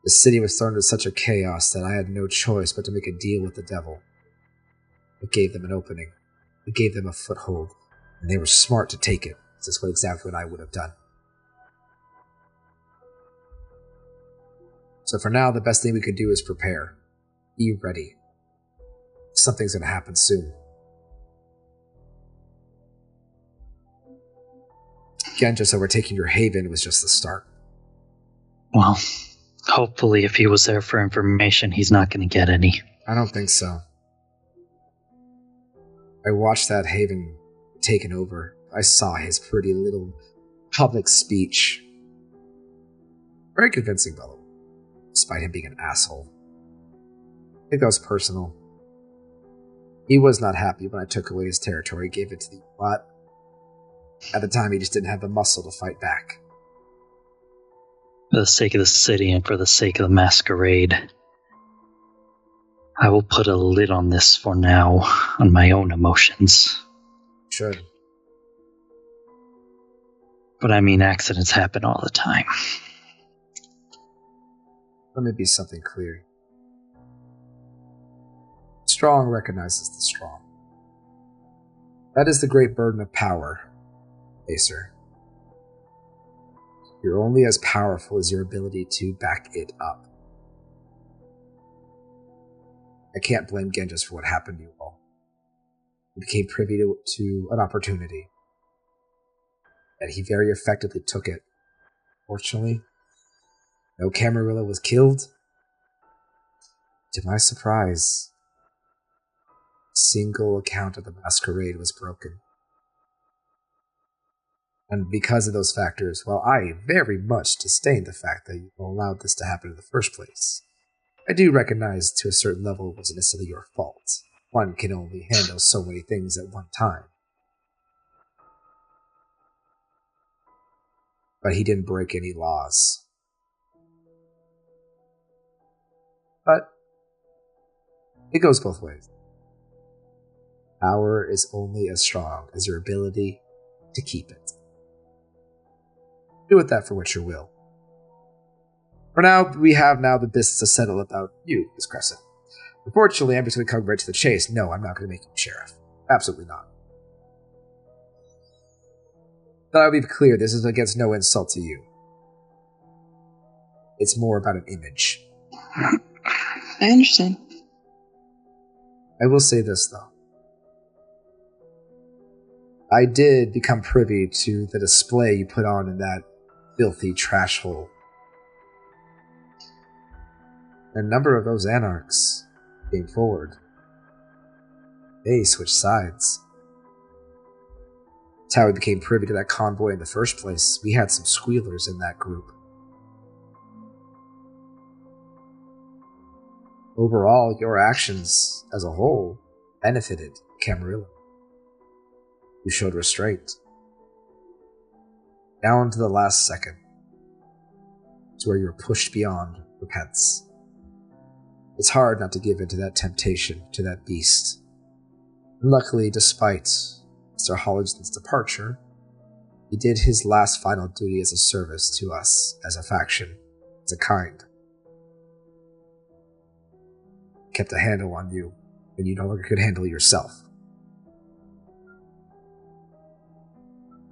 The city was thrown into such a chaos that I had no choice but to make a deal with the devil. It gave them an opening. It gave them a foothold, and they were smart to take it. This is exactly what I would have done. So for now, the best thing we could do is prepare. Be ready. Something's going to happen soon. Again, just overtaking your haven was just the start. Well, hopefully if he was there for information, he's not going to get any. I don't think so. I watched that haven taken over. I saw his pretty little public speech. Very convincing, by the way, despite him being an asshole. I think that was personal. He was not happy when I took away his territory, gave it to the bot. At the time, he just didn't have the muscle to fight back. For the sake of the city and for the sake of the masquerade, I will put a lid on this for now, on my own emotions. Should. But I mean, accidents happen all the time. Let me be something clear. The strong recognizes the strong. That is the great burden of power, Acer. You're only as powerful as your ability to back it up. I can't blame Genghis for what happened to you all. He became privy to an opportunity, and he very effectively took it. Fortunately, no Camarilla was killed. To my surprise, single account of the Masquerade was broken. And because of those factors, while I very much disdain the fact that you allowed this to happen in the first place, I do recognize to a certain level it wasn't necessarily your fault. One can only handle so many things at one time. But he didn't break any laws. But it goes both ways. Power is only as strong as your ability to keep it. Do with that for what you will. For now, we have the business to settle about you, Miss Crescent. Unfortunately, I'm just going to come right to the chase. No, I'm not going to make you sheriff. Absolutely not. But I'll be clear, this is against no insult to you. It's more about an image. I understand. I will say this, though. I did become privy to the display you put on in that filthy trash hole. A number of those anarchs came forward. They switched sides. That's how we became privy to that convoy in the first place. We had some squealers in that group. Overall, your actions as a whole benefited Camarilla. You showed restraint. Down to the last second. It's where you were pushed beyond repents. It's hard not to give in to that temptation, to that beast. And luckily, despite Mr. Hollingston's departure, he did his last final duty as a service to us, as a faction, as a kind. Kept a handle on you, and you no longer could handle yourself.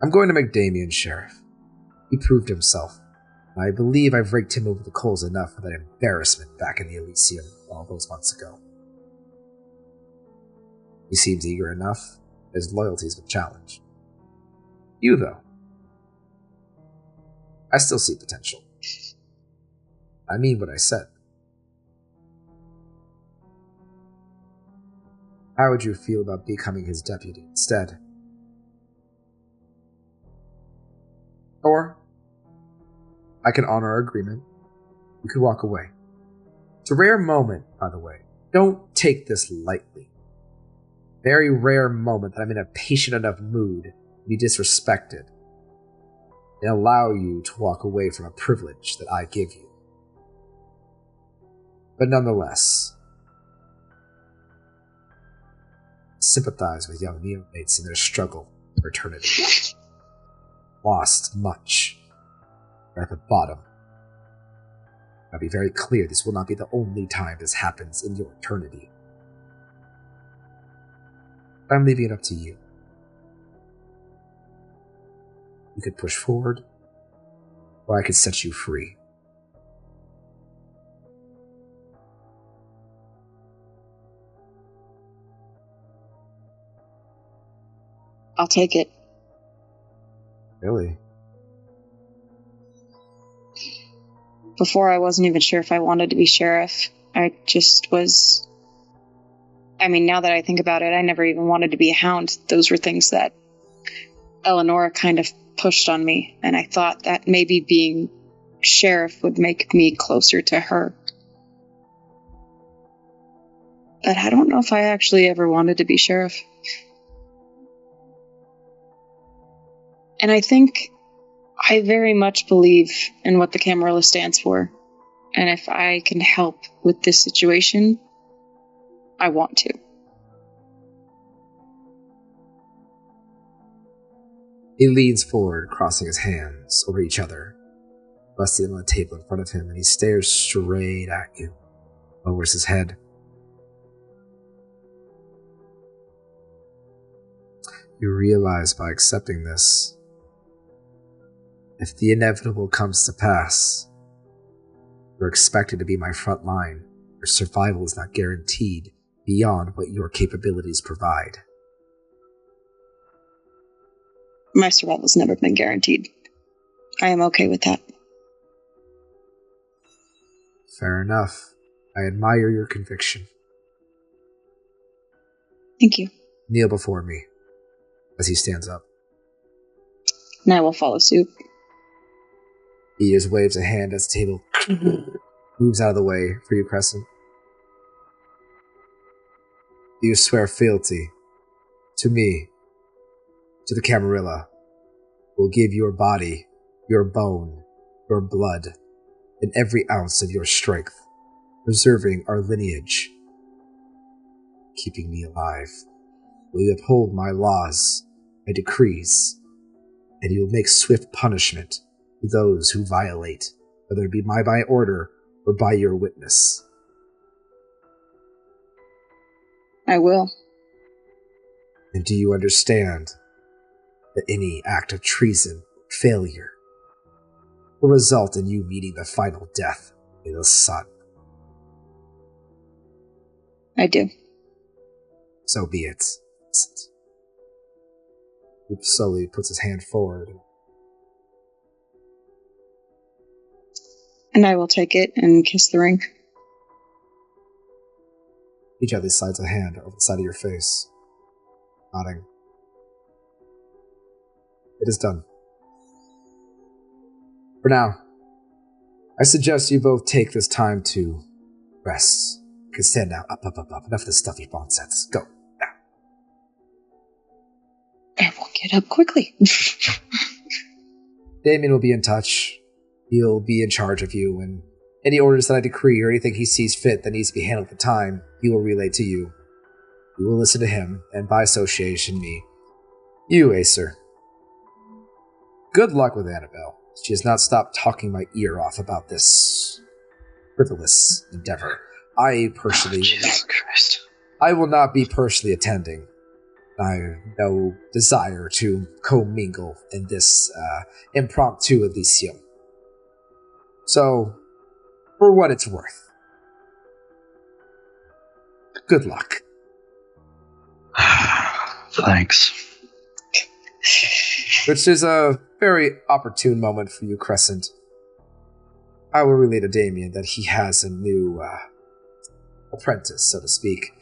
I'm going to make Damien sheriff. He proved himself. I believe I've raked him over the coals enough for that embarrassment back in the Elysium all those months ago. He seems eager enough. His loyalty's been challenged. You, though. I still see potential. I mean what I said. How would you feel about becoming his deputy instead? Or, I can honor our agreement. You could walk away. It's a rare moment, by the way. Don't take this lightly. Very rare moment that I'm in a patient enough mood to be disrespected and allow you to walk away from a privilege that I give you. But nonetheless, sympathize with young neonates in their struggle for eternity. Lost much. We're at the bottom. I'll be very clear, this will not be the only time this happens in your eternity. But I'm leaving it up to you. You could push forward, or I could set you free. I'll take it. Really? Before, I wasn't even sure if I wanted to be sheriff. I just was... I mean, now that I think about it, I never even wanted to be a hound. Those were things that Eleonora kind of pushed on me, and I thought that maybe being sheriff would make me closer to her. But I don't know if I actually ever wanted to be sheriff. And I think I very much believe in what the Camarilla stands for. And if I can help with this situation, I want to. He leans forward, crossing his hands over each other, resting them on the table in front of him, and he stares straight at you, lowers his head. You realize by accepting this, if the inevitable comes to pass, you're expected to be my front line. Your survival is not guaranteed beyond what your capabilities provide. My survival's never been guaranteed. I am okay with that. Fair enough. I admire your conviction. Thank you. Kneel before me as he stands up. And I will follow suit. He just waves a hand as the table moves out of the way for you, Crescent. Do you swear fealty to me, to the Camarilla, will give your body, your bone, your blood, and every ounce of your strength, preserving our lineage, keeping me alive? Will you uphold my laws, my decrees, and you will make swift punishment to those who violate, whether it be by order or by your witness? I will. And do you understand that any act of treason, failure, will result in you meeting the final death in the sun? I do. So be it. He slowly puts his hand forward. And I will take it and kiss the ring. He gently slides a hand over the side of your face, nodding. It is done. For now, I suggest you both take this time to rest. You can stand now. Up. Enough of this stuffy nonsense. Go. Now. I will get up quickly. Damien will be in touch. He'll be in charge of you, and any orders that I decree or anything he sees fit that needs to be handled at the time, he will relay to you. You will listen to him, and by association, me. You, Acer. Good luck with Annabelle. She has not stopped talking my ear off about this frivolous endeavor. I personally will not be personally attending. I have no desire to commingle in this impromptu Elysium. So, for what it's worth, good luck. Thanks. Which is a very opportune moment for you, Crescent. I will relay to Damien that he has a new apprentice, so to speak.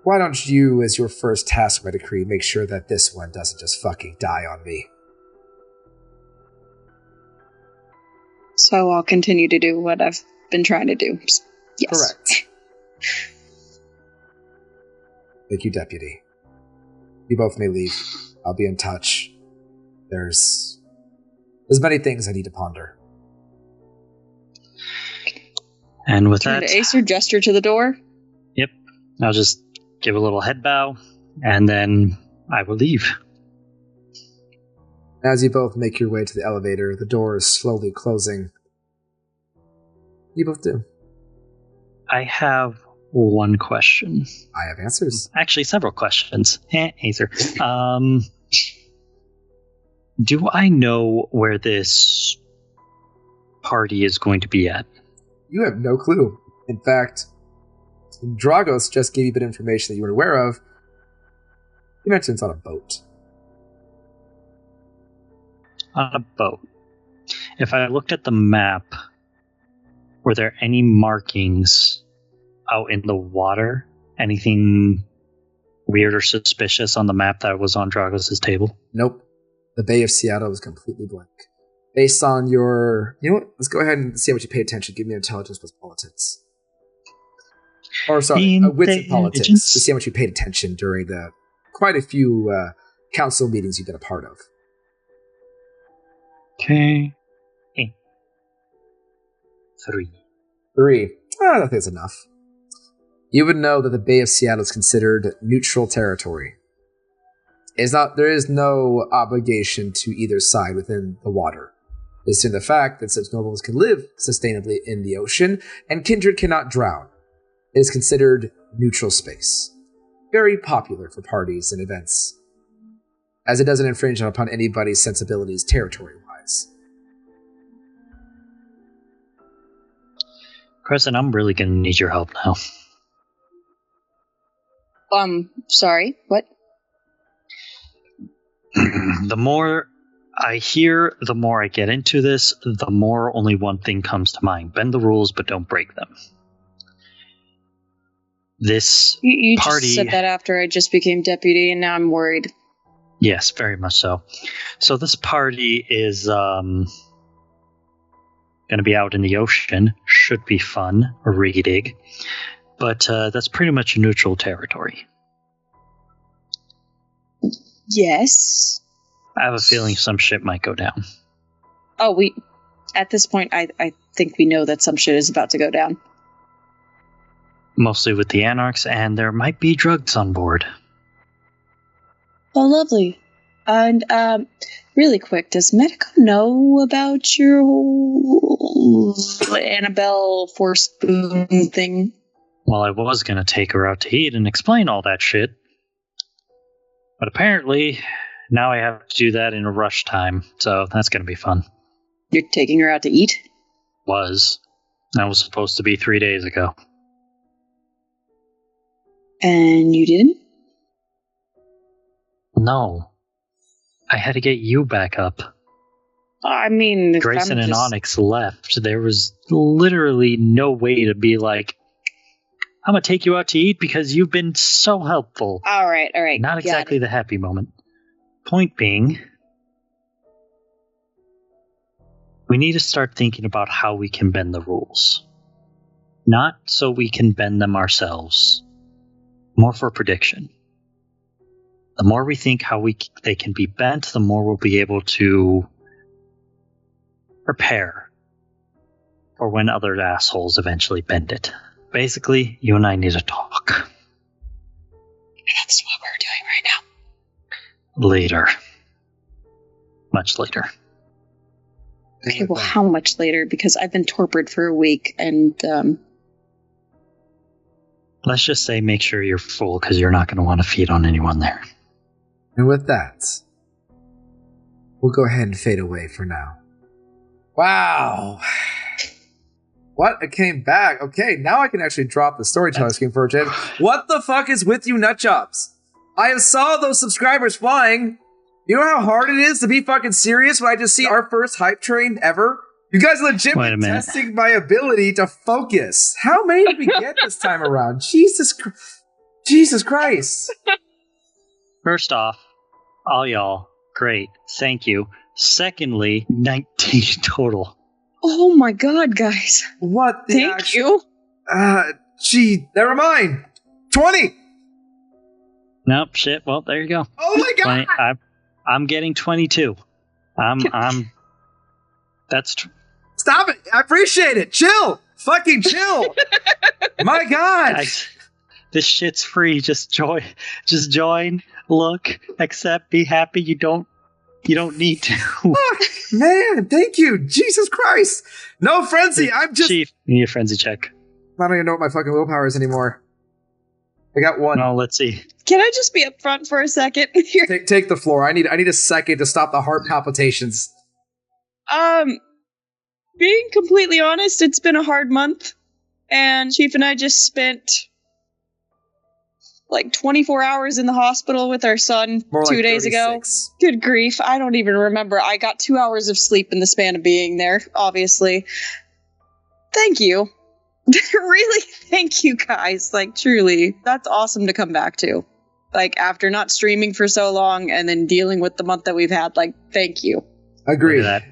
Why don't you, as your first task by decree, make sure that this one doesn't just fucking die on me? So I'll continue to do what I've been trying to do. Yes. Correct. Thank you, Deputy. You both may leave. I'll be in touch. There's many things I need to ponder. And with Turn that, to Acer, gesture to the door. Yep, I'll just give a little head bow, and then I will leave. As you both make your way to the elevator, the door is slowly closing. You both do. I have one question. I have answers. Actually, several questions. Acer. Do I know where this party is going to be at? You have no clue. In fact, Dragos just gave you a bit of information that you were aware of. He mentioned it's on a boat. On a boat. If I looked at the map, were there any markings out in the water? Anything weird or suspicious on the map that was on Dragos' table? Nope. The Bay of Seattle is completely blank. Based on your... You know what? Let's go ahead and see how much you pay attention. Give me intelligence plus politics. Or, sorry, wits and politics. To see how much you paid attention during the quite a few council meetings you've been a part of. Okay. 3. I don't think that's enough. You would know that the Bay of Seattle is considered neutral territory. There is no obligation to either side within the water. It's in the fact that since nobles can live sustainably in the ocean, and kindred cannot drown, it is considered neutral space. Very popular for parties and events, as it doesn't infringe upon anybody's sensibilities territory-wise. Crescent, I'm really going to need your help now. Sorry, what? The more I hear, the more I get into this, the more only one thing comes to mind. Bend the rules, but don't break them. this You party... just said that after I just became deputy, and now I'm worried. Yes, very much so. So this party is going to be out in the ocean. Should be fun, or riggy-dig. But that's pretty much neutral territory. Yes. I have a feeling some shit might go down. Oh, at this point, I think we know that some shit is about to go down. Mostly with the Anarchs, and there might be drugs on board. Oh, lovely. And, really quick, does Medico know about your whole Annabelle Force Spoon thing? Well, I was going to take her out to eat and explain all that shit. But apparently, now I have to do that in a rush time, so that's going to be fun. You're taking her out to eat? That was supposed to be 3 days ago. And you didn't? No. I had to get you back up. I mean... Grayson and Onyx left. There was literally no way to be like, I'm going to take you out to eat because you've been so helpful. All right. Not exactly the happy moment. Point being, we need to start thinking about how we can bend the rules. Not so we can bend them ourselves. More for prediction. The more we think how they can be bent, the more we'll be able to prepare for when other assholes eventually bend it. Basically, you and I need to talk. That's what we're doing right now. Later. Much later. Okay, well, how much later? Because I've been torpid for a week, and, Let's just say make sure you're full, because you're not going to want to feed on anyone there. And with that, we'll go ahead and fade away for now. Wow. What? It came back. Okay, now I can actually drop the storyteller screen for a change. What the fuck is with you nutjobs? I have saw those subscribers flying. You know how hard it is to be fucking serious when I just see our first hype train ever? You guys are legitimately testing my ability to focus. How many did we get this time around? Jesus Christ. First off, all y'all, great. Thank you. Secondly, 19 total. Oh my god, guys. What the Thank you. Never mind. 20. Nope, shit. Well, there you go. Oh my god. 20, I'm getting 22. Stop it. I appreciate it. Chill. Fucking chill. My god. Guys, this shit's free. Just join, look, accept, be happy. You don't need to. Oh, man, thank you. Jesus Christ. No frenzy. I'm just... Chief, you need a frenzy check. I don't even know what my fucking willpower is anymore. I got one. No, let's see. Can I just be up front for a second? Take the floor. I need a second to stop the heart palpitations. Being completely honest, it's been a hard month. And Chief and I just spent like 24 hours in the hospital with our son More 2 like days 36. ago. Good grief. I don't even remember. I got 2 hours of sleep in the span of being there, obviously. Thank you. Really, thank you guys. Like, truly, that's awesome to come back to. Like, after not streaming for so long and then dealing with the month that we've had, like, thank you. Agreed. Look at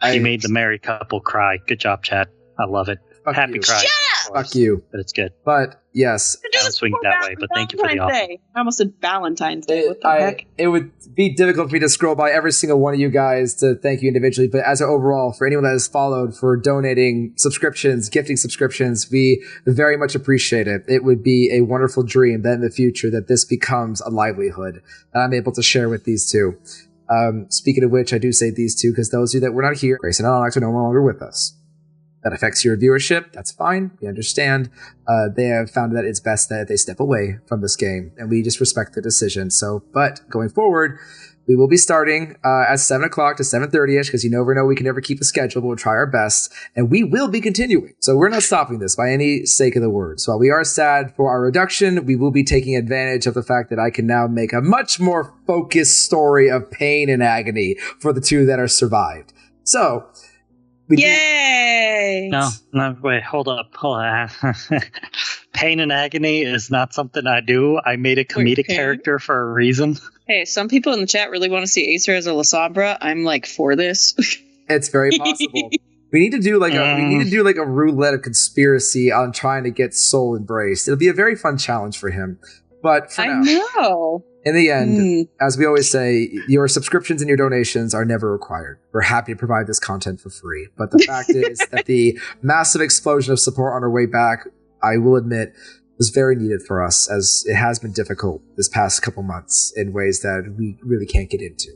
that. You made the married couple cry. Good job, chat. I love it. Happy cry. Shut up! Fuck you. But it's good. But, yes. I don't swing that way, but thank you for the offer. I almost said Valentine's Day. What the heck? It would be difficult for me to scroll by every single one of you guys to thank you individually, but as an overall, for anyone that has followed, for donating subscriptions, gifting subscriptions, we very much appreciate it. It would be a wonderful dream that in the future that this becomes a livelihood that I'm able to share with these two. Speaking of which, I do say these two because those of you that were not here, Grayson and Onyx are no longer with us. That affects your viewership. That's fine. We understand. They have found that it's best that they step away from this game, and we just respect the decision. So, but going forward, we will be starting at 7 o'clock to 7:30ish because you never know. We can never keep a schedule, but we'll try our best, and we will be continuing. So we're not stopping this by any sake of the word. So while we are sad for our reduction, we will be taking advantage of the fact that I can now make a much more focused story of pain and agony for the two that are survived. So. Yay! No, wait, hold up. pain and agony is not something I do. I made a comedic character for a reason. Hey, some people in the chat really want to see Acer as a Lasombra. I'm like for this. It's very possible. We need to do like a roulette of conspiracy on trying to get Soul embraced. It'll be a very fun challenge for him. But for now, know. In the end, as we always say, your subscriptions and your donations are never required. We're happy to provide this content for free. But the fact is that the massive explosion of support on our way back, I will admit, was very needed for us, as it has been difficult this past couple months in ways that we really can't get into.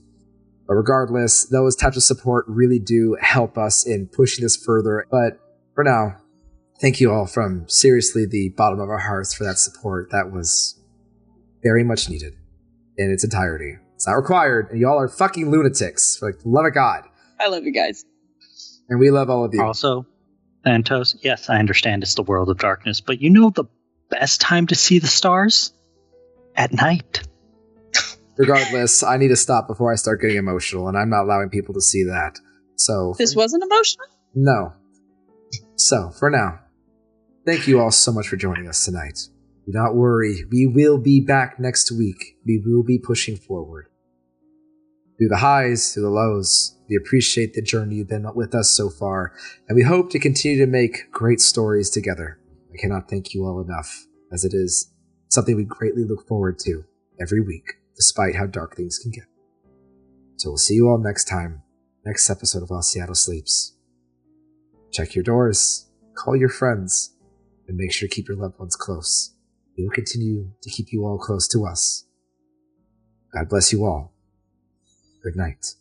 But regardless, those types of support really do help us in pushing this further. But for now, thank you all from seriously the bottom of our hearts for that support. That was very much needed in its entirety. It's not required, and y'all are fucking lunatics. For the love of God. I love you guys. And we love all of you. Also, Santos, yes, I understand it's the world of darkness, but you know the best time to see the stars? At night. Regardless, I need to stop before I start getting emotional, and I'm not allowing people to see that. So this wasn't emotional? No. So, for now, thank you all so much for joining us tonight. Do not worry, we will be back next week. We will be pushing forward. Through the highs, through the lows, we appreciate the journey you've been with us so far, and we hope to continue to make great stories together. I cannot thank you all enough, as it is something we greatly look forward to every week, despite how dark things can get. So we'll see you all next time, next episode of While Seattle Sleeps. Check your doors, call your friends, and make sure to keep your loved ones close. We will continue to keep you all close to us. God bless you all. Good night.